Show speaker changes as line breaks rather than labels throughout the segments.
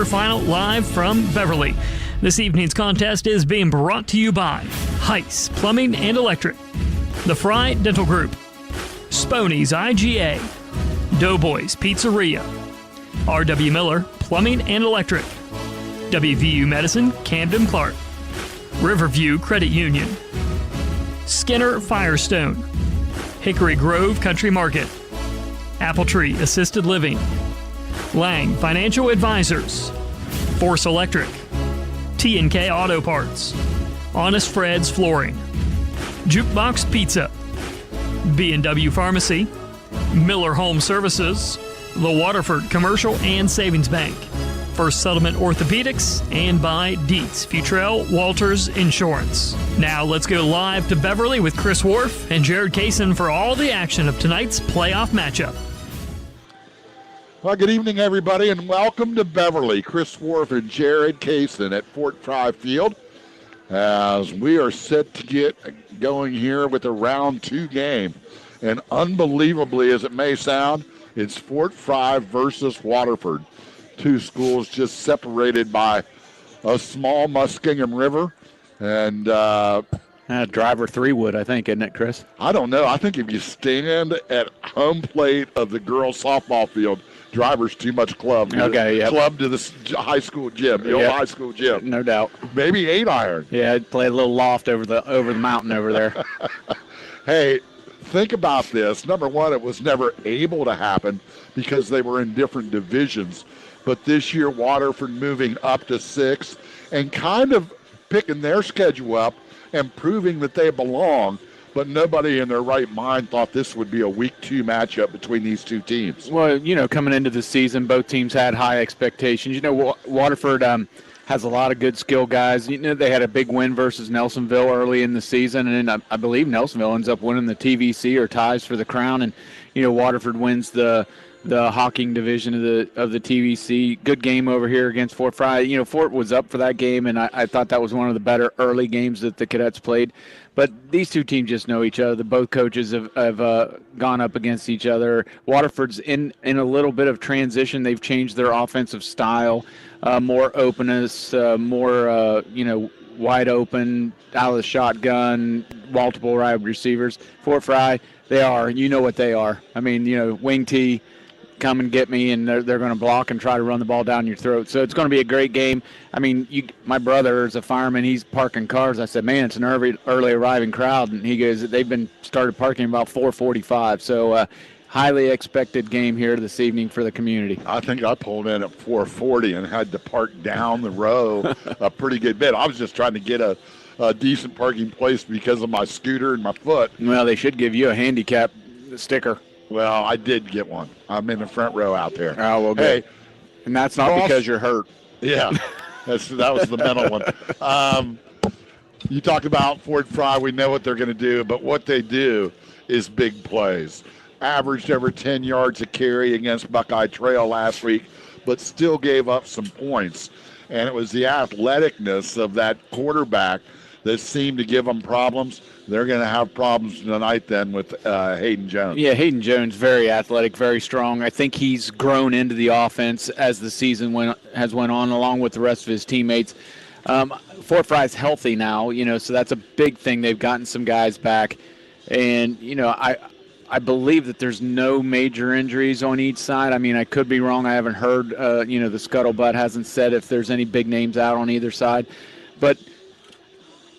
quarterfinal live from Beverly. This evening's contest is being brought to you by Heiss Plumbing and Electric, the Frye Dental Group, Sponey's IGA, Doughboys Pizzeria, R.W. Miller Plumbing and Electric, WVU Medicine Camden Clark, Riverview Credit Union, Skinner Firestone, Hickory Grove Country Market, Apple Tree Assisted Living, Lang Financial Advisors, Force Electric, T&K Auto Parts, Honest Fred's Flooring, Jukebox Pizza, B&W Pharmacy, Miller Home Services, the Waterford Commercial and Savings Bank, First Settlement Orthopedics, and by Dietz Futrell Walters Insurance. Now let's go live to Beverly with Chris Worf and Jared Kaysen for all the action of tonight's playoff matchup.
Well, good evening, everybody, and welcome to Beverly. Chris Worf and Jared Kaysen at Fort Frye Field as we are set to get going here with a round 2 game. And unbelievably as it may sound, it's Fort Frye versus Waterford. Two schools just separated by a small Muskingum River. And
driver 3 would, I think, isn't it, Chris?
I don't know. I think if you stand at home plate of the girls' softball field, driver's too much club.
Okay, yeah.
Club to the high school gym, the old high school gym.
No doubt.
Maybe 8-iron.
Yeah, I'd play a little loft over the mountain over there.
Hey, think about this. Number one, it was never able to happen because they were in different divisions. But this year, Waterford moving up to 6 and kind of picking their schedule up and proving that they belong. But nobody in their right mind thought this would be a week 2 matchup between these two teams.
Well, coming into the season, both teams had high expectations. Waterford has a lot of good skill guys. They had a big win versus Nelsonville early in the season, and I believe Nelsonville ends up winning the TVC or ties for the crown. And Waterford wins the Hawking division of the TVC. Good game over here against Fort Frye. Fort was up for that game, and I thought that was one of the better early games that the Cadets played. But these two teams just know each other. Both coaches have gone up against each other. Waterford's in a little bit of transition. They've changed their offensive style, more openness, more wide open, out of the shotgun, multiple wide receivers. Fort Frye, they are. You know what they are. I mean, wing tee, come and get me, and they're going to block and try to run the ball down your throat. So it's going to be a great game. I mean, my brother is a fireman. He's parking cars. I said, man, it's an early arriving crowd. And he goes, they've been started parking about 4:45. So highly expected game here this evening for the community.
I think I pulled in at 4:40 and had to park down the row a pretty good bit. I was just trying to get a decent parking place because of my scooter and my foot.
Well, they should give you a handicap sticker.
Well, I did get one. I'm in the front row out there.
Oh, well, good. Hey, and that's not because you're hurt.
Yeah, that was the mental one. You talked about Fort Frye. We know what they're going to do, but what they do is big plays. Averaged over 10 yards a carry against Buckeye Trail last week, but still gave up some points. And it was the athleticness of that quarterback that seemed to give them problems. They're going to have problems tonight then with Hayden Jones.
Yeah, Hayden Jones, very athletic, very strong. I think he's grown into the offense as the season went on, along with the rest of his teammates. Fort Frye's healthy now, so that's a big thing. They've gotten some guys back. And, I believe that there's no major injuries on each side. I mean, I could be wrong. I haven't heard, the scuttlebutt hasn't said if there's any big names out on either side. But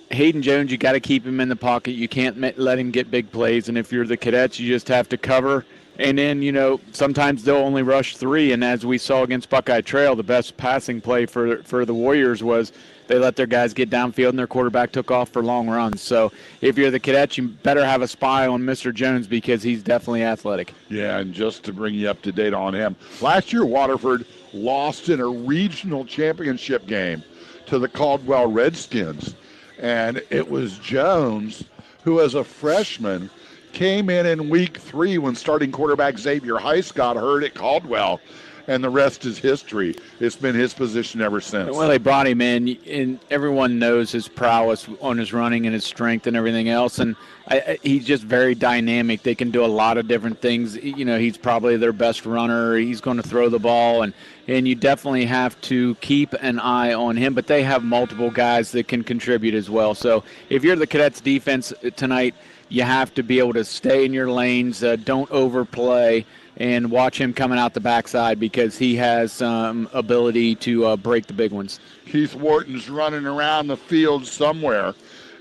Hayden Jones, you got to keep him in the pocket. You can't let him get big plays. And if you're the Cadets, you just have to cover. And then, sometimes they'll only rush 3. And as we saw against Buckeye Trail, the best passing play for the Warriors was they let their guys get downfield and their quarterback took off for long runs. So if you're the Cadets, you better have a spy on Mr. Jones because he's definitely athletic.
Yeah, and just to bring you up to date on him, last year Waterford lost in a regional championship game to the Caldwell Redskins. And it was Jones who, as a freshman, came in week 3 when starting quarterback Xavier Heiss got hurt at Caldwell and the rest is history. It's been his position ever since.
Well, they brought him in, and everyone knows his prowess on his running and his strength and everything else, and he's just very dynamic. They can do a lot of different things. You know, he's probably their best runner. He's going to throw the ball, and you definitely have to keep an eye on him, but they have multiple guys that can contribute as well. So if you're the Cadets defense tonight, you have to be able to stay in your lanes, don't overplay, and watch him coming out the backside because he has ability to break the big ones.
Keith Wharton's running around the field somewhere,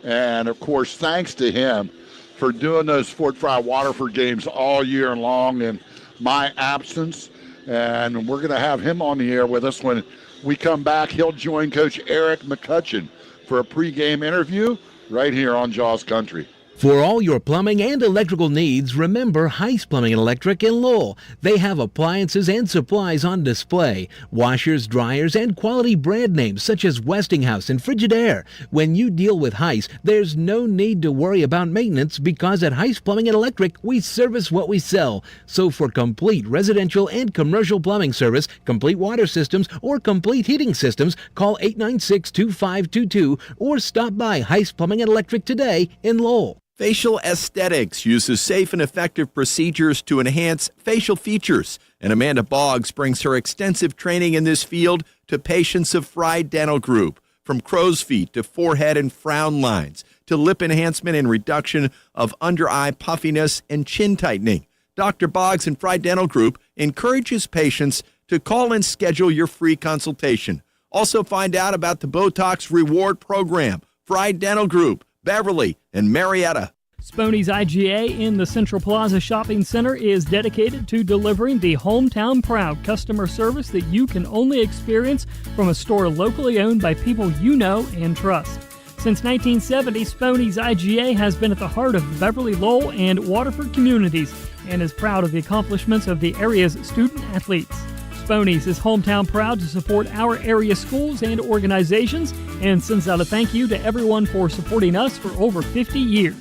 and, of course, thanks to him for doing those Fort Frye Waterford games all year long in my absence, and we're going to have him on the air with us when we come back. He'll join Coach Eric McCutcheon for a pregame interview right here on Jaws Country.
For all your plumbing and electrical needs, remember Heiss Plumbing and Electric in Lowell. They have appliances and supplies on display, washers, dryers, and quality brand names such as Westinghouse and Frigidaire. When you deal with Heiss, there's no need to worry about maintenance because at Heiss Plumbing and Electric, we service what we sell. So for complete residential and commercial plumbing service, complete water systems, or complete heating systems, call 896-2522 or stop by Heiss Plumbing and Electric today in Lowell.
Facial Aesthetics uses safe and effective procedures to enhance facial features, and Amanda Boggs brings her extensive training in this field to patients of Frye Dental Group, from crow's feet to forehead and frown lines, to lip enhancement and reduction of under-eye puffiness and chin tightening. Dr. Boggs and Frye Dental Group encourages patients to call and schedule your free consultation. Also find out about the Botox Reward Program. Frye Dental Group, Beverly, and Marietta.
Sponey's IGA in the Central Plaza Shopping Center is dedicated to delivering the hometown proud customer service that you can only experience from a store locally owned by people you know and trust. Since 1970, Sponey's IGA has been at the heart of Beverly, Lowell, and Waterford communities and is proud of the accomplishments of the area's student athletes. Sponey's is hometown proud to support our area schools and organizations and sends out a thank you to everyone for supporting us for over 50 years.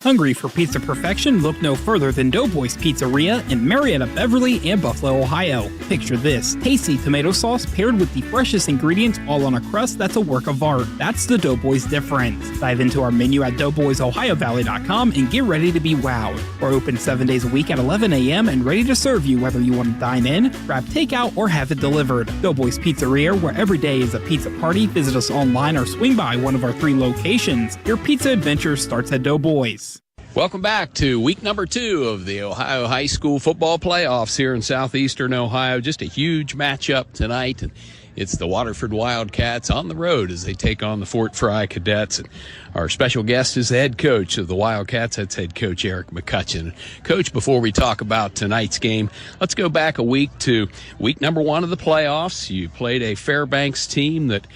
Hungry for pizza perfection? Look no further than Doughboys Pizzeria in Marietta, Beverly, and Buffalo, Ohio. Picture this: tasty tomato sauce paired with the freshest ingredients all on a crust that's a work of art. That's the Doughboys difference. Dive into our menu at doughboysohiovalley.com and get ready to be wowed. We're open 7 days a week at 11 a.m. and ready to serve you whether you want to dine in, grab takeout, or have it delivered. Doughboys Pizzeria, where every day is a pizza party. Visit us online or swing by one of our 3 locations. Your pizza adventure starts at Doughboys.
Welcome back to week number 2 of the Ohio High School football playoffs here in southeastern Ohio. Just a huge matchup tonight, and it's the Waterford Wildcats on the road as they take on the Fort Frye Cadets. And our special guest is the head coach of the Wildcats. That's head coach Eric McCutcheon. Coach, before we talk about tonight's game, let's go back a week to week number 1 of the playoffs. You played a Fairbanks team that,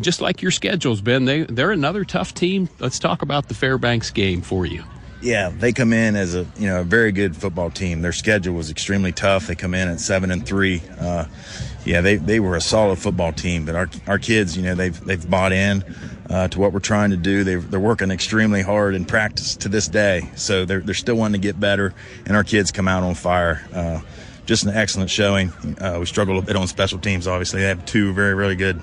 just like your schedule's been, they're another tough team. Let's talk about the Fairbanks game for you.
Yeah, they come in as a very good football team. Their schedule was extremely tough. They come in at 7-3. They were a solid football team. But our kids, they've bought in to what we're trying to do. They're working extremely hard in practice to this day. So they're still wanting to get better, and our kids come out on fire. Just an excellent showing. We struggled a bit on special teams, obviously. They have 2 very, really good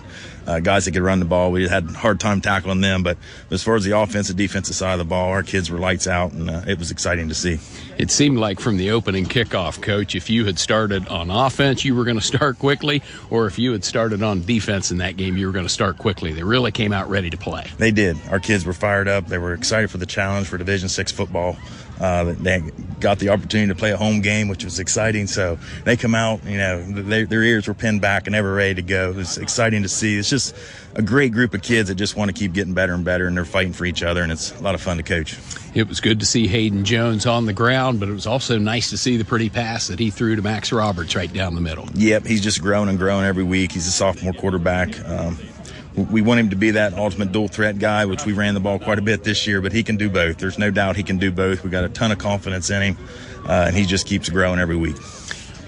guys that could run the ball. We had a hard time tackling them, but as far as the offensive, defensive side of the ball, our kids were lights out, and it was exciting to see.
It seemed like from the opening kickoff, Coach, if you had started on offense, you were going to start quickly, or if you had started on defense in that game, you were going to start quickly. They really came out ready to play.
They did. Our kids were fired up. They were excited for the challenge for Division VI football. They got the opportunity to play a home game, which was exciting. So they come out, their ears were pinned back and they were ready to go. It was exciting to see. It's just a great group of kids that just want to keep getting better and better, and they're fighting for each other, and it's a lot of fun to coach.
It was good to see Hayden Jones on the ground, but it was also nice to see the pretty pass that he threw to Max Roberts right down the middle.
Yep, he's just growing and growing every week. He's a sophomore quarterback. We want him to be that ultimate dual threat guy, which we ran the ball quite a bit this year, but he can do both. There's no doubt he can do both. We got a ton of confidence in him, and he just keeps growing every week.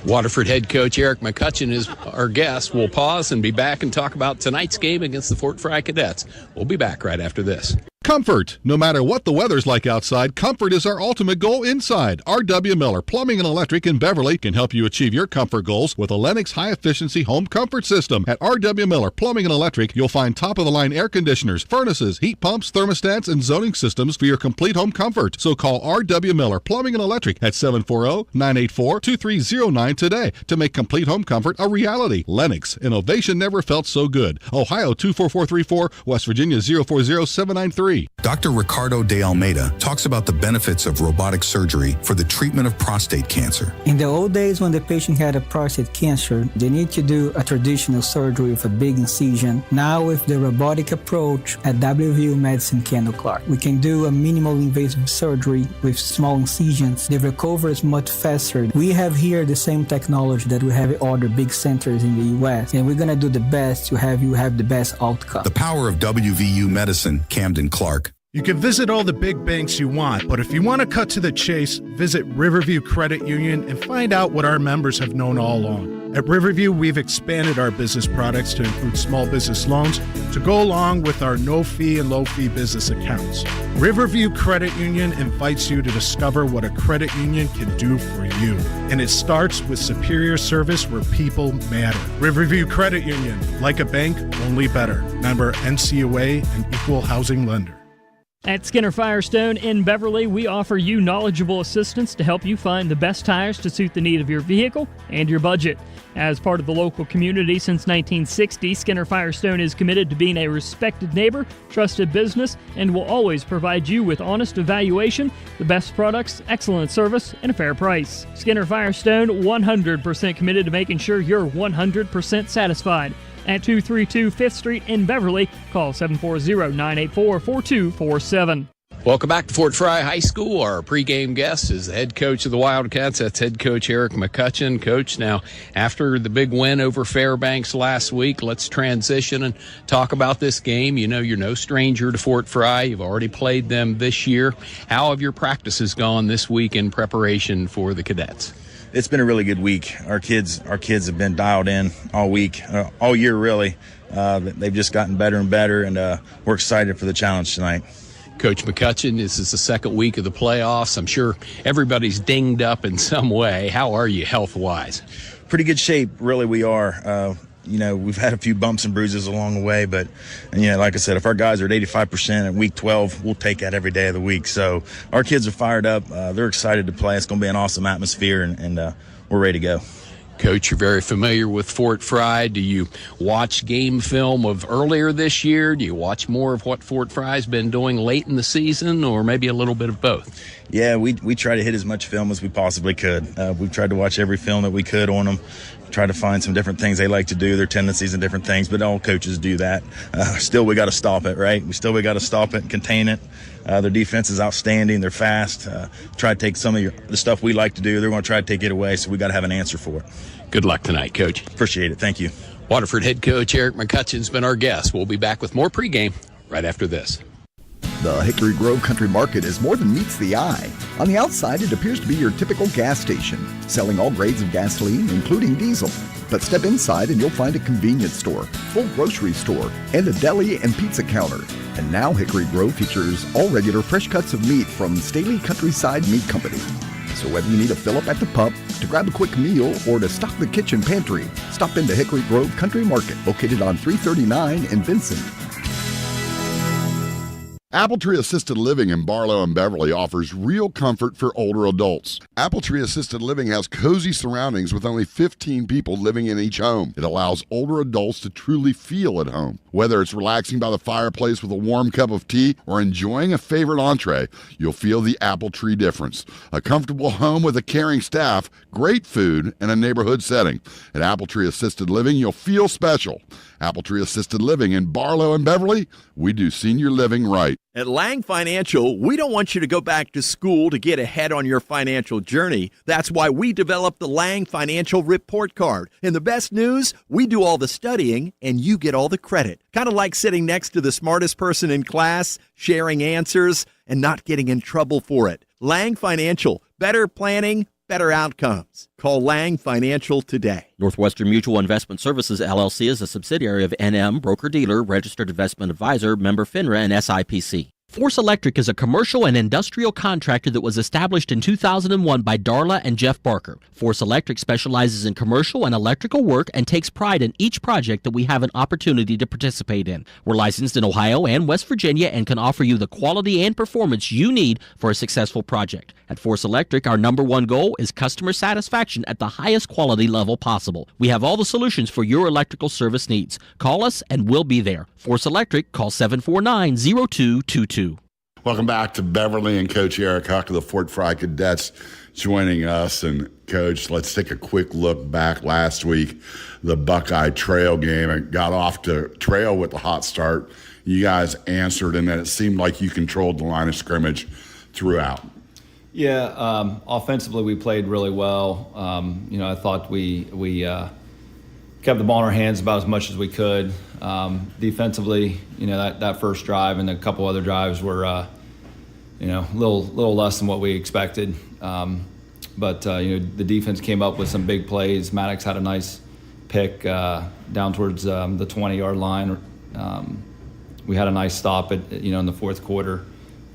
Waterford head coach Eric McCutcheon is our guest. We'll pause and be back and talk about tonight's game against the Fort Frye Cadets. We'll be back right after this.
Comfort. No matter what the weather's like outside, comfort is our ultimate goal inside. R.W. Miller Plumbing and Electric in Beverly can help you achieve your comfort goals with a Lennox high-efficiency home comfort system. At R.W. Miller Plumbing and Electric, you'll find top-of-the-line air conditioners, furnaces, heat pumps, thermostats, and zoning systems for your complete home comfort. So call R.W. Miller Plumbing and Electric at 740-984-2309 today to make complete home comfort a reality. Lennox, innovation never felt so good. Ohio 24434, West Virginia 040793.
Dr. Ricardo de Almeida talks about the benefits of robotic surgery for the treatment of prostate cancer.
In the old days when the patient had a prostate cancer, they need to do a traditional surgery with a big incision. Now with the robotic approach at WVU Medicine Kendall Clark, we can do a minimal invasive surgery with small incisions. The recovery is much faster. We have here the same technology that we have at other big centers in the U.S., and we're going to do the best to have you have the best outcome.
The power of WVU Medicine, Camden Clark.
You can visit all the big banks you want, but if you want to cut to the chase, visit Riverview Credit Union and find out what our members have known all along. At Riverview, we've expanded our business products to include small business loans to go along with our no-fee and low-fee business accounts. Riverview Credit Union invites you to discover what a credit union can do for you. And it starts with superior service where people matter. Riverview Credit Union, like a bank, only better. Member NCUA and Equal Housing Lender.
At Skinner Firestone in Beverly, we offer you knowledgeable assistance to help you find the best tires to suit the need of your vehicle and your budget. As part of the local community since 1960, Skinner Firestone is committed to being a respected neighbor, trusted business, and will always provide you with honest evaluation, the best products, excellent service, and a fair price. Skinner Firestone, 100% committed to making sure you're 100% satisfied. At 232 5th Street in Beverly, call 740-984-4247.
Welcome back to Fort Frye High School. Our pregame guest is the head coach of the Wildcats. That's head coach Eric McCutcheon. Coach, now after the big win over Fairbanks last week, let's transition and talk about this game. You know, you're no stranger to Fort Frye. You've already played them this year. How have your practices gone this week in preparation for the Cadets?
It's been a really good week. Our kids have been dialed in all week, all year really. They've just gotten better and better, and we're excited for the challenge tonight.
Coach McCutcheon, this is the second week of the playoffs. I'm sure everybody's dinged up in some way. How are you health-wise?
Pretty good shape, really we are. We've had a few bumps and bruises along the way, but, like I said, if our guys are at 85% at week 12, we'll take that every day of the week. So our kids are fired up. They're excited to play. It's going to be an awesome atmosphere, and we're ready to go.
Coach, you're very familiar with Fort Frye. Do you watch game film of earlier this year? Do you watch more of what Fort Frye's been doing late in the season, or maybe a little bit of both?
Yeah, we try to hit as much film as we possibly could. We've tried to watch every film that we could on them, try to find some different things they like to do, their tendencies and different things, but all coaches do that. Still, we got to stop it, right? We got to stop it and contain it. Their defense is outstanding. They're fast. Try to take some of the stuff we like to do. They're going to try to take it away, so we got to have an answer for it.
Good luck tonight, Coach.
Appreciate it. Thank you.
Waterford head coach Eric McCutcheon's been our guest. We'll be back with more pregame right after this.
The Hickory Grove Country Market is more than meets the eye. On the outside, it appears to be your typical gas station, selling all grades of gasoline, including diesel. But step inside and you'll find a convenience store, full grocery store, and a deli and pizza counter. And now Hickory Grove features all regular fresh cuts of meat from Staley Countryside Meat Company. So whether you need a fill-up at the pump, to grab a quick meal, or to stock the kitchen pantry, stop into Hickory Grove Country Market, located on 339 in Vincent.
Appletree Assisted Living in Barlow and Beverly offers real comfort for older adults. Appletree Assisted Living has cozy surroundings with only 15 people living in each home. It allows older adults to truly feel at home. Whether it's relaxing by the fireplace with a warm cup of tea or enjoying a favorite entree, you'll feel the Appletree difference. A comfortable home with a caring staff, great food, and a neighborhood setting. At Appletree Assisted Living, you'll feel special. Appletree Assisted Living in Barlow and Beverly, we do senior living right.
At Lang Financial, we don't want you to go back to school to get ahead on your financial journey. That's why we developed the Lang Financial Report Card. And the best news, we do all the studying and you get all the credit. Kind of like sitting next to the smartest person in class, sharing answers, and not getting in trouble for it. Lang Financial, better planning, better outcomes. Call Lang Financial today.
Northwestern Mutual Investment Services, LLC is a subsidiary of NM, broker-dealer, registered investment advisor, member FINRA, and SIPC. Force Electric is a commercial and industrial contractor that was established in 2001 by Darla and Jeff Barker. Force Electric specializes in commercial and electrical work and takes pride in each project that we have an opportunity to participate in. We're licensed in Ohio and West Virginia and can offer you the quality and performance you need for a successful project. At Force Electric, our number one goal is customer satisfaction at the highest quality level possible. We have all the solutions for your electrical service needs. Call us and we'll be there. Force Electric, call 749-0222.
Welcome back to Beverly and Coach Eric Huck of the Fort Frye Cadets joining us. And Coach, let's take a quick look back last week, the Buckeye Trail game. It got off to Trail with a hot start. You guys answered, and then it seemed like you controlled the line of scrimmage throughout.
Yeah, offensively we played really well. I thought we kept the ball in our hands about as much as we could. Defensively, that first drive and a couple other drives were, a little less than what we expected. But the defense came up with some big plays. Maddox had a nice pick down towards the 20-yard line. We had a nice stop in the fourth quarter.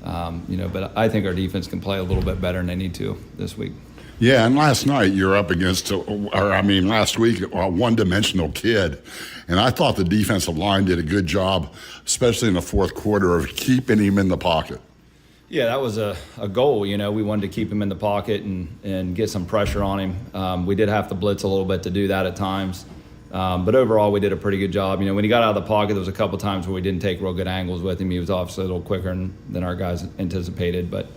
But I think our defense can play a little bit better than they need to this week.
Yeah, and last night you're up against, last week, a one-dimensional kid. And I thought the defensive line did a good job, especially in the fourth quarter, of keeping him in the pocket.
Yeah, that was a goal. We wanted to keep him in the pocket and get some pressure on him. We did have to blitz a little bit to do that at times. But overall, we did a pretty good job. When he got out of the pocket, there was a couple times where we didn't take real good angles with him. He was obviously a little quicker than our guys anticipated. But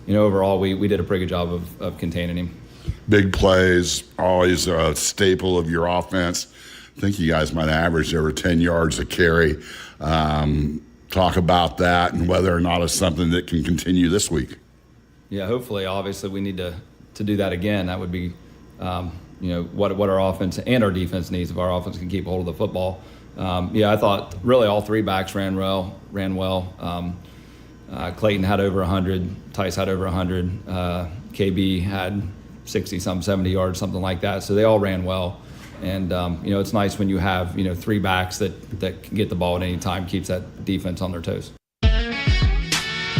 overall, we did a pretty good job of containing him.
Big plays, always a staple of your offense. I think you guys might average over 10 yards a carry. Talk about that and whether or not it's something that can continue this week.
Yeah, hopefully. Obviously, we need to do that again. That would be, what our offense and our defense needs if our offense can keep hold of the football. I thought really all three backs ran well. Clayton had over 100. Tice had over 100. KB had 60-some, 70 yards, something like that. So they all ran well. And, it's nice when you have, three backs that can get the ball at any time, keeps that defense on their toes.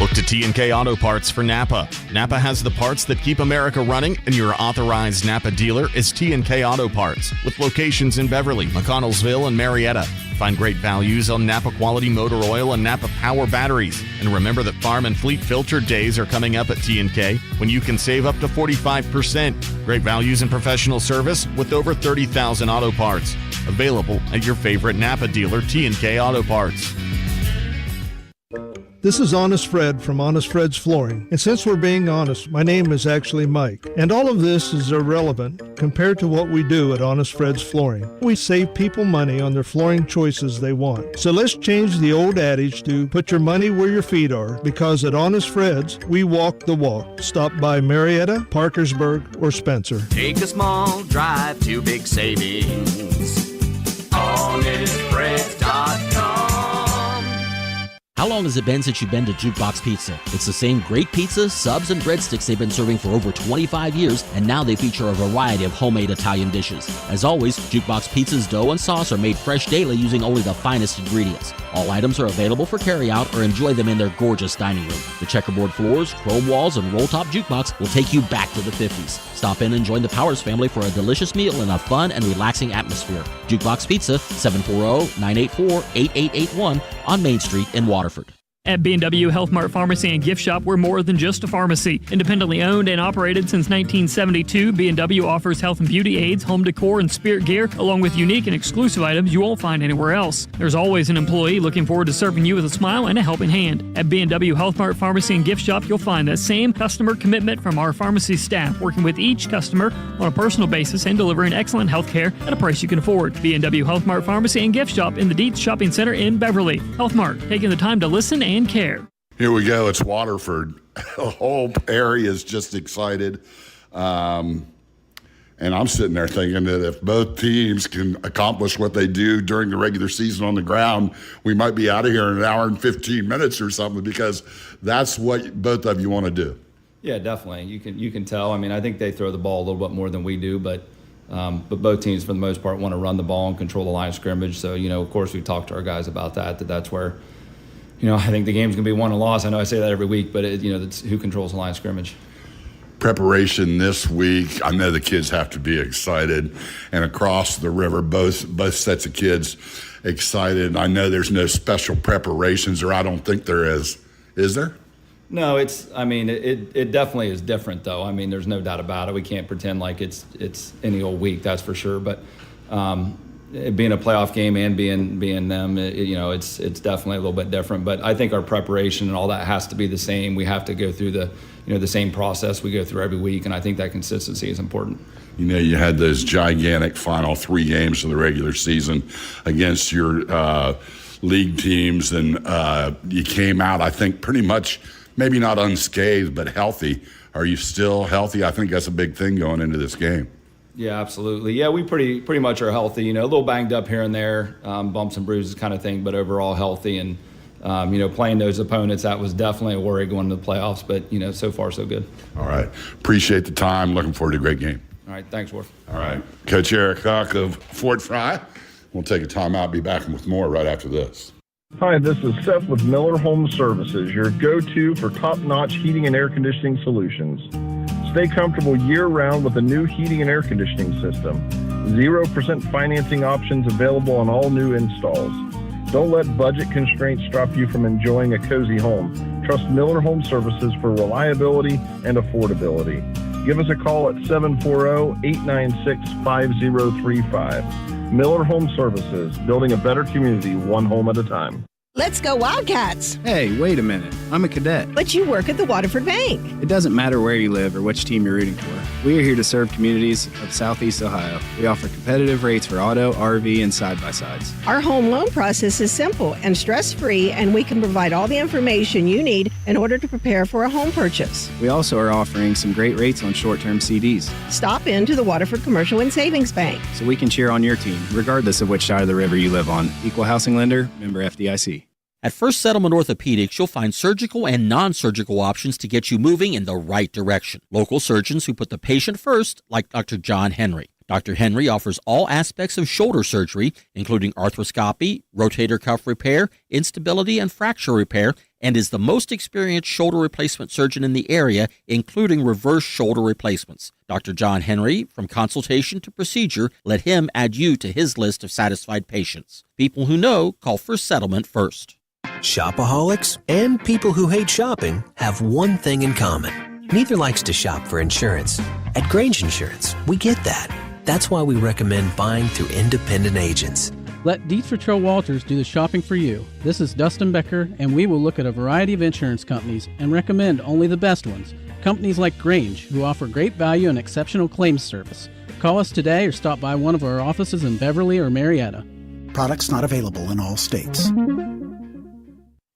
Look to T&K Auto Parts for Napa. Napa has the parts that keep America running, and your authorized Napa dealer is T&K Auto Parts, with locations in Beverly, McConnellsville, and Marietta. Find great values on Napa quality motor oil and Napa power batteries. And remember that Farm and Fleet filter days are coming up at T&K when you can save up to 45%. Great values and professional service with over 30,000 auto parts. Available at your favorite Napa dealer, T&K Auto Parts.
This is Honest Fred from Honest Fred's Flooring. And since we're being honest, my name is actually Mike. And all of this is irrelevant compared to what we do at Honest Fred's Flooring. We save people money on their flooring choices they want. So let's change the old adage to put your money where your feet are, because at Honest Fred's, we walk the walk. Stop by Marietta, Parkersburg, or Spencer.
Take a small drive to big savings. HonestFreds.com.
How long has it been since you've been to Jukebox Pizza? It's the same great pizza, subs, and breadsticks they've been serving for over 25 years, and now they feature a variety of homemade Italian dishes. As always, Jukebox Pizza's dough and sauce are made fresh daily using only the finest ingredients. All items are available for carryout or enjoy them in their gorgeous dining room. The checkerboard floors, chrome walls, and roll-top jukebox will take you back to the 50s. Stop in and join the Powers family for a delicious meal in a fun and relaxing atmosphere. Jukebox Pizza, 740-984-8881 on Main Street in Waterford.
At B&W Health Mart Pharmacy and Gift Shop, we're more than just a pharmacy. Independently owned and operated since 1972, B&W offers health and beauty aids, home decor, and spirit gear, along with unique and exclusive items you won't find anywhere else. There's always an employee looking forward to serving you with a smile and a helping hand. At B&W Health Mart Pharmacy and Gift Shop, you'll find that same customer commitment from our pharmacy staff, working with each customer on a personal basis and delivering excellent health care at a price you can afford. B&W Health Mart Pharmacy and Gift Shop in the Dietz Shopping Center in Beverly. Health Mart, taking the time to listen and care.
Here we go. It's Waterford. The whole area is just excited. And I'm sitting there thinking that if both teams can accomplish what they do during the regular season on the ground, we might be out of here in an hour and 15 minutes or something, because that's what both of you want to do.
Yeah, definitely. You can tell. I mean, I think they throw the ball a little bit more than we do, but both teams, for the most part, want to run the ball and control the line of scrimmage. So, of course, we talked to our guys about that. That's where, I think the game's going to be won or lost. I know I say that every week, but it's who controls the line of scrimmage.
Preparation this week, I know the kids have to be excited, and across the river, both sets of kids excited. I know there's no special preparations, or I don't think there is. Is there?
No, it definitely is different, though. I mean, there's no doubt about it. We can't pretend like it's any old week, that's for sure. But it being a playoff game and being them, it's definitely a little bit different. But I think our preparation and all that has to be the same. We have to go through the same process we go through every week, and I think that consistency is important.
You had those gigantic final 3 games of the regular season against your league teams, and you came out, I think, pretty much maybe not unscathed, but healthy. Are you still healthy? I think that's a big thing going into this game.
Yeah, absolutely. Yeah, we pretty much are healthy. A little banged up here and there, bumps and bruises kind of thing, but overall healthy. And playing those opponents, that was definitely a worry going into the playoffs. But so far so good.
All right, appreciate the time. Looking forward to a great game.
All right, thanks, Worf.
All right, Coach Eric Huck of Fort Frye. We'll take a timeout. Be back with more right after this.
Hi, this is Seth with Miller Home Services, your go-to for top-notch heating and air conditioning solutions. Stay comfortable year-round with a new heating and air conditioning system. 0% financing options available on all new installs. Don't let budget constraints stop you from enjoying a cozy home. Trust Miller Home Services for reliability and affordability. Give us a call at 740-896-5035. Miller Home Services, building a better community one home at a time.
Let's go Wildcats!
Hey, wait a minute. I'm a cadet.
But you work at the Waterford Bank.
It doesn't matter where you live or which team you're rooting for. We are here to serve communities of Southeast Ohio. We offer competitive rates for auto, RV, and side-by-sides.
Our home loan process is simple and stress-free, and we can provide all the information you need in order to prepare for a home purchase.
We also are offering some great rates on short-term CDs.
Stop into the Waterford Commercial and Savings Bank.
So we can cheer on your team, regardless of which side of the river you live on. Equal housing lender, member FDIC.
At First Settlement Orthopedics, you'll find surgical and non-surgical options to get you moving in the right direction. Local surgeons who put the patient first, like Dr. John Henry. Dr. Henry offers all aspects of shoulder surgery, including arthroscopy, rotator cuff repair, instability, and fracture repair, and is the most experienced shoulder replacement surgeon in the area, including reverse shoulder replacements. Dr. John Henry, from consultation to procedure, let him add you to his list of satisfied patients. People who know, call First Settlement first.
Shopaholics and people who hate shopping have one thing in common. Neither likes to shop for insurance. At Grange Insurance, we get that. That's why we recommend buying through independent agents.
Let Dietrich Walters do the shopping for you. This is Dustin Becker, and we will look at a variety of insurance companies and recommend only the best ones. Companies like Grange, who offer great value and exceptional claims service. Call us today or stop by one of our offices in Beverly or Marietta.
Products not available in all states.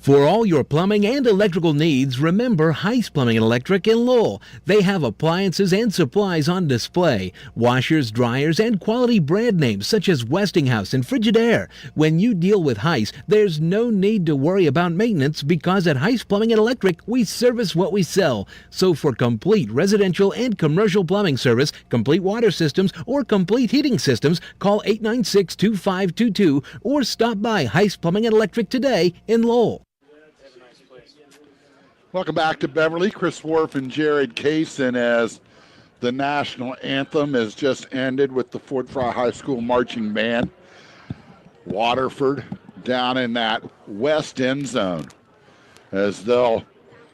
For all your plumbing and electrical needs, remember Heiss Plumbing and Electric in Lowell. They have appliances and supplies on display, washers, dryers, and quality brand names such as Westinghouse and Frigidaire. When you deal with Heiss, there's no need to worry about maintenance because at Heiss Plumbing and Electric, we service what we sell. So for complete residential and commercial plumbing service, complete water systems, or complete heating systems, call 896-2522 or stop by Heiss Plumbing and Electric today in Lowell.
Welcome back to Beverly. Chris Worf and Jared Kaysen as the national anthem has just ended with the Fort Frye High School marching band. Waterford down in that west end zone as they'll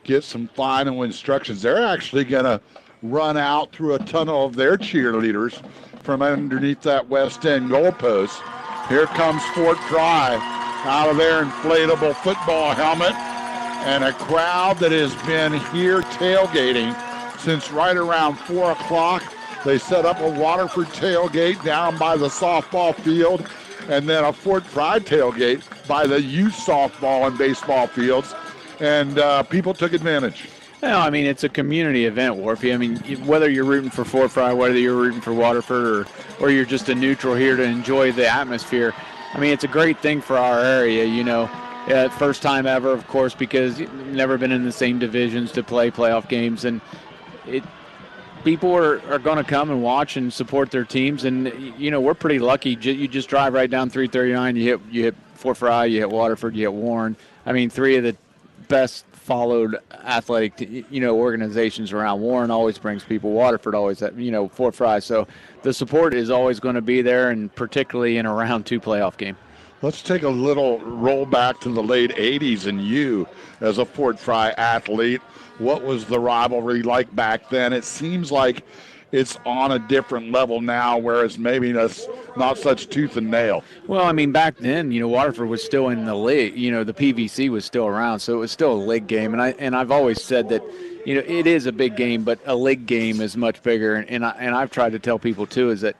get some final instructions. They're actually going to run out through a tunnel of their cheerleaders from underneath that west end goalpost. Here comes Fort Frye out of their inflatable football helmet. And a crowd that has been here tailgating since right around 4 o'clock. They set up a Waterford tailgate down by the softball field and then a Fort Frye tailgate by the youth softball and baseball fields. And people took advantage.
Well, I mean, it's a community event, Warfy. I mean, whether you're rooting for Fort Frye, whether you're rooting for Waterford, or you're just a neutral here to enjoy the atmosphere, I mean, it's a great thing for our area, you know. First time ever, of course, because you've never been in the same divisions to play playoff games. And people are going to come and watch and support their teams. And, you know, we're pretty lucky. You just drive right down 339. You hit Fort Frye, you hit Waterford, you hit Warren. I mean, three of the best followed athletic, organizations around. Warren always brings people. Waterford always, Fort Frye. So the support is always going to be there, and particularly in a round 2 playoff game.
Let's take a little roll back to the late 80s, and you, as a Fort Frye athlete, what was the rivalry like back then? It seems like it's on a different level now, whereas maybe that's not such tooth and nail.
Well, I mean, back then, Waterford was still in the league. The PVC was still around, so it was still a league game. And I've always said that, it is a big game, but a league game is much bigger. And I've tried to tell people too is that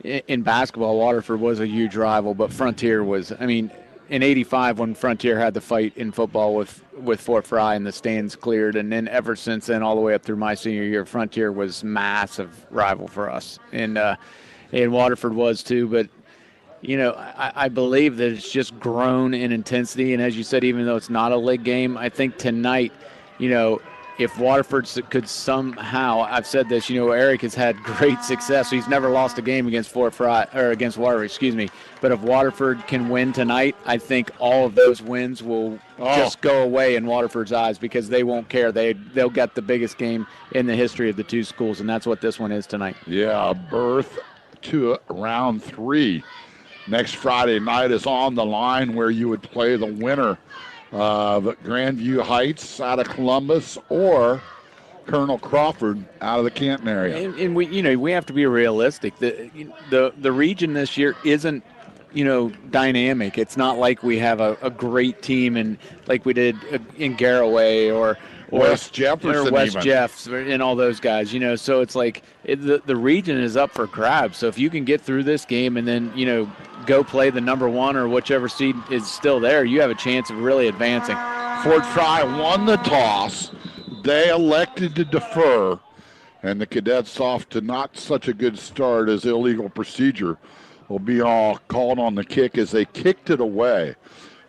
in basketball, Waterford was a huge rival, but Frontier was. I mean, in '85 when Frontier had the fight in football with Fort Frye and the stands cleared, and then ever since then, all the way up through my senior year, Frontier was massive rival for us, and Waterford was too. But I believe that it's just grown in intensity, and as you said, even though it's not a league game, I think tonight, if Waterford could somehow, I've said this, Eric has had great success. He's never lost a game against Fort Frye or against Waterford, But if Waterford can win tonight, I think all of those wins will just go away in Waterford's eyes because they won't care. They'll get the biggest game in the history of the two schools, and that's what this one is tonight.
Yeah, a berth to round 3. Next Friday night is on the line where you would play the winner of Grandview Heights out of Columbus or Colonel Crawford out of the Canton area.
And we have to be realistic. The region this year isn't dynamic. It's not like we have a great team and like we did in Garraway or
West Jefferson,
or West Jeffs and all those guys. So it's like the region is up for grabs. So if you can get through this game and then go play the number 1 or whichever seed is still there, you have a chance of really advancing.
Fort Frye won the toss. They elected to defer, and the Cadets off to not such a good start as illegal procedure will be all called on the kick as they kicked it away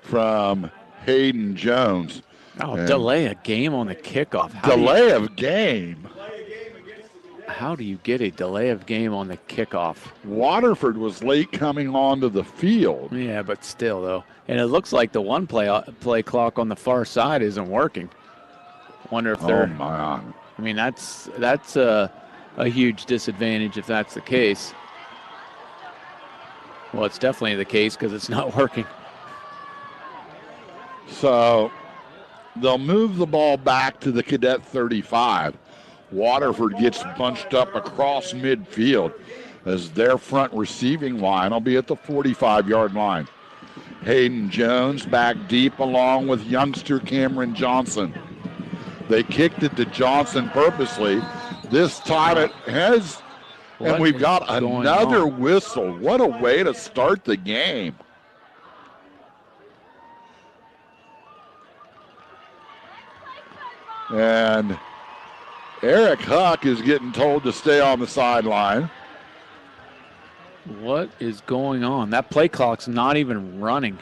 from Hayden Jones.
Delay a game on the kickoff.
Delay of game?
How do you get a delay of game on the kickoff?
Waterford was late coming onto the field.
Yeah, but still, though. And it looks like the one play clock on the far side isn't working. Wonder if they're...
Oh, my.
I mean, that's a huge disadvantage if that's the case. Well, it's definitely the case because it's not working.
So they'll move the ball back to the Cadet 35. Waterford gets bunched up across midfield as their front receiving line will be at the 45-yard line. Hayden Jones back deep along with youngster Cameron Johnson. They kicked it to Johnson purposely. This time it has, and we've got another whistle. What a way to start the game. And Eric Huck is getting told to stay on the sideline.
What is going on? That play clock's not even running.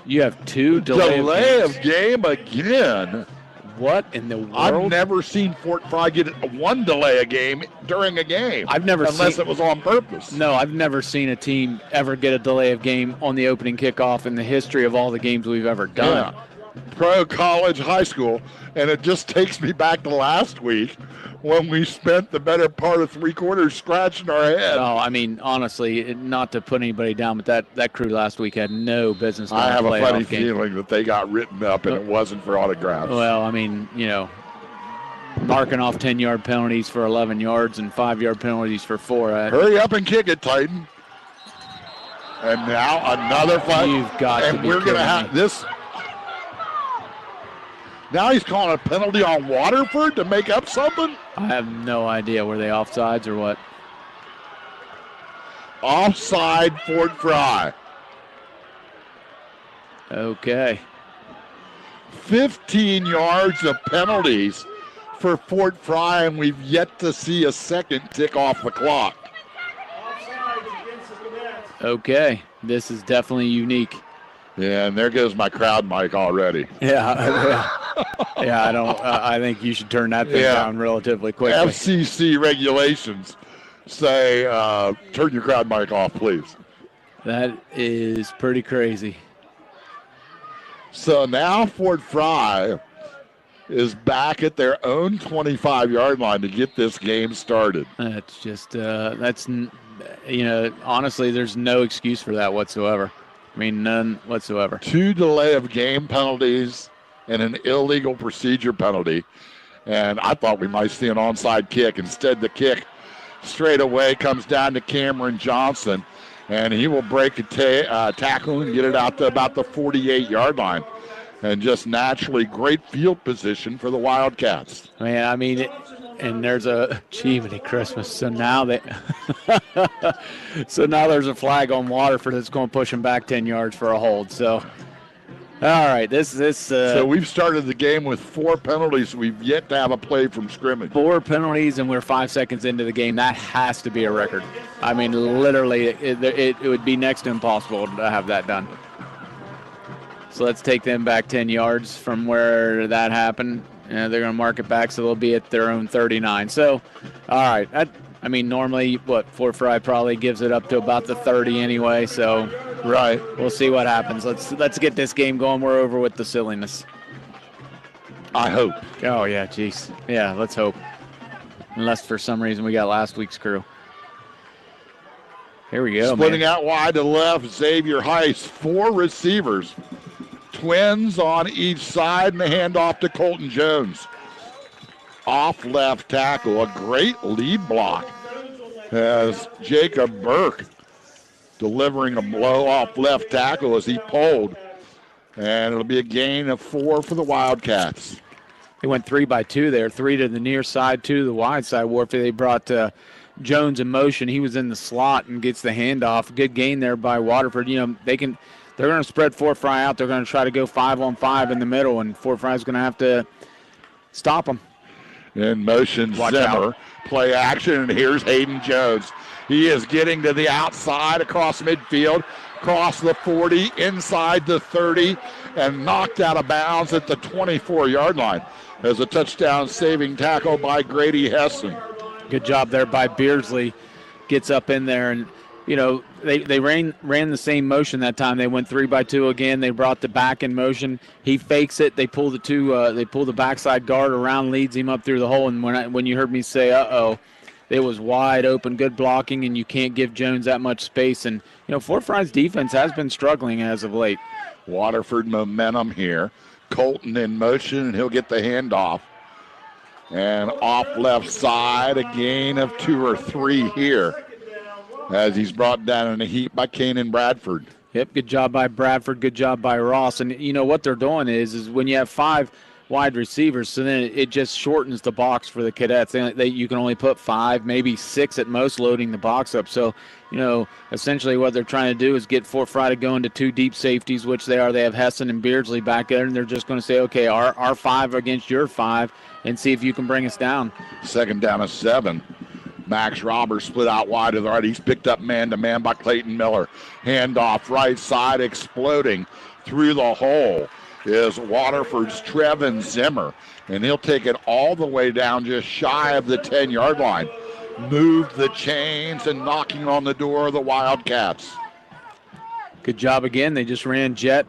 You have 2
delay of game again.
What in the world?
I've never seen Fort Frye get 1 delay a game during a game. Unless it was on purpose.
No, I've never seen a team ever get a delay of game on the opening kickoff in the history of all the games we've ever done.
Yeah. Pro, college, high school, and it just takes me back to last week when we spent the better part of 3 quarters scratching our head.
No, I mean, honestly, not to put anybody down, but that crew last week had no business.
I have a funny feeling that they got written up and it wasn't for autographs.
Well, I mean, marking off 10-yard penalties for 11 yards and 5-yard penalties for 4.
Hurry up and kick it, Titan. And now another fight.
You've got
and
to be
we're going to have
me.
this. Now he's calling a penalty on Waterford to make up something?
I have no idea. Were they offsides or what?
Offside Fort Frye.
Okay.
15 yards of penalties for Fort Frye, and we've yet to see a second tick off the clock.
Okay. This is definitely unique.
Yeah, and there goes my crowd mic already.
Yeah. I think you should turn that thing down relatively quickly.
FCC regulations. say, turn your crowd mic off, please.
That is pretty crazy.
So now Fort Frye is back at their own 25-yard line to get this game started.
That's just, honestly, there's no excuse for that whatsoever. I mean, none whatsoever.
2 delay of game penalties and an illegal procedure penalty. And I thought we might see an onside kick. Instead, the kick straight away comes down to Cameron Johnson, and he will break a tackle and get it out to about the 48-yard line. And just naturally great field position for the Wildcats.
Man, I mean, and there's a Jiminy Christmas. So now there's a flag on Waterford that's going to push him back 10 yards for a hold. So, all right,
So we've started the game with 4 penalties. We've yet to have a play from scrimmage.
4 penalties, and we're 5 seconds into the game. That has to be a record. I mean, literally, it would be next to impossible to have that done. So let's take them back 10 yards from where that happened. They're going to mark it back, so they'll be at their own 39. So, all right. Normally, Fort Frye probably gives it up to about the 30 anyway. So,
right.
We'll see what happens. Let's get this game going. We're over with the silliness.
I hope.
Oh, yeah, jeez. Yeah, let's hope. Unless for some reason we got last week's crew. Here we go,
Splitting out wide to left, Xavier Heiss, 4 receivers. Twins on each side, and the handoff to Colton Jones. Off left tackle, a great lead block as Jacob Burke delivering a blow off left tackle as he pulled. And it'll be a gain of 4 for the Wildcats.
They went 3 by 2 there, 3 to the near side, 2 to the wide side. Warfare, they brought Jones in motion. He was in the slot and gets the handoff. Good gain there by Waterford. They're going to spread Fort Frye out. They're going to try to go 5-on-5 in the middle, and Fort Frye's going to have to stop them.
In motion, Zimmer. Play action, and here's Hayden Jones. He is getting to the outside across midfield, across the 40, inside the 30, and knocked out of bounds at the 24-yard line as a touchdown-saving tackle by Grady Hessen.
Good job there by Beardsley. Gets up in there, and they ran the same motion that time. They went 3 by 2 again. They brought the back in motion. He fakes it. They pull the backside guard around, leads him up through the hole. And when you heard me say, it was wide open, good blocking, and you can't give Jones that much space. And Fort Frye's defense has been struggling as of late.
Waterford momentum here. Colton in motion, and he'll get the handoff. And off left side, a gain of 2 or 3 here as he's brought down in a heap by Kanan Bradford.
Yep, good job by Bradford, good job by Ross. And what they're doing is when you have 5 wide receivers, so then it just shortens the box for the Cadets. You can only put 5, maybe 6 at most, loading the box up. So, essentially what they're trying to do is get Fort Frye to go into 2 deep safeties, which they are. They have Hessen and Beardsley back there, and they're just going to say, okay, our 5 against your 5, and see if you can bring us down.
2nd down and 7. Max Roberts split out wide to the right. He's picked up man-to-man by Clayton Miller. Handoff right side, exploding through the hole is Waterford's Trevin Zimmer. And he'll take it all the way down just shy of the 10-yard line. Moved the chains and knocking on the door of the Wildcats.
Good job again. They just ran jet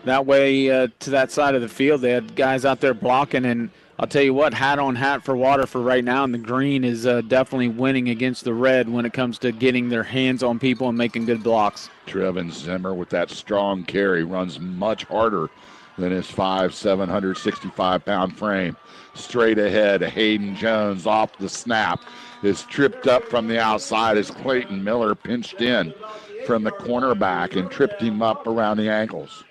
that way to that side of the field. They had guys out there blocking, and I'll tell you what, hat on hat for Waterford right now, and the green is definitely winning against the red when it comes to getting their hands on people and making good blocks.
Trevin Zimmer with that strong carry runs much harder than his 5'7", 165-pound frame. Straight ahead, Hayden Jones off the snap is tripped up from the outside as Clayton Miller pinched in from the cornerback and tripped him up around the ankles.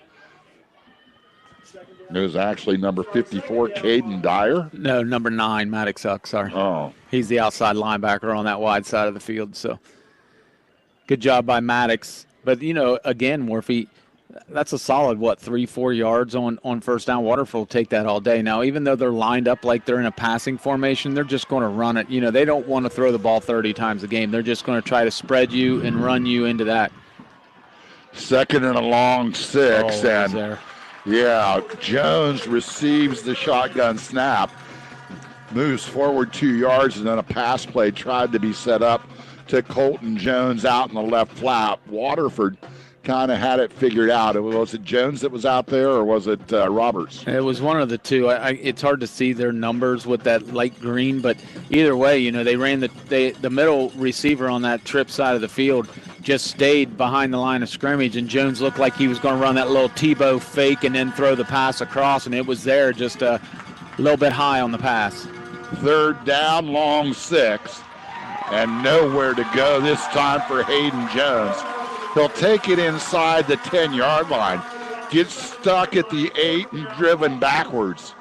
It was actually number 54, Caden Dyer.
No, number 9, Maddox Huck, sorry.
Oh.
He's the outside linebacker on that wide side of the field. So good job by Maddox. But, again, Morphy, that's a solid, 3-4 yards on first down. Waterford will take that all day. Now, even though they're lined up like they're in a passing formation, they're just going to run it. They don't want to throw the ball 30 times a game. They're just going to try to spread you and run you into that.
2nd and a long 6.
There.
Yeah, Jones receives the shotgun snap. moves forward 2 yards, and then a pass play tried to be set up to Colton Jones out in the left flat. Waterford kind of had it figured out. Was it Jones that was out there, or was it Roberts?
It was one of the two. It's hard to see their numbers with that light green, but either way, they ran the middle receiver on that trip side of the field just stayed behind the line of scrimmage, and Jones looked like he was going to run that little Tebow fake and then throw the pass across, and it was there just a little bit high on the pass.
3rd down, long 6, and nowhere to go this time for Hayden Jones. He'll take it inside the 10-yard line, gets stuck at the 8 and driven backwards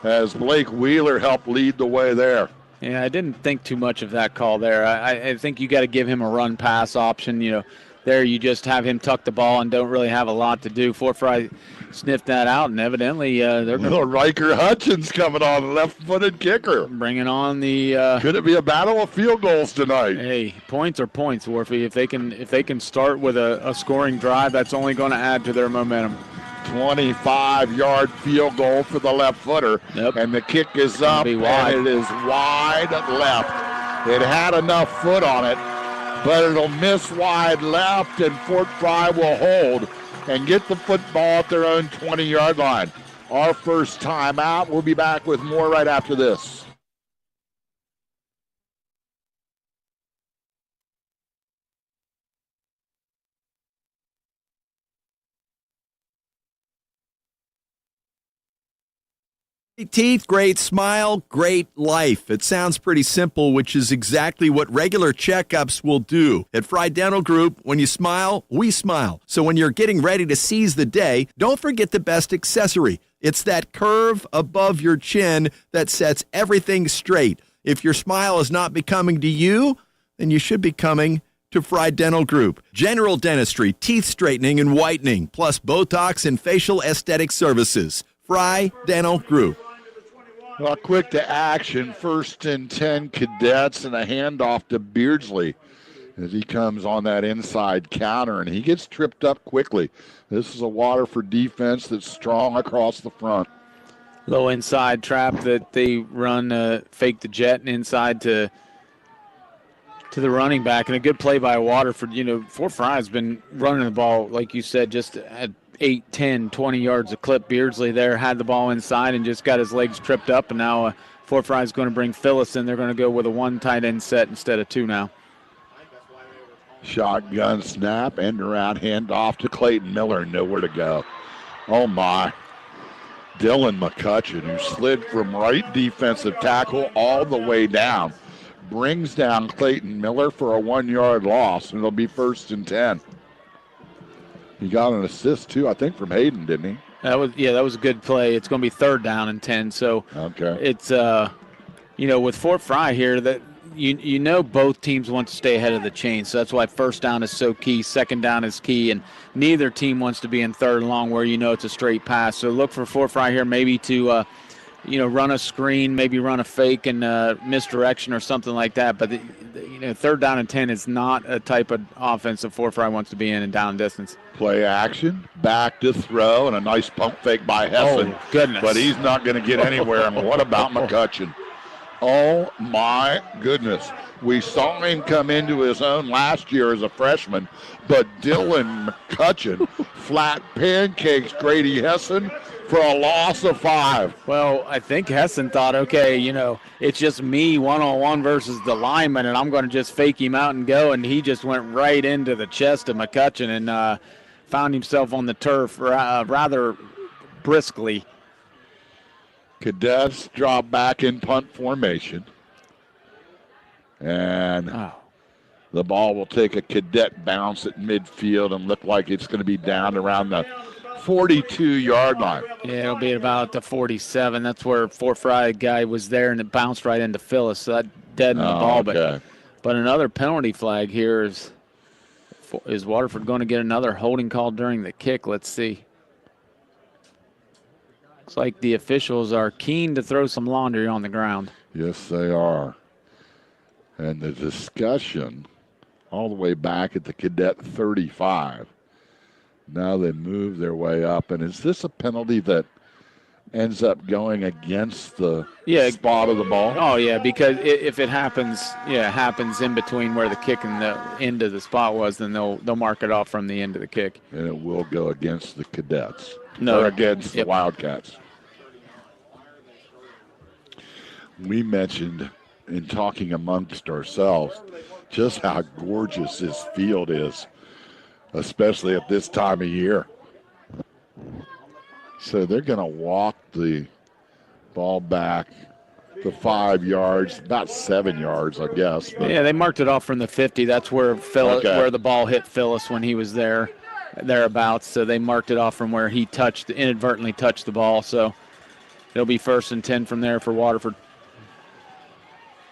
as Blake Wheeler helped lead the way there.
Yeah, I didn't think too much of that call there. I think you got to give him a run-pass option. There you just have him tuck the ball and don't really have a lot to do. Fort Frye sniffed that out, and evidently they're going to...
Riker Hutchins coming on, left-footed kicker.
Bringing on the...
Could it be a battle of field goals tonight?
Hey, points are points, Warfy. If they can start with a scoring drive, that's only going to add to their momentum.
25-yard field goal for the left footer.
Yep.
And the kick is up, and it is wide left. It had enough foot on it, but it'll miss wide left, and Fort Frye will hold and get the football at their own 20-yard line. Our first time out. We'll be back with more right after this.
Great teeth, great smile, great life. It sounds pretty simple, which is exactly what regular checkups will do. At Frye Dental Group, when you smile, we smile. So when you're getting ready to seize the day, don't forget the best accessory. It's that curve above your chin that sets everything straight. If your smile is not becoming to you, then you should be coming to Frye Dental Group. General dentistry, teeth straightening and whitening, plus Botox and facial aesthetic services. Frye Dental Group.
Well, quick to action, 1st and 10 Cadets, and a handoff to Beardsley as he comes on that inside counter, and he gets tripped up quickly. This is a Waterford defense that's strong across the front.
Low inside trap that they run, fake the jet and inside to the running back, and a good play by Waterford. Fort Frye has been running the ball, like you said, just at 8, 10, 20 yards a clip. Beardsley there had the ball inside and just got his legs tripped up, and now Fort Frye is going to bring Phyllis in. They're going to go with a 1 tight end set instead of 2 now.
Shotgun snap, end around, handoff to Clayton Miller, nowhere to go. Oh my. Dylan McCutcheon, who slid from right defensive tackle all the way down, brings down Clayton Miller for a 1-yard loss, and it'll be 1st and 10. He got an assist, too, I think, from Hayden, didn't he?
That was a good play. It's going to be 3rd down and 10. So
okay.
It's, with Fort Frye here, that both teams want to stay ahead of the chain. So that's why 1st down is so key. 2nd down is key. And neither team wants to be in 3rd and long where it's a straight pass. So look for Fort Frye here maybe to run a screen, maybe run a fake and misdirection or something like that. But 3rd down and 10 is not a type of offense that Fort Frye wants to be in down distance.
Play action, back to throw, and a nice pump fake by Hessen.
Oh, goodness.
But he's not going to get anywhere. And what about McCutcheon? Oh, my goodness. We saw him come into his own last year as a freshman, but Dylan McCutcheon flat pancakes Grady Hessen for a loss of 5.
Well, I think Hessen thought, okay, it's just me one-on-one versus the lineman, and I'm going to just fake him out and go, and he just went right into the chest of McCutcheon and found himself on the turf rather briskly.
Cadets drop back in punt formation. And the ball will take a Cadet bounce at midfield and look like it's going to be down around the 42-yard line.
Yeah, it'll be about the 47. That's where Fort Frye guy was there, and it bounced right into Phyllis. So that deadened the ball.
Okay.
But another penalty flag here is Waterford going to get another holding call during the kick? Let's see. Looks like the officials are keen to throw some laundry on the ground.
Yes, they are. And the discussion all the way back at the Cadet 35. Now they move their way up. And is this a penalty that ends up going against the
Yeah.
spot of the ball?
Oh, yeah, because if it happens, happens in between where the kick and the end of the spot was, then they'll mark it off from the end of the kick.
And it will go against the Cadets.
No.
Or against the Wildcats. We mentioned in talking amongst ourselves just how gorgeous this field is, especially at this time of year. So they're going to walk the ball back the 5 yards, about 7 yards, I guess. But
Yeah, they marked it off from the 50. That's where where the ball hit Phyllis when he was thereabouts. So they marked it off from where he inadvertently touched the ball. So it'll be 1st and 10 from there for Waterford.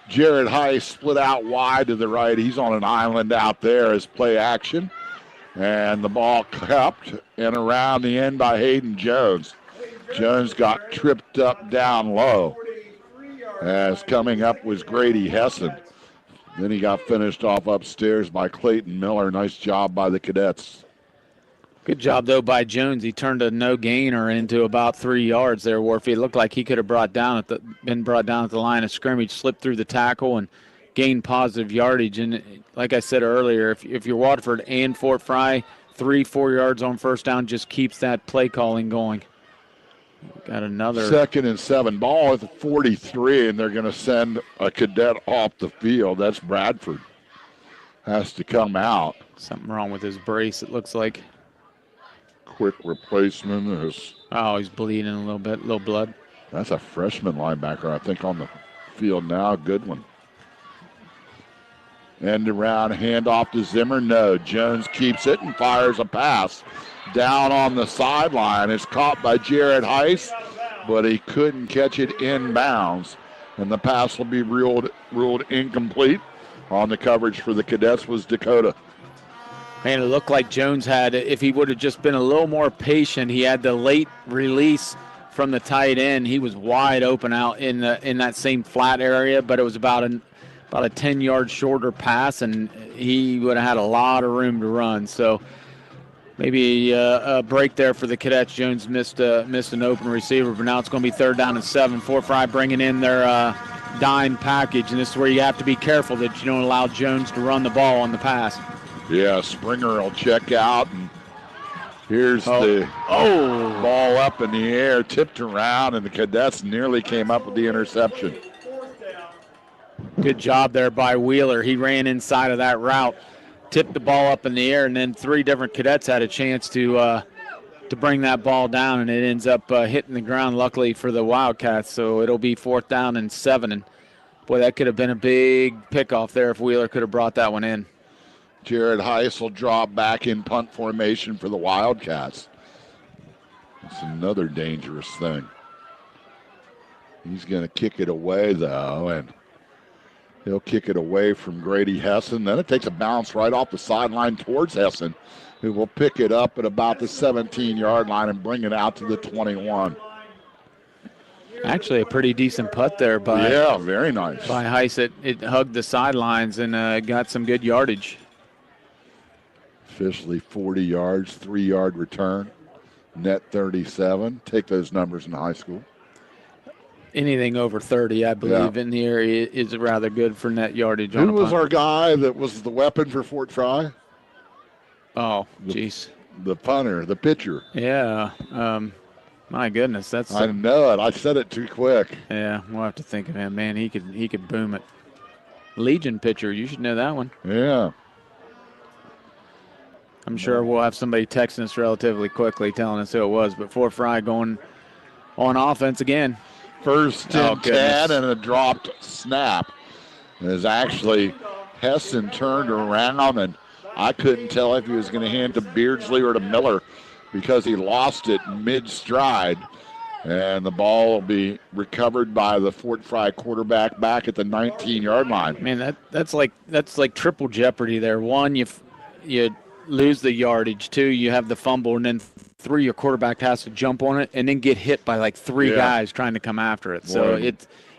Jared Heiss split out wide to the right. He's on an island out there as play action. And the ball kept and around the end by Hayden Jones. Jones got tripped up down low. As coming up was Grady Hessen. Then he got finished off upstairs by Clayton Miller. Nice job by the Cadets.
Good job, though, by Jones. He turned a no-gainer into about 3 yards there, Warfy. It looked like he could have been brought down at the line of scrimmage, slipped through the tackle, and gained positive yardage. And like I said earlier, if you're Waterford and Fort Frye, 3-4 yards on first down just keeps that play calling going. Got another
2nd and 7. Ball at the 43, and they're going to send a cadet off the field. That's Bradford. Has to come out.
Something wrong with his brace, it looks like.
Quick replacement is.
Oh, he's bleeding a little bit, a little blood.
That's a freshman linebacker, I think, on the field now. Good one. End around, handoff to Zimmer. No. Jones keeps it and fires a pass. Down on the sideline. It's caught by Jared Heiss, but he couldn't catch it inbounds. And the pass will be ruled incomplete. On the coverage for the Cadets was Dakota.
Man, it looked like Jones had, if he would have just been a little more patient, he had the late release from the tight end. He was wide open out in that same flat area, but it was about a 10-yard shorter pass, and he would have had a lot of room to run. So maybe a break there for the Cadets. Jones missed an open receiver, but now it's going to be 3rd down and 7. Fort Frye bringing in their dime package, and this is where you have to be careful that you don't allow Jones to run the ball on the pass.
Yeah, Springer will check out, and here's the ball up in the air, tipped around, and the Cadets nearly came up with the interception.
Good job there by Wheeler. He ran inside of that route, tipped the ball up in the air, and then 3 different Cadets had a chance to bring that ball down, and it ends up hitting the ground, luckily for the Wildcats. So it'll be 4th down and 7. And, boy, that could have been a big pickoff there if Wheeler could have brought that one in.
Jared Heiss will drop back in punt formation for the Wildcats. It's another dangerous thing. He's going to kick it away, though, and he'll kick it away from Grady Hessen. Then it takes a bounce right off the sideline towards Hessen, who will pick it up at about the 17-yard line and bring it out to the 21.
Actually, a pretty decent putt there by
very nice
by Heiss. It hugged the sidelines and got some good yardage.
Officially 40 yards, 3-yard return, net 37. Take those numbers in high school.
Anything over 30, I believe, in the area is rather good for net yardage.
Who was our guy that was the weapon for Fort Frye?
Oh, jeez.
The punter, the pitcher.
Yeah. My goodness, that's.
I know it. I said it too quick.
Yeah, we'll have to think of him. Man, he could boom it. Legion pitcher, you should know that one.
Yeah.
I'm sure we'll have somebody texting us relatively quickly telling us who it was. But Fort Frye going on offense again.
1st and 10 and a dropped snap. As actually Hessen turned around, and I couldn't tell if he was going to hand to Beardsley or to Miller because he lost it mid-stride. And the ball will be recovered by the Fort Frye quarterback back at the 19-yard line.
Man, that's like triple jeopardy there. One, you lose the yardage. 2, you have the fumble, and then 3, your quarterback has to jump on it and then get hit by like 3 guys trying to come after it. So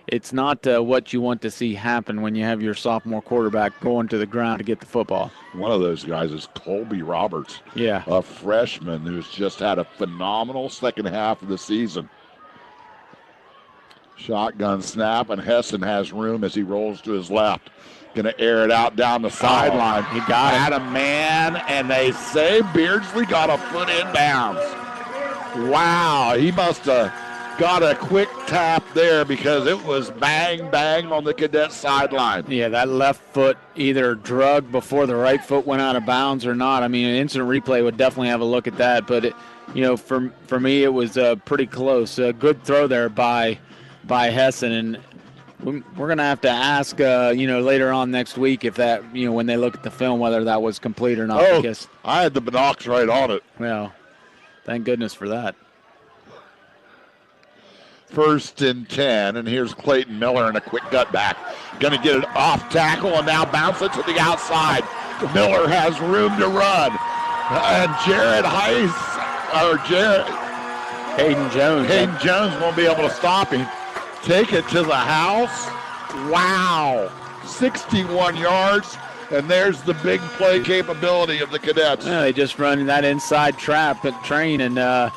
it's not what you want to see happen when you have your sophomore quarterback going to the ground to get the football.
One of those guys is Colby Roberts, a freshman who's just had a phenomenal second half of the season. Shotgun snap, and Hessen has room as he rolls to his left. Going to air it out down the sideline.
He got
Had a man, and they say Beardsley got a foot in bounds. Wow, he must have got a quick tap there because it was bang, bang on the Cadet sideline.
Yeah, that left foot either drug before the right foot went out of bounds or not. I mean, an instant replay would definitely have a look at that. But, for me, it was pretty close. A good throw there by Hessen. And we're going to have to ask, later on next week if that, when they look at the film, whether that was complete or not.
Oh,
Because,
I had the binocs right on it.
Well, thank goodness for that.
1st and 10, and here's Clayton Miller in a quick gut back. Going to get it off tackle and now bounce it to the outside. Miller has room to run. And Hayden Jones won't be able to stop him. Take it to the house. Wow. 61 yards, and there's the big play capability of the Cadets.
Yeah, they just run that inside trap at train, and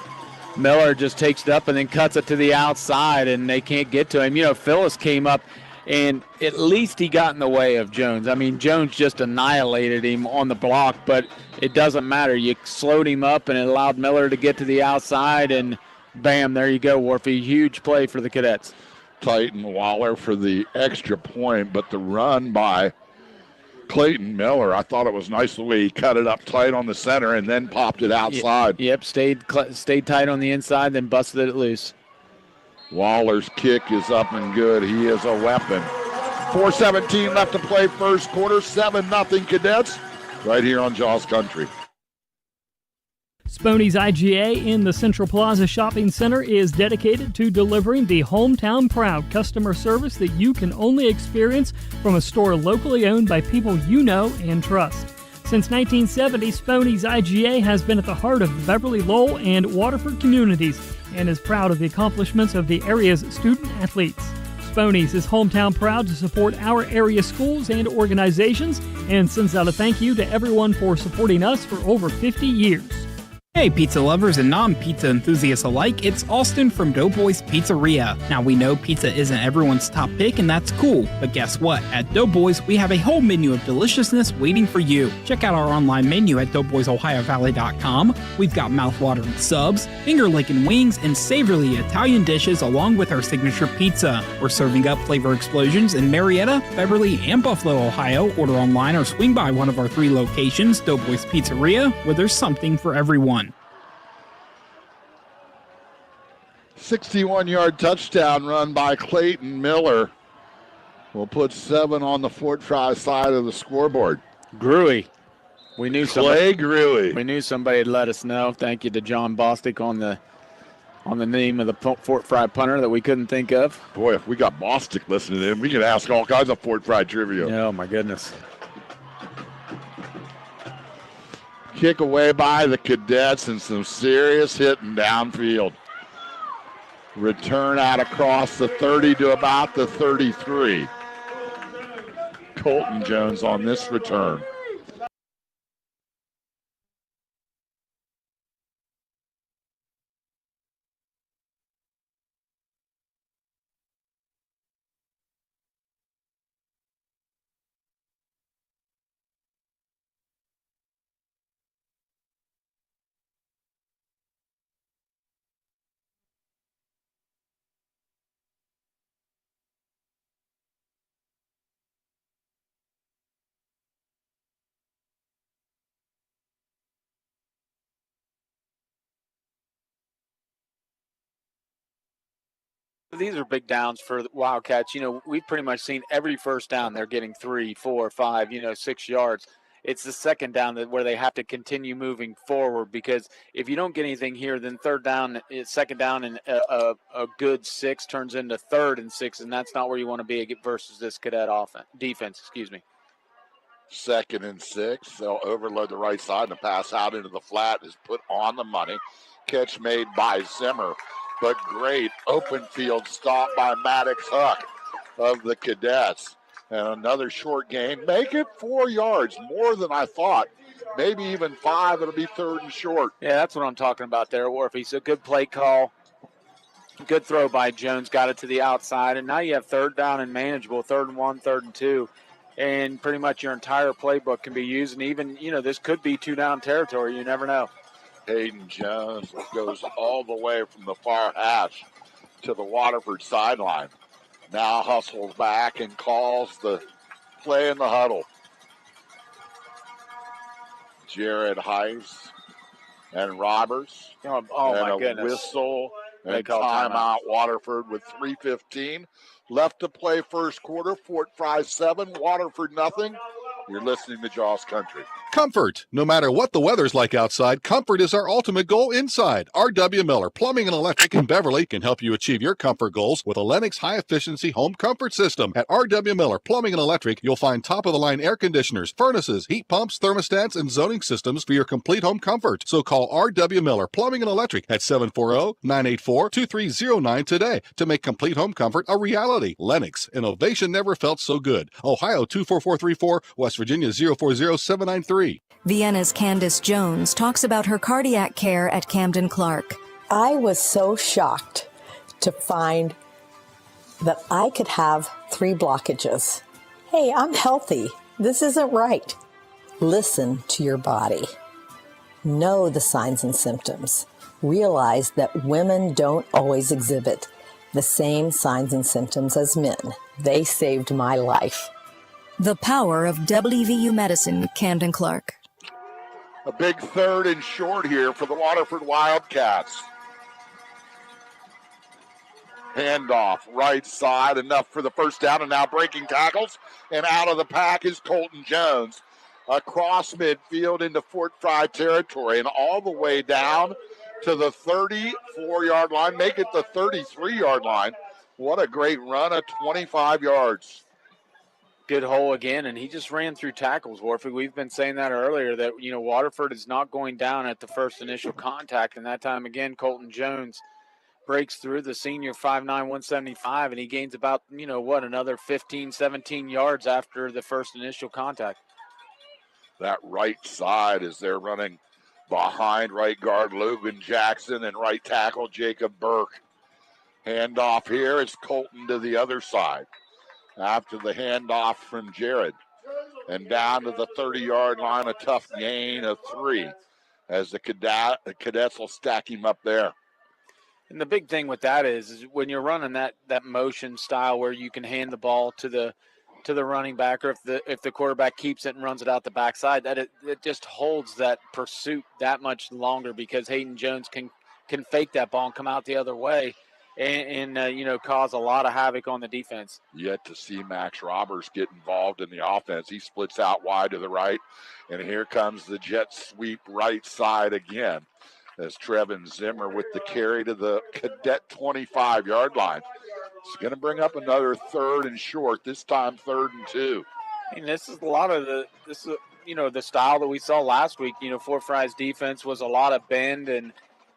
Miller just takes it up and then cuts it to the outside, and they can't get to him. Phyllis came up, and at least he got in the way of Jones. I mean, Jones just annihilated him on the block, but it doesn't matter. You slowed him up, and it allowed Miller to get to the outside, and bam, there you go, Warfy. Huge play for the Cadets.
Titan Waller for the extra point, but the run by Clayton Miller, I thought it was nice the way he cut it up tight on the center and then popped it outside.
Yep, stayed tight on the inside, then busted it loose.
Waller's kick is up and good. He is a weapon. 4:17 left to play first quarter. 7-0 Cadets right here on Jaws Country.
Sponey's IGA in the Central Plaza Shopping Center is dedicated to delivering the hometown proud customer service that you can only experience from a store locally owned by people you know and trust. Since 1970, Sponey's IGA has been at the heart of the Beverly, Lowell, and Waterford communities and is proud of the accomplishments of the area's student athletes. Sponey's is hometown proud to support our area schools and organizations and sends out a thank you to everyone for supporting us for over 50 years.
Hey pizza lovers and non-pizza enthusiasts alike, it's Austin from Doughboys Pizzeria. Now we know pizza isn't everyone's top pick and that's cool, but guess what? At Doughboys, we have a whole menu of deliciousness waiting for you. Check out our online menu at doughboysohiovalley.com. We've got mouth-watering subs, finger-licking wings, and savory Italian dishes along with our signature pizza. We're serving up flavor explosions in Marietta, Beverly, and Buffalo, Ohio. Order online or swing by one of our 3 locations, Doughboys Pizzeria, where there's something for everyone.
61-yard touchdown run by Clayton Miller will put 7 on the Fort Frye side of the scoreboard.
Gruey. We knew
Clay Gruey.
We knew somebody had let us know. Thank you to John Bostic on the name of the Fort Frye punter that we couldn't think of.
Boy, if we got Bostic listening to him, we could ask all kinds of Fort Frye trivia.
Oh, my goodness.
Kick away by the Cadets and some serious hitting downfield. Return out across the 30 to about the 33. Colton Jones on this return.
These are big downs for the Wildcats. We've pretty much seen every first down they're getting 3, 4, 5, 6 yards. It's the second down where they have to continue moving forward, because if you don't get anything here, then second down and a good 6 turns into 3rd and 6, and that's not where you want to be versus this Cadet defense.
2nd and 6. They'll overload the right side, and the pass out into the flat is put on the money. Catch made by Zimmer. But great open field stop by Maddox Huck of the Cadets. And another short gain. Make it 4 yards, more than I thought. Maybe even 5. It'll be 3rd and short.
Yeah, that's what I'm talking about there, Warf. He's a good play call. Good throw by Jones, got it to the outside, and now you have third down and manageable, 3rd and 1, 3rd and 2, and pretty much your entire playbook can be used, and even, this could be 2-down territory. You never know.
Hayden Jones goes all the way from the far hash to the Waterford sideline. Now hustles back and calls the play in the huddle. Jared Heiss and Roberts.
Oh
and
my
a
goodness.
Whistle
They
and
call
timeout. Waterford with 3:15 left to play first quarter. Fort Frye 7, Waterford nothing. You're listening to Jaws Country.
Comfort. No matter what the weather's like outside, comfort is our ultimate goal inside. R.W. Miller Plumbing and Electric in Beverly can help you achieve your comfort goals with a Lennox high-efficiency home comfort system. At R.W. Miller Plumbing and Electric, you'll find top-of-the-line air conditioners, furnaces, heat pumps, thermostats, and zoning systems for your complete home comfort. So call R.W. Miller Plumbing and Electric at 740-984-2309 today to make complete home comfort a reality. Lennox, innovation never felt so good. Ohio 24434, West Virginia 040793.
Vienna's Candace Jones talks about her cardiac care at Camden Clark.
I was so shocked to find that I could have 3 blockages. Hey, I'm healthy. This isn't right. Listen to your body. Know the signs and symptoms. Realize that women don't always exhibit the same signs and symptoms as men. They saved my life.
The power of WVU Medicine, Camden Clark.
A big 3rd and short here for the Waterford Wildcats. Handoff, right side, enough for the first down, and now breaking tackles. And out of the pack is Colton Jones. Across midfield into Fort Frye territory, and all the way down to the 34-yard line. Make it the 33-yard line. What a great run of 25 yards.
Good hole again, and he just ran through tackles, Warford. We've been saying that earlier, that, Waterford is not going down at the first initial contact, and that time again, Colton Jones breaks through the senior 5'9", 175, and he gains about, another 15, 17 yards after the first initial contact.
That right side as they're running behind right guard Logan Jackson and right tackle Jacob Burke. Handoff here is Colton to the other side. After the handoff from Jared. And down to the 30-yard line, a tough gain of 3 as the Cadets will stack him up there.
And the big thing with that is when you're running that motion style where you can hand the ball to the running back, or if the quarterback keeps it and runs it out the backside, that it just holds that pursuit that much longer, because Hayden Jones can fake that ball and come out the other way. And cause a lot of havoc on the defense. Yet to see Max Roberts get involved in the offense. He splits out wide to the right, and here comes the jet sweep right side again as Trevin Zimmer with the carry to the Cadet 25-yard line. It's going to bring up another 3rd and short, this time 3rd and 2. And this is a lot of the style that we saw last week. Fort Frye's defense was a lot of bend and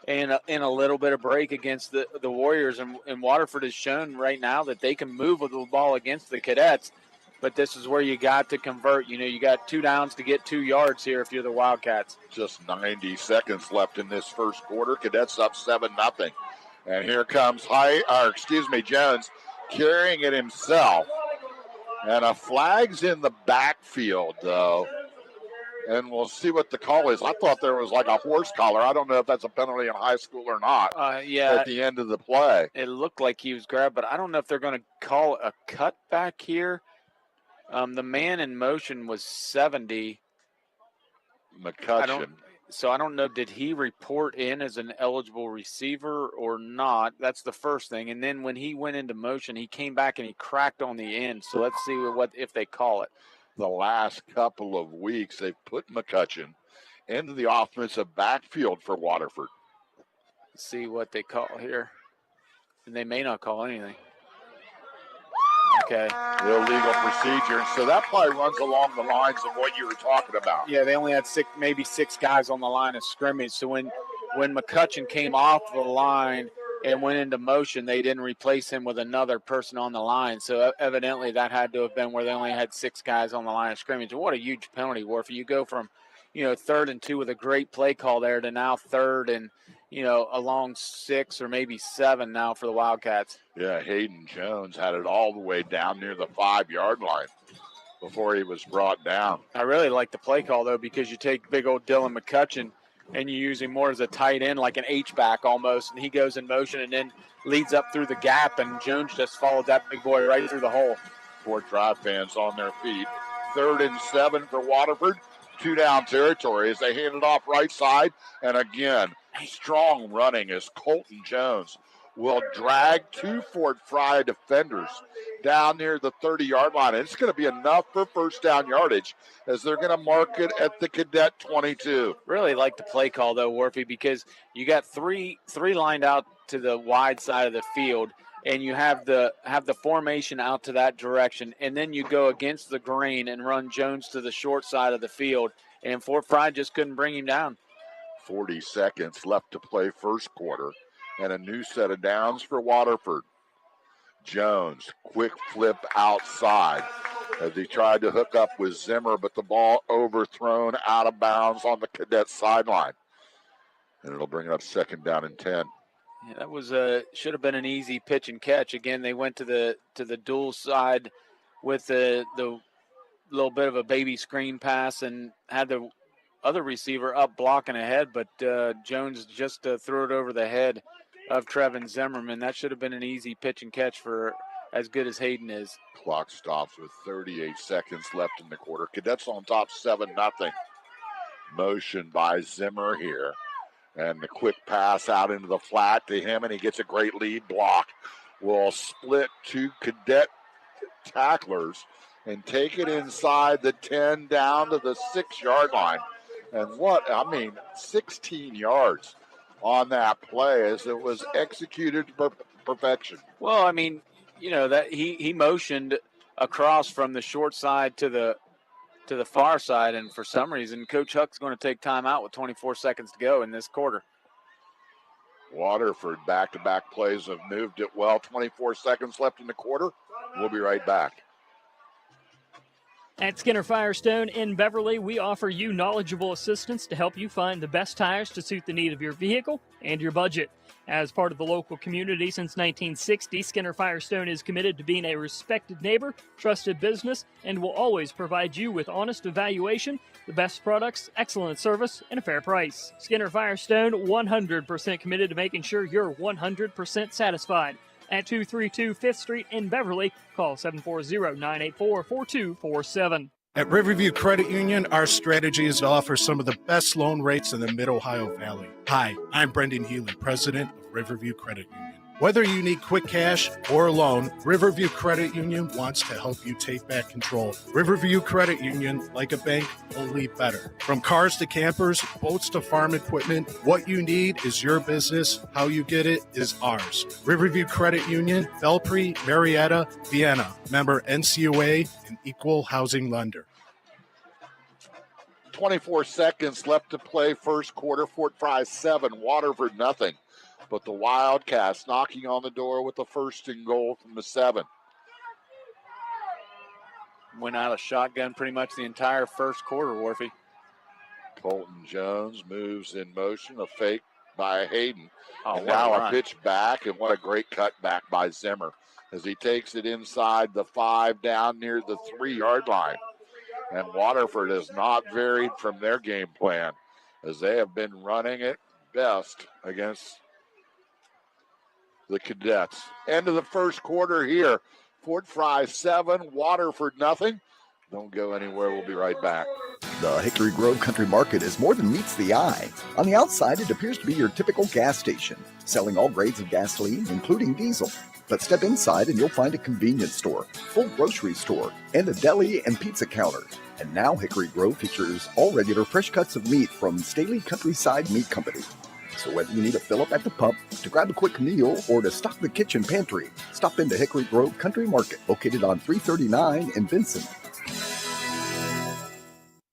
a little bit of break against the Warriors. And Waterford has shown right now that they can move with the ball against the Cadets. But this is where you got to convert. You got 2 downs to get 2 yards here if you're the Wildcats. Just 90 seconds left in this first quarter. Cadets up 7-0. And here comes Jones carrying it himself. And a flag's in the backfield, though. And we'll see what the call is. I thought there was like a horse collar. I don't know if that's a penalty in high school or not. At the end of the play. It looked like he was grabbed, but I don't know if they're going to call a cutback here. The man in motion was 70. McCutcheon. I don't know, did he report in as an eligible receiver or not? That's the first thing. And then when he went into motion, he came back and he cracked on the end. So let's see if they call it. The last couple of weeks, they've put McCutcheon into the offensive backfield for Waterford. Let's see what they call here. And they may not call anything. Okay. Illegal procedure. So that play runs along the lines of what you were talking about. Yeah, they only had maybe six guys on the line of scrimmage. So when McCutcheon came off the line and went into motion, they didn't replace him with another person on the line. So evidently that had to have been where they only had 6 guys on the line of scrimmage. And what a huge penalty, Warford. You go from, 3rd and 2 with a great play call there to now 3rd along 6 or maybe 7 now for the Wildcats.
Yeah, Hayden Jones had it all the way down near the 5-yard line before he was brought down.
I really like the play call, though, because you take big old Dylan McCutcheon and you use him more as a tight end, like an H-back almost, and he goes in motion and then leads up through the gap, and Jones just followed that big boy right through the hole.
Fort Frye fans on their feet. 3rd and 7 for Waterford. 2-down territory as they hand it off right side. And again, strong running as Colton Jones will drag 2 Fort Frye defenders down near the 30-yard line. And it's going to be enough for first down yardage as they're going to mark it at the Cadet 22.
Really like the play call, though, Warfy, because you got three lined out to the wide side of the field, and you have the formation out to that direction, and then you go against the grain and run Jones to the short side of the field, and Fort Frye just couldn't bring him down.
40 seconds left to play first quarter, and a new set of downs for Waterford. Jones, quick flip outside as he tried to hook up with Zimmer, but the ball overthrown out of bounds on the Cadet sideline. And it'll bring it up 2nd down and 10.
Yeah, that was should have been an easy pitch and catch. Again, they went to the dual side with the little bit of a baby screen pass and had the other receiver up blocking ahead, but Jones just threw it over the head of Trevin Zimmerman. That should have been an easy pitch and catch for as good as Hayden is.
Clock stops with 38 seconds left in the quarter. Cadets on top 7-0. Motion by Zimmer here. And the quick pass out into the flat to him, and he gets a great lead block. Will split 2 Cadet tacklers and take it inside the 10 down to the 6-yard line. And 16 yards on that play as it was executed to perfection.
Well, I mean, that he motioned across from the short side to the far side, and for some reason, Coach Huck's going to take time out with 24 seconds to go in this quarter.
Waterford back-to-back plays have moved it well. 24 seconds left in the quarter. We'll be right back.
At Skinner Firestone in Beverly, we offer you knowledgeable assistance to help you find the best tires to suit the need of your vehicle and your budget. As part of the local community since 1960, Skinner Firestone is committed to being a respected neighbor, trusted business, and will always provide you with honest evaluation, the best products, excellent service, and a fair price. Skinner Firestone, 100% committed to making sure you're 100% satisfied. At 232 5th Street in Beverly, call 740-984-4247.
At Riverview Credit Union, our strategy is to offer some of the best loan rates in the Mid-Ohio Valley. Hi, I'm Brendan Healy, president of Riverview Credit Union. Whether you need quick cash or a loan, Riverview Credit Union wants to help you take back control. Riverview Credit Union, like a bank, only better. From cars to campers, boats to farm equipment, what you need is your business. How you get it is ours. Riverview Credit Union, Belpre, Marietta, Vienna. Member NCUA, an equal housing lender.
24 seconds left to play first quarter. Fort Frye 7, Waterford nothing. But the Wildcats knocking on the door with the 1st and goal from the 7.
Went out of shotgun pretty much the entire first quarter, Warfy.
Colton Jones moves in motion, a fake by Hayden.
Oh,
and now a pitch back, and what a great cutback by Zimmer as he takes it inside the 5 down near the 3-yard line. And Waterford has not varied from their game plan as they have been running it best against the Cadets. End of the first quarter here. Fort Frye 7, Waterford nothing. Don't go anywhere. We'll be right back.
The Hickory Grove Country Market is more than meets the eye. On the outside, it appears to be your typical gas station, selling all grades of gasoline, including diesel. But step inside and you'll find a convenience store, full grocery store, and a deli and pizza counter. And now Hickory Grove features all regular fresh cuts of meat from Staley Countryside Meat Company. So whether you need a fill-up at the pump, to grab a quick meal, or to stock the kitchen pantry, stop into Hickory Grove Country Market, located on 339 in Vincent.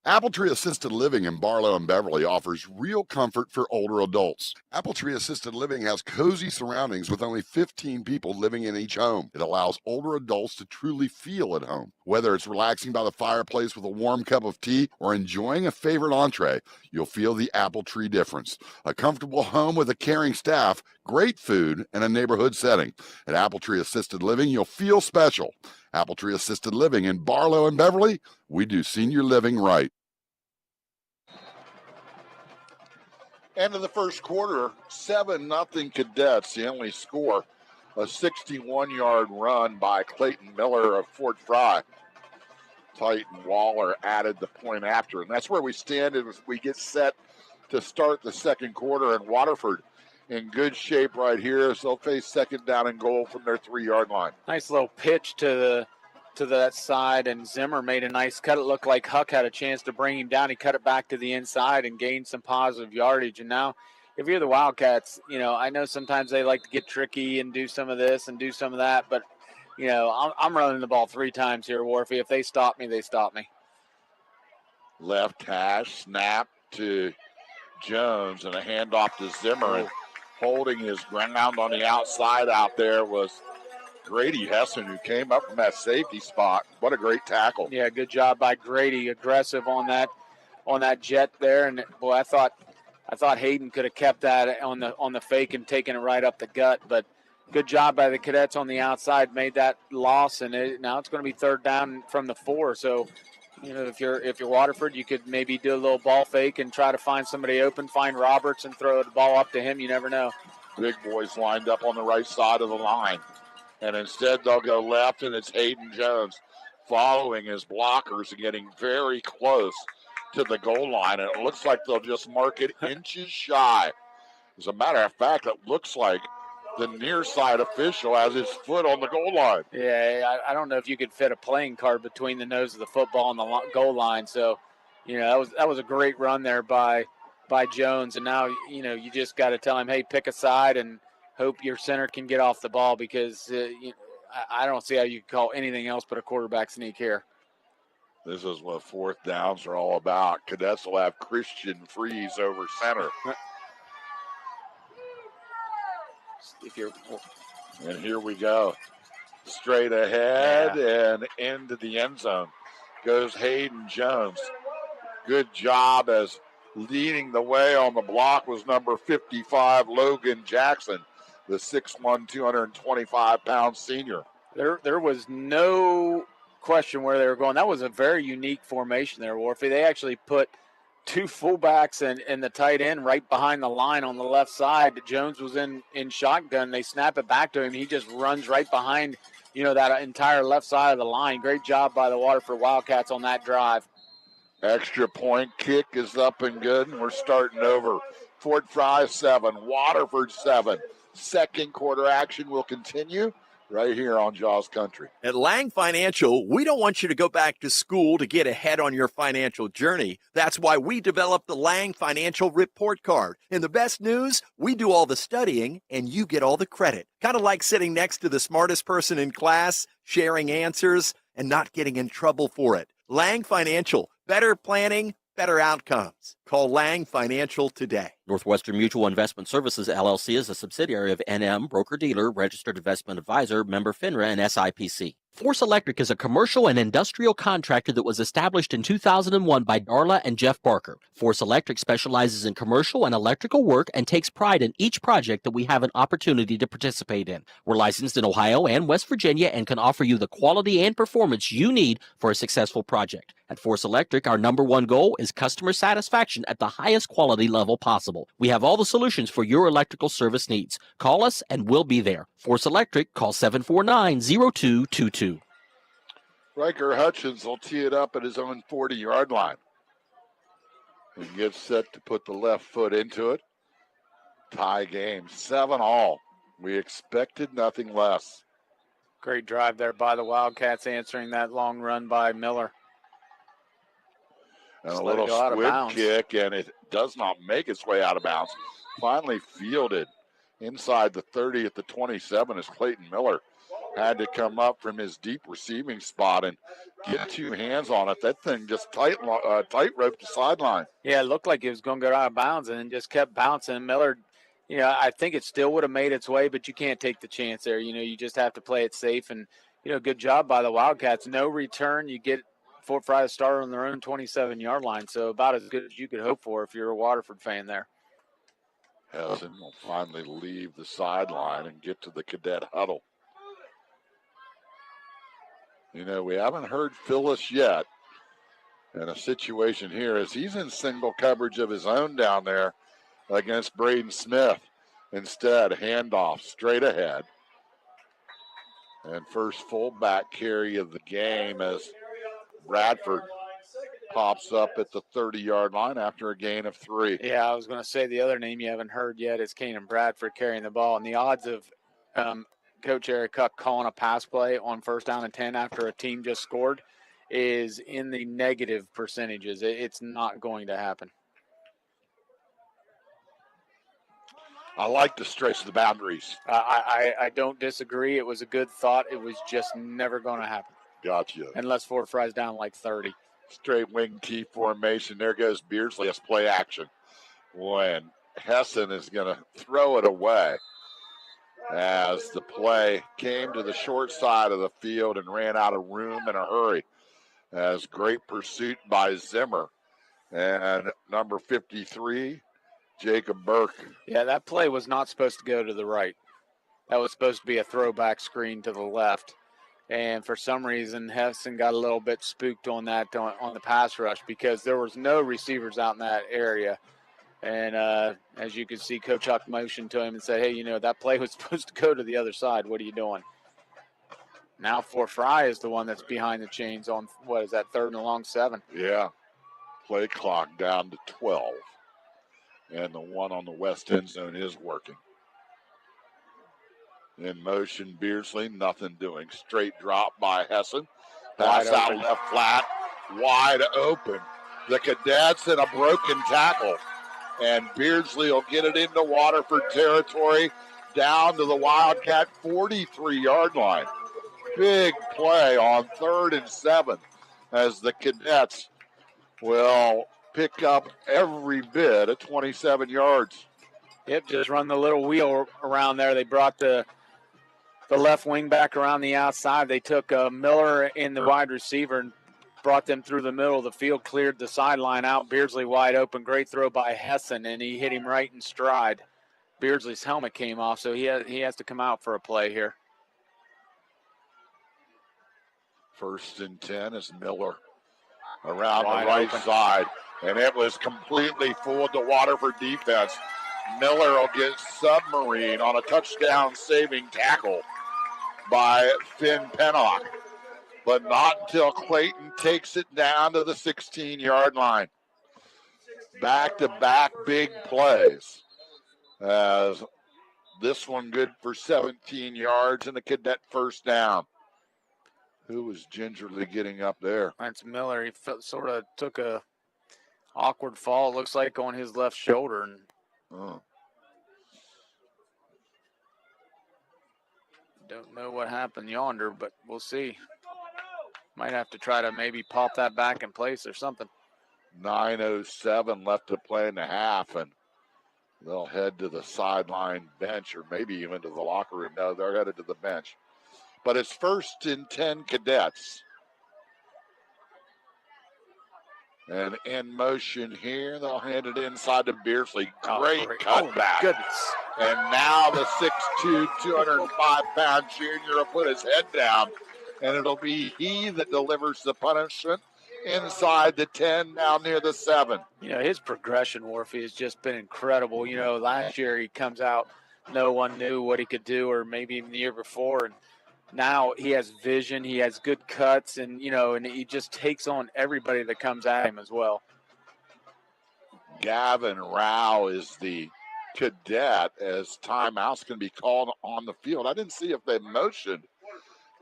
Apple Tree Assisted Living in Barlow and Beverly offers real comfort for older adults. Apple Tree Assisted Living has cozy surroundings with only 15 people living in each home. It allows older adults to truly feel at home. Whether it's relaxing by the fireplace with a warm cup of tea or enjoying a favorite entree, you'll feel the Apple Tree difference. A comfortable home with a caring staff, great food, and a neighborhood setting. At Apple Tree Assisted Living, you'll feel special. Apple Tree Assisted Living in Barlow and Beverly, we do senior living right. End of the first quarter, 7-0 Cadets. The only score, a 61-yard run by Clayton Miller of Fort Frye. Titan Waller added the point after, and that's where we stand as we get set to start the second quarter. And Waterford in good shape right here as they'll face second down and goal from their 3-yard line.
Nice little pitch to that side, and Zimmer made a nice cut. It looked like Huck had a chance to bring him down. He cut it back to the inside and gained some positive yardage. And now, if you're the Wildcats, I know sometimes they like to get tricky and do some of this and do some of that, but, I'm running the ball 3 times here, Warfy. If they stop me, they stop me.
Left hash, snap to Jones, and a handoff to Zimmer. And holding his ground on the outside out there was Grady Hessen, who came up from that safety spot. What a great tackle.
Yeah, good job by Grady. Aggressive on that jet there. And boy, I thought Hayden could have kept that on the fake and taken it right up the gut. But good job by the Cadets on the outside, made that loss, and now it's going to be third down from the 4. So, if you're Waterford, you could maybe do a little ball fake and try to find somebody open, find Roberts and throw the ball up to him. You never know.
Big boys lined up on the right side of the line. And instead they'll go left, and it's Hayden Jones following his blockers and getting very close to the goal line. And it looks like they'll just mark it inches shy. As a matter of fact, it looks like the near side official has his foot on the goal line.
Yeah, I don't know if you could fit a playing card between the nose of the football and the goal line. So, that was a great run there by Jones. And now, you just got to tell him, hey, pick a side and hope your center can get off the ball, because I don't see how you can call anything else but a quarterback sneak here.
This is what fourth downs are all about. Cadets will have Christian Frye over center. And here we go. Straight ahead and into the end zone goes Hayden Jones. Good job, as leading the way on the block was number 55, Logan Jackson, the 6'1", 225-pound senior.
There was no question where they were going. That was a very unique formation there, Warfy. They actually put 2 fullbacks and the tight end right behind the line on the left side. Jones was in shotgun. They snap it back to him. He just runs right behind, that entire left side of the line. Great job by the Waterford Wildcats on that drive.
Extra point kick is up and good, and we're starting over. Fort Frye 7, Waterford 7. Second quarter action will continue right here on Jaws Country.
At Lang Financial, we don't want you to go back to school to get ahead on your financial journey. That's why we developed the Lang Financial Report Card. And the best news, we do all the studying and you get all the credit. Kind of like sitting next to the smartest person in class, sharing answers, and not getting in trouble for it. Lang Financial, better planning, better outcomes. Call Lang Financial today.
Northwestern Mutual Investment Services, LLC is a subsidiary of NM, broker-dealer, registered investment advisor, member FINRA, and SIPC. Force Electric is a commercial and industrial contractor that was established in 2001 by Darla and Jeff Barker. Force Electric specializes in commercial and electrical work and takes pride in each project that we have an opportunity to participate in. We're licensed in Ohio and West Virginia and can offer you the quality and performance you need for a successful project. At Force Electric, our #1 goal is customer satisfaction at the highest quality level possible. We have all the solutions for your electrical service needs. Call us and we'll be there. Force Electric, call 749-0222.
Riker Hutchins will tee it up at his own 40-yard line. And gets set to put the left foot into it. Tie game, 7-all. We expected nothing less.
Great drive there by the Wildcats, answering that long run by Miller.
And a little squib kick, and it does not make its way out of bounds. Finally fielded inside the 30 at the 27 is Clayton Miller. had to come up from his deep receiving spot and get two hands on it. That thing just tight roped the sideline.
Yeah, it looked like it was going to go out of bounds and then just kept bouncing. Miller, I think it still would have made its way, but you can't take the chance there. You just have to play it safe. And, good job by the Wildcats. No return. You get Fort Frye to start on their own 27-yard line. So about as good as you could hope for if you're a Waterford fan there.
Hessen will finally leave the sideline and get to the cadet huddle. We haven't heard Phyllis yet. And a situation here is he's in single coverage of his own down there against Braden Smith. Instead, handoff straight ahead. And first fullback carry of the game as Bradford pops up at the 30-yard line after a gain of 3.
Yeah, I was going to say the other name you haven't heard yet is Kanan Bradford carrying the ball. And the odds of Coach Eric Huck calling a pass play on 1st down and 10 after a team just scored is in the negative percentages. It's not going to happen.
I like to stretch the boundaries.
I don't disagree. It was a good thought. It was just never going to happen.
Gotcha.
Unless Fort Frye's down like 30.
Straight wing T formation. There goes Beardsley as play action. When Hessen is going to throw it away as the play came to the short side of the field and ran out of room in a hurry. As great pursuit by Zimmer. And number 53, Jacob Burke.
Yeah, that play was not supposed to go to the right. That was supposed to be a throwback screen to the left. And for some reason, Hessen got a little bit spooked on that on the pass rush because there was no receivers out in that area. And as you can see, Coach Huck motioned to him and said, hey, that play was supposed to go to the other side. What are you doing? Now Fort Frye is the one that's behind the chains on, 3rd and a long 7.
Yeah. Play clock down to 12. And the one on the west end zone is working. In motion, Beardsley, nothing doing. Straight drop by Hessen. Pass out left flat, wide open. The Cadets in a broken tackle. And Beardsley will get it into Waterford territory down to the Wildcat 43-yard line. Big play on 3rd and 7 as the Cadets will pick up every bit at 27 yards.
Yep, just run the little wheel around there. They brought the left wing back around the outside. They took Miller in the wide receiver and brought them through the middle of the field, cleared the sideline out. Beardsley wide open. Great throw by Hessen, and he hit him right in stride. Beardsley's helmet came off, so he has to come out for a play here.
1st and 10 is Miller around the right side, and it was completely fooled the Waterford defense. Miller will get submarine on a touchdown-saving tackle by Finn Pennock, but not until Clayton takes it down to the 16-yard line. Back-to-back big plays. As this one good for 17 yards and a Cadet 1st down. Who was gingerly getting up there?
That's Miller. He sort of took a awkward fall, it looks like, on his left shoulder. And don't know what happened yonder, but we'll see. Might have to try to maybe pop that back in place or something.
9:07 left to play in the half, and they'll head to the sideline bench or maybe even to the locker room. No, they're headed to the bench. But it's 1st and 10 Cadets. And in motion here, they'll hand it inside to Beardsley. Great cutback.
Goodness.
And now the 6'2", 205-pound junior will put his head down, and it'll be he that delivers the punishment inside the 10, down near the 7.
His progression, Warfy, has just been incredible. Last year he comes out, no one knew what he could do, or maybe even the year before, and now he has vision, he has good cuts, and and he just takes on everybody that comes at him as well.
Gavin Rao is the Cadet as timeout's going to be called on the field. I didn't see if they motioned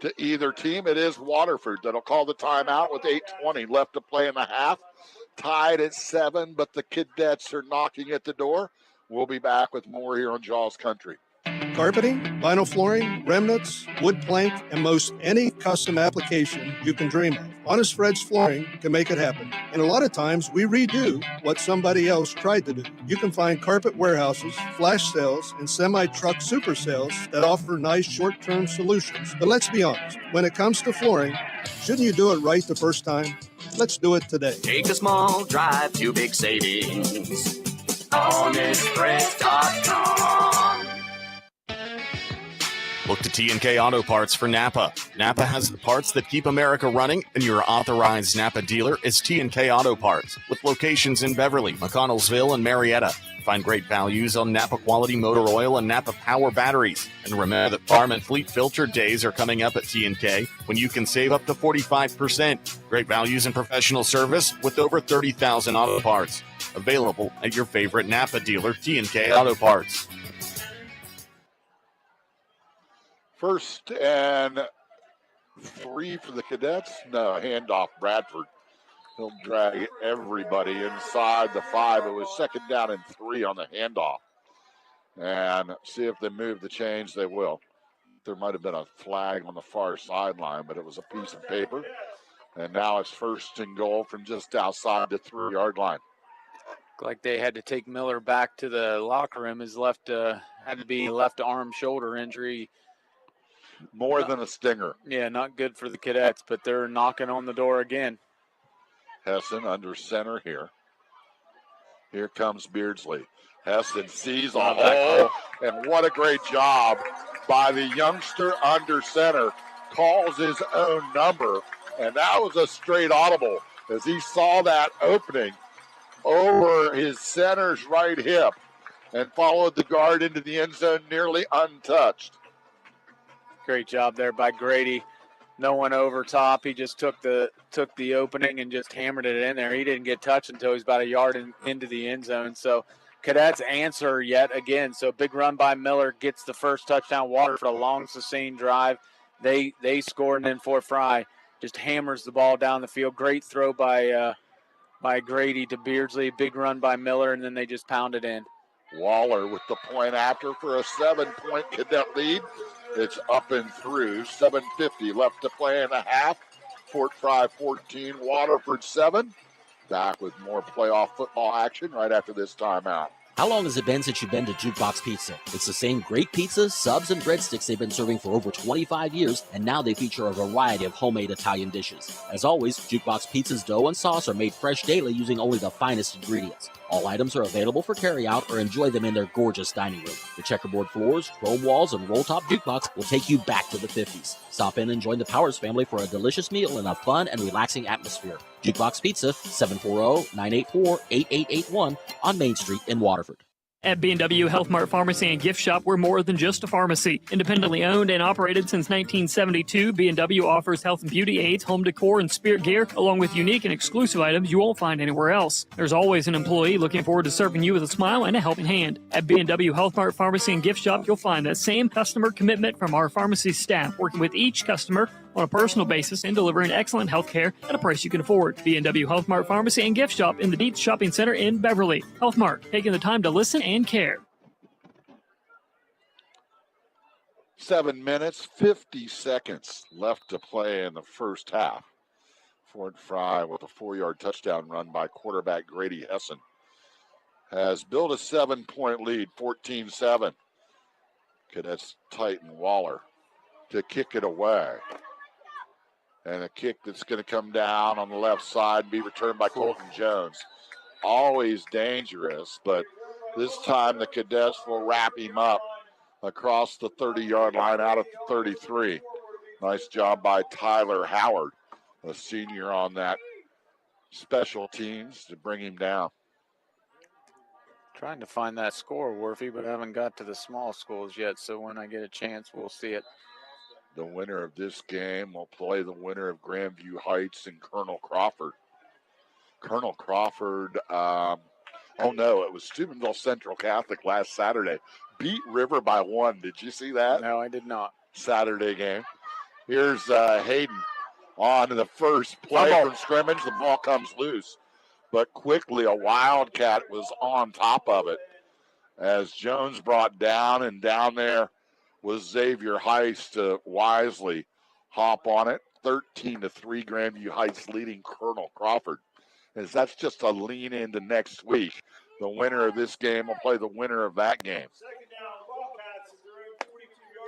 to either team. It is Waterford that'll call the timeout with 8:20 left to play in the half. Tied at 7, but the Cadets are knocking at the door. We'll be back with more here on Jaws Country.
carpeting, vinyl flooring, remnants, wood plank, and most any custom application you can dream of. Honest Fred's Flooring can make it happen. And a lot of times we redo what somebody else tried to do. You can find carpet warehouses, flash sales, and semi-truck super sales that offer nice short-term solutions. But let's be honest, when it comes to flooring, shouldn't you do it right the first time? Let's do it today.
Take a small drive to big savings. HonestFred.com.
Look to T&K Auto Parts for Napa. Napa has the parts that keep America running, and your authorized Napa dealer is T&K Auto Parts, with locations in Beverly, McConnellsville, and Marietta. Find great values on Napa quality motor oil and Napa power batteries. And remember that farm and fleet filter days are coming up at T&K when you can save up to 45%. Great values and professional service with over 30,000 auto parts. Available at your favorite Napa dealer, T&K Auto Parts.
1st and 3 for the Cadets. No, handoff Bradford. He'll drag everybody inside the 5. It was 2nd down and 3 on the handoff. And see if they move the chains. They will. There might have been a flag on the far sideline, but it was a piece of paper. And now it's 1st and goal from just outside the 3-yard line.
Like they had to take Miller back to the locker room. His left had to be left arm shoulder injury.
More than a stinger.
Yeah, not good for the Cadets, but they're knocking on the door again.
Hessen under center here. Here comes Beardsley. Hessen sees a hole, and what a great job by the youngster under center. Calls his own number, and that was a straight audible as he saw that opening over his center's right hip and followed the guard into the end zone nearly untouched.
Great job there by Grady. No one over top. He just took the opening and just hammered it in there. He didn't get touched until he was about a yard into the end zone. So Cadets answer yet again. So big run by Miller gets the first touchdown. Waterford, a long sustained drive. They scored, and then for Frye just hammers the ball down the field. Great throw by Grady to Beardsley. Big run by Miller, and then they just pound it in.
Waller with the point after for a 7-point Cadet lead. It's up and through. 7:50 left to play in the half. Fort Frye 14, Waterford 7. Back with more playoff football action right after this timeout.
How long has it been since you've been to Jukebox Pizza? It's the same great pizza, subs, and breadsticks they've been serving for over 25 years, and now they feature a variety of homemade Italian dishes. As always, Jukebox Pizza's dough and sauce are made fresh daily using only the finest ingredients. All items are available for carryout or enjoy them in their gorgeous dining room. The checkerboard floors, chrome walls, and roll-top jukebox will take you back to the 50s. Stop in and join the Powers family for a delicious meal in a fun and relaxing atmosphere. Jukebox Pizza, 740-984-8881 on Main Street in Waterford.
At B&W Health Mart Pharmacy and Gift Shop, we're more than just a pharmacy. Independently owned and operated since 1972, B&W offers health and beauty aids, home decor, and spirit gear, along with unique and exclusive items you won't find anywhere else. There's always an employee looking forward to serving you with a smile and a helping hand. At B&W Health Mart Pharmacy and Gift Shop, you'll find that same customer commitment from our pharmacy staff, working with each customer on a personal basis and delivering excellent health care at a price you can afford. B&W Health Mart Pharmacy and Gift Shop in the Dietz Shopping Center in Beverly. Health Mart, taking the time to listen and care.
7 minutes, 50 seconds left to play in the first half. Fort Frye with a 4-yard touchdown run by quarterback Grady Hessen has built a 7-point lead, 14-7. Cadets Titan Waller to kick it away. And a kick that's going to come down on the left side and be returned by Colton Jones. Always dangerous, but this time the Cadets will wrap him up across the 30-yard line out at the 33. Nice job by Tyler Howard, a senior on that special teams, to bring him down.
Trying to find that score, Worthy, but I haven't got to the small schools yet, so when I get a chance, we'll see it.
The winner of this game will play the winner of Grandview Heights and Colonel Crawford. Colonel Crawford, it was Steubenville Central Catholic last Saturday. Beat River by 1. Did you see that?
No, I did not.
Saturday game. Here's Hayden on the first play from scrimmage. The ball comes loose, but quickly a Wildcat was on top of it as Jones brought down, and down there was Xavier Heiss to wisely hop on it. 13-3, Grandview Heights leading Colonel Crawford. As that's just a lean into next week. The winner of this game will play the winner of that game.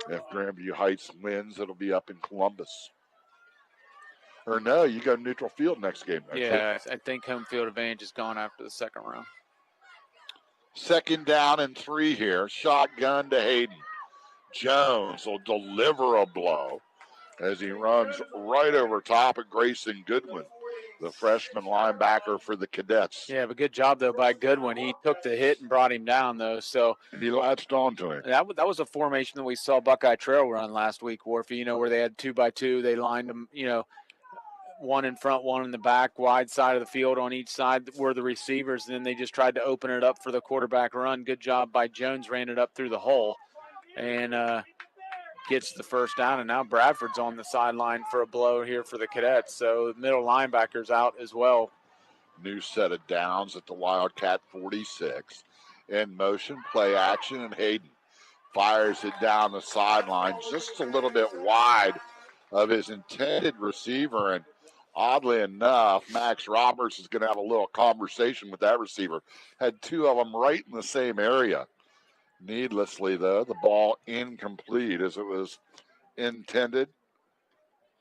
If Grandview Heights wins, it'll be up in Columbus. Or no, you go neutral field next game.
Yeah, I think home field advantage is gone after the second round.
2nd down and 3 here. Shotgun to Hayden. Jones will deliver a blow as he runs right over top of Grayson Goodwin, the freshman linebacker for the Cadets.
Yeah, but good job, though, by Goodwin. He took the hit and brought him down, though. So
he latched onto him.
That was a formation that we saw Buckeye Trail run last week, Warfy, where they had 2x2. They lined them, one in front, one in the back, wide side of the field on each side were the receivers. And then they just tried to open it up for the quarterback run. Good job by Jones, ran it up through the hole and gets the first down. And now Bradford's on the sideline for a blow here for the Cadets. So the middle linebacker's out as well.
New set of downs at the Wildcat 46. In motion, play action, and Hayden fires it down the sideline just a little bit wide of his intended receiver. And oddly enough, Max Roberts is going to have a little conversation with that receiver. Had 2 of them right in the same area. Needlessly, though, the ball incomplete as it was intended